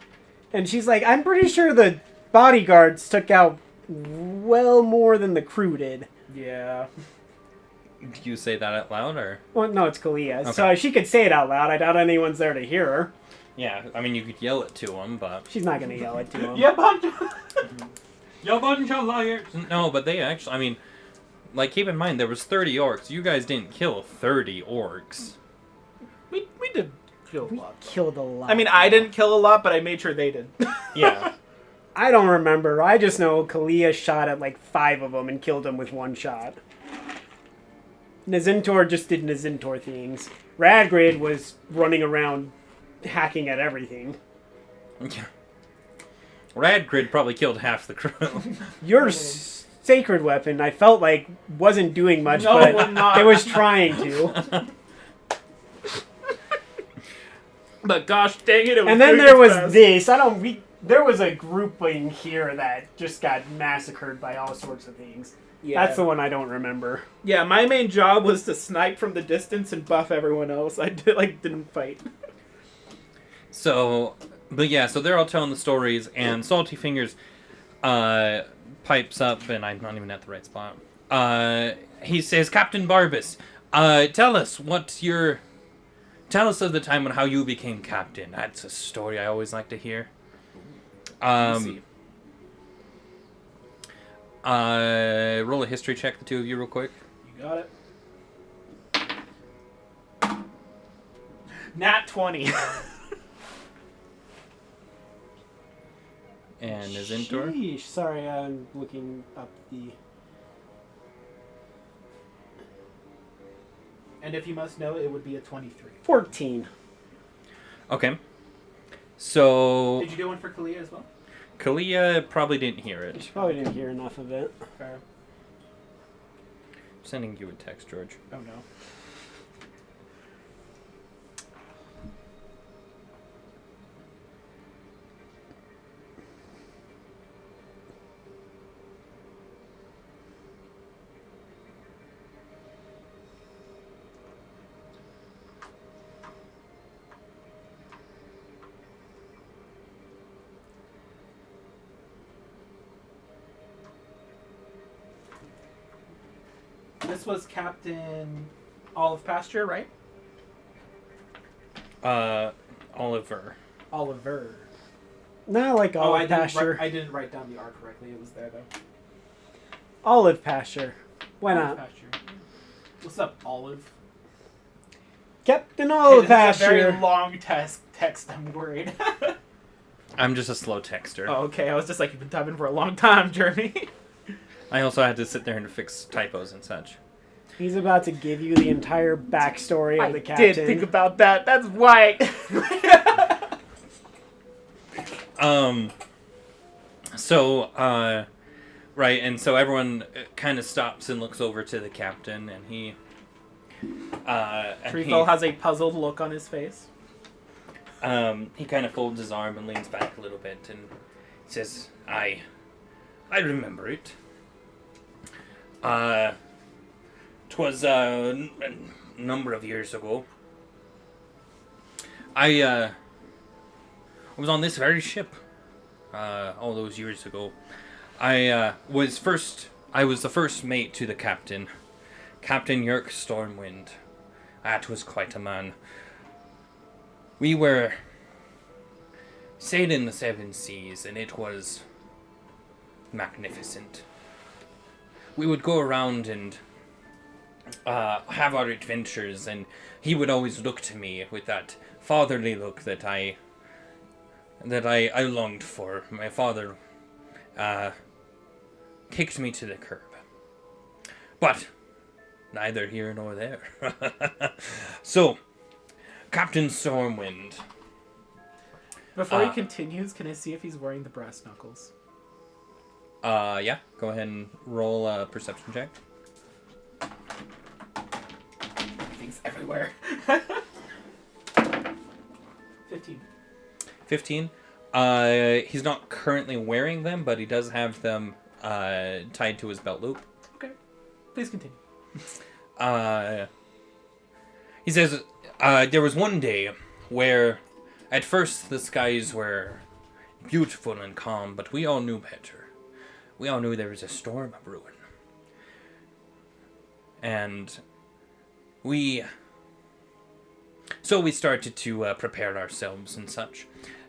And she's like, I'm pretty sure the bodyguards took out well more than the crew did. Yeah. Do you say that out loud, or? Well, no, it's Kalia. Okay. So she could say it out loud. I doubt anyone's there to hear her. Yeah, I mean, you could yell it to them, but... She's not going to yell it to him. Yeah, bunch. You bunch of liars! No, but they actually, I mean, like, keep in mind, there was 30 orcs. You guys didn't kill 30 orcs. We did kill a We lot. killed a lot. I mean, I didn't kill a lot, but I made sure they did. Yeah. I don't remember. I just know Kalia shot at like 5 of them and killed them with 1 shot. Nazintor just did Nazintor things. Radgrid was running around hacking at everything. Radgrid probably killed half the crew. Your sacred weapon, I felt like, wasn't doing much, No, but we're not. it was trying to. But gosh dang it! It was And then doing there its was best. this. There was a grouping here that just got massacred by all sorts of things. Yeah. That's the one I don't remember. Yeah, my main job was to snipe from the distance and buff everyone else. I didn't fight. So, but yeah, so they're all telling the stories, and Salty Fingers pipes up, and I'm not even at the right spot. He says, Captain Barbas, tell us tell us of the time when how you became captain. That's a story I always like to hear. Easy. Roll a history check, the 2 of you, real quick. You got it. Nat 20. And Nazintor. Sheesh. Sorry, I'm looking up the... And if you must know, it would be a 23. 14. Okay. So, Did you do one for Kalia as well? Kalia probably didn't hear it. Probably didn't hear enough of it. Fair. I'm sending you a text, George. Oh no. This was Captain Olive Pasture, right? Oliver. Oliver. Not like I olive didn't, pasture. I didn't write down the R correctly. It was there though. Olive pasture. Why Olive not? Pasture. What's up, Olive? Captain Olive This is a very pasture. long text. I'm worried. I'm just a slow texter. Oh, okay. I was just like, you've been typing for a long time, Jeremy. I also had to sit there and fix typos and such. He's about to give you the entire backstory of I the captain. did think about that. That's why. Right, and so everyone kind of stops and looks over to the captain, and he... Treefell has a puzzled look on his face. He kind of folds his arm and leans back a little bit and says, I remember it. 'Twas a number of years ago. I was on this very ship all those years ago. I was the first mate to the captain, Captain Yerk Stormwind. That was quite a man. We were sailing the 7 seas, and it was magnificent. We would go around and have our adventures, and he would always look to me with that fatherly look that I longed for. My father kicked me to the curb. But neither here nor there. So, Captain Stormwind. Before he continues, can I see if he's wearing the brass knuckles? Yeah, go ahead and roll a perception check. Things everywhere. 15. 15. He's not currently wearing them, but he does have them tied to his belt loop. Okay. Please continue. He says, there was one day where at first the skies were beautiful and calm, but we all knew better. We all knew there was a storm of ruin. And so we started to prepare ourselves and such.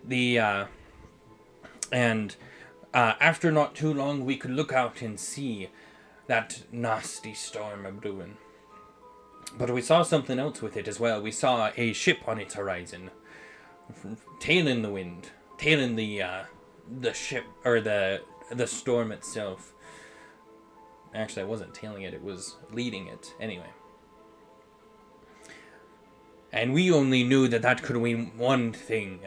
After not too long, we could look out and see that nasty storm of ruin. But we saw something else with it as well. We saw a ship on its horizon, tailing the wind, tailing the ship, or the storm itself. Actually, I wasn't tailing it, it was leading it. Anyway. And we only knew that could mean one thing.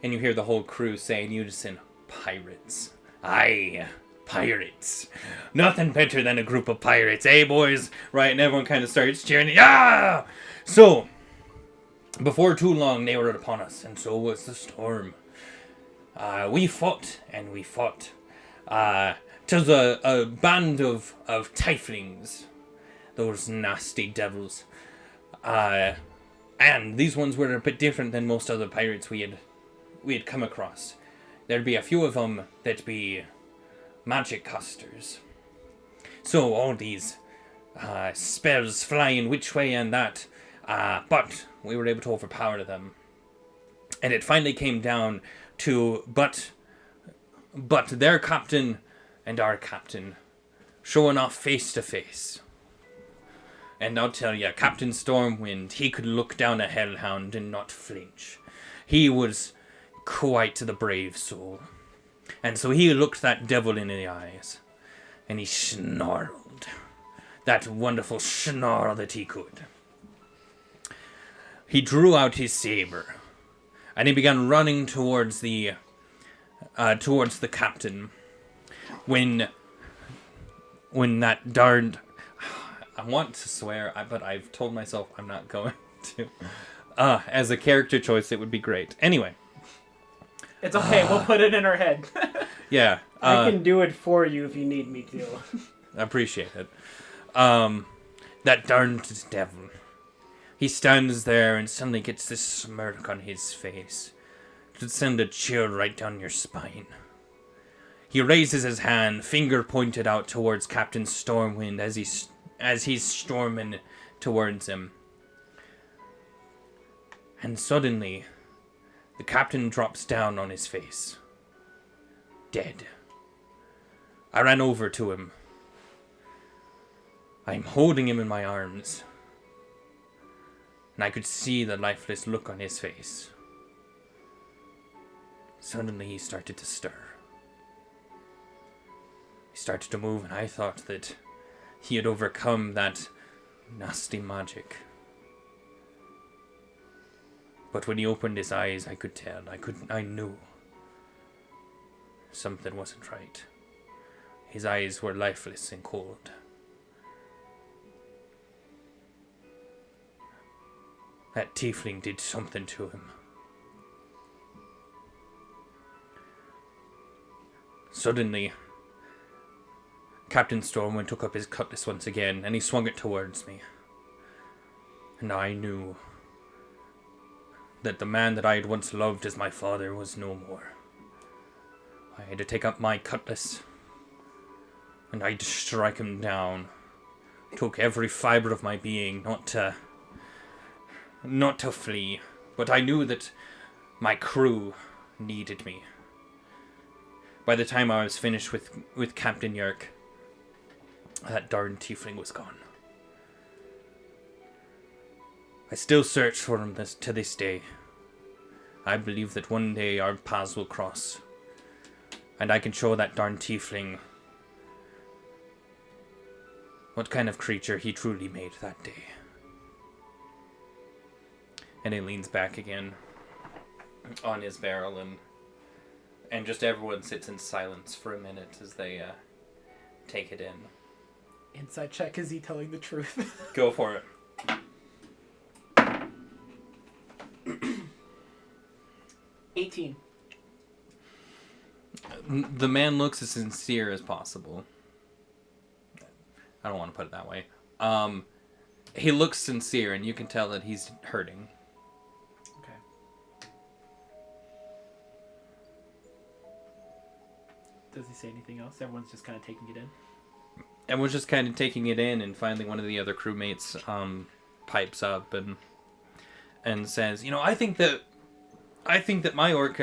And you hear the whole crew say in unison, pirates. Aye, pirates. Nothing better than a group of pirates, eh, boys? Right, and everyone kind of starts cheering. Yeah! So, before too long, they were upon us, and so was the storm. We fought, and we fought. 'Twas a band of tieflings. Those nasty devils. And these ones were a bit different than most other pirates we had come across. There'd be a few of them that'd be magic casters. So all these spells flying which way and that, but we were able to overpower them. And it finally came down to but their captain and our captain showing off face to face. And I'll tell you, Captain Stormwind, he could look down a hellhound and not flinch. He was quite the brave soul. And so he looked that devil in the eyes, and he snarled. That wonderful snarl that he could. He drew out his saber, and he began running towards the captain. When that darned... I want to swear, but I've told myself I'm not going to. As a character choice, it would be great. Anyway. It's okay, we'll put it in our head. Yeah. I can do it for you if you need me to. I appreciate it. That darned devil. He stands there and suddenly gets this smirk on his face. It would send a chill right down your spine. He raises his hand, finger pointed out towards Captain Stormwind as he's storming towards him. And suddenly, the captain drops down on his face. Dead. I ran over to him. I'm holding him in my arms. And I could see the lifeless look on his face. Suddenly he started to stir. He started to move, and I thought that he had overcome that nasty magic. But when he opened his eyes, I could tell. I knew something wasn't right. His eyes were lifeless and cold. That tiefling did something to him. Suddenly, Captain Stormwind took up his cutlass once again, and he swung it towards me. And I knew that the man that I had once loved as my father was no more. I had to take up my cutlass, and I had to strike him down. Took every fiber of my being, not to flee, but I knew that my crew needed me. By the time I was finished with Captain Yerk, that darn tiefling was gone. I still search for him to this day. I believe that one day our paths will cross, and I can show that darn tiefling what kind of creature he truly made that day. And he leans back again on his barrel, and just everyone sits in silence for a minute as they take it in. Inside check, is he telling the truth? Go for it. 18. The man looks as sincere as possible. I don't want to put it that way. He looks sincere, and you can tell that he's hurting. Okay. Does he say anything else? Everyone's just kind of taking it in. Everyone's just kind of taking it in, and finally one of the other crewmates pipes up and says, "You know, I think that my orc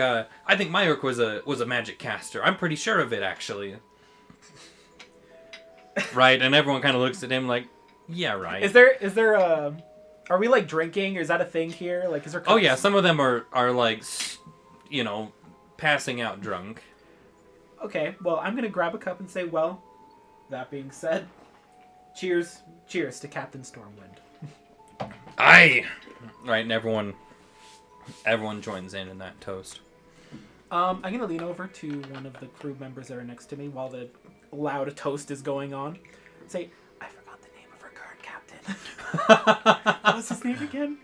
was a magic caster. I'm pretty sure of it, actually." Right, and everyone kind of looks at him like, "Yeah, right." Is there a? Are we like drinking, or is that a thing here? Like, is there? Oh cups? yeah, some of them are like, you know, passing out drunk. Okay, well, I'm gonna grab a cup and say, well, that being said, cheers to Captain Stormwind. Aye. Right, and everyone joins in that toast. I'm gonna lean over to one of the crew members that are next to me while the loud toast is going on. Say, I forgot the name of our current captain. What's his name again?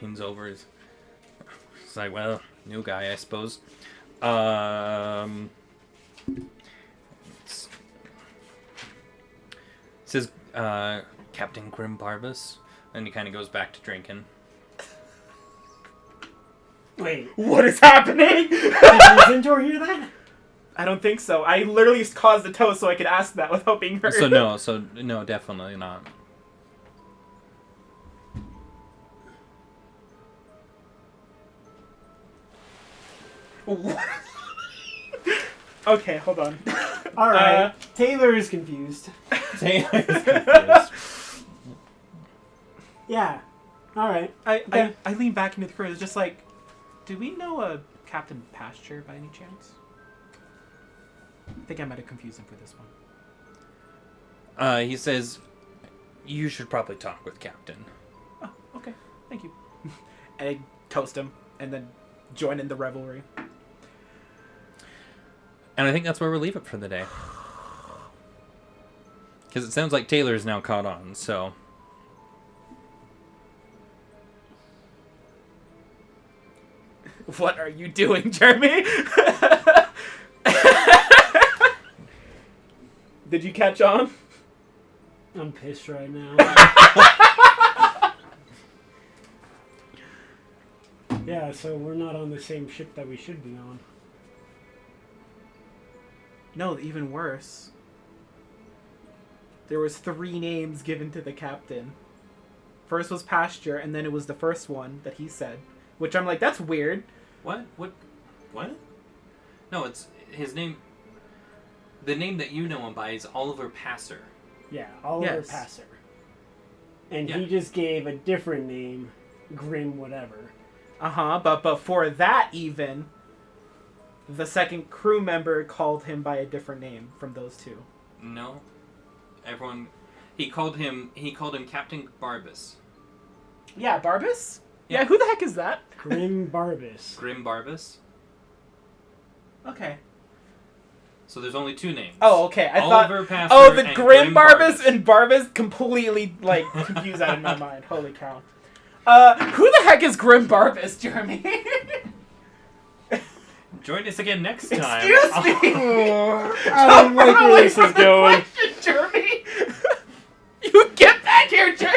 Leans over. It's like, well, new guy, I suppose. Says Captain Grim Barbas, and he kind of goes back to drinking. Wait, What is happening? did Zintor hear that? I don't think so. I literally caused the toast so I could ask that without being heard. So no, definitely not. Okay, hold on. All right, Taylor is confused. Yeah. All right. I lean back into the crew. It's just like, do we know a Captain Pasture by any chance? I think I might have confused him for this one. He says, you should probably talk with Captain. Oh, okay. Thank you. And I toast him and then join in the revelry. And I think that's where we'll leave it for the day. Because it sounds like Taylor's now caught on, so... What are you doing, Jeremy? Did you catch on? I'm pissed right now. Yeah, so we're not on the same ship that we should be on. No, even worse. There was 3 names given to the captain. First was Pasture, and then it was the first one that he said. Which I'm like, that's weird. What? No, it's his name... The name that you know him by is Oliver Passer. Yeah, Oliver Yes. Passer. And Yeah. he just gave a different name, Grim whatever. Uh-huh, but before that even, the second crew member called him by a different name from those 2. No. Everyone... He called him Captain Barbas. Yeah, Barbas? Yeah. Yeah, who the heck is that? Grim Barbas. Grim Barbas. Okay. So there's only 2 names. Oh, okay. I Oliver thought. Passer Oh, the and Grim Barbas Barbas. and Barbas completely like confused out in my mind. Holy cow. Who the heck is Grim Barbas, Jeremy? Join us again next time. Excuse me. I don't like where this is going. Jeremy. You get back here, Jeremy.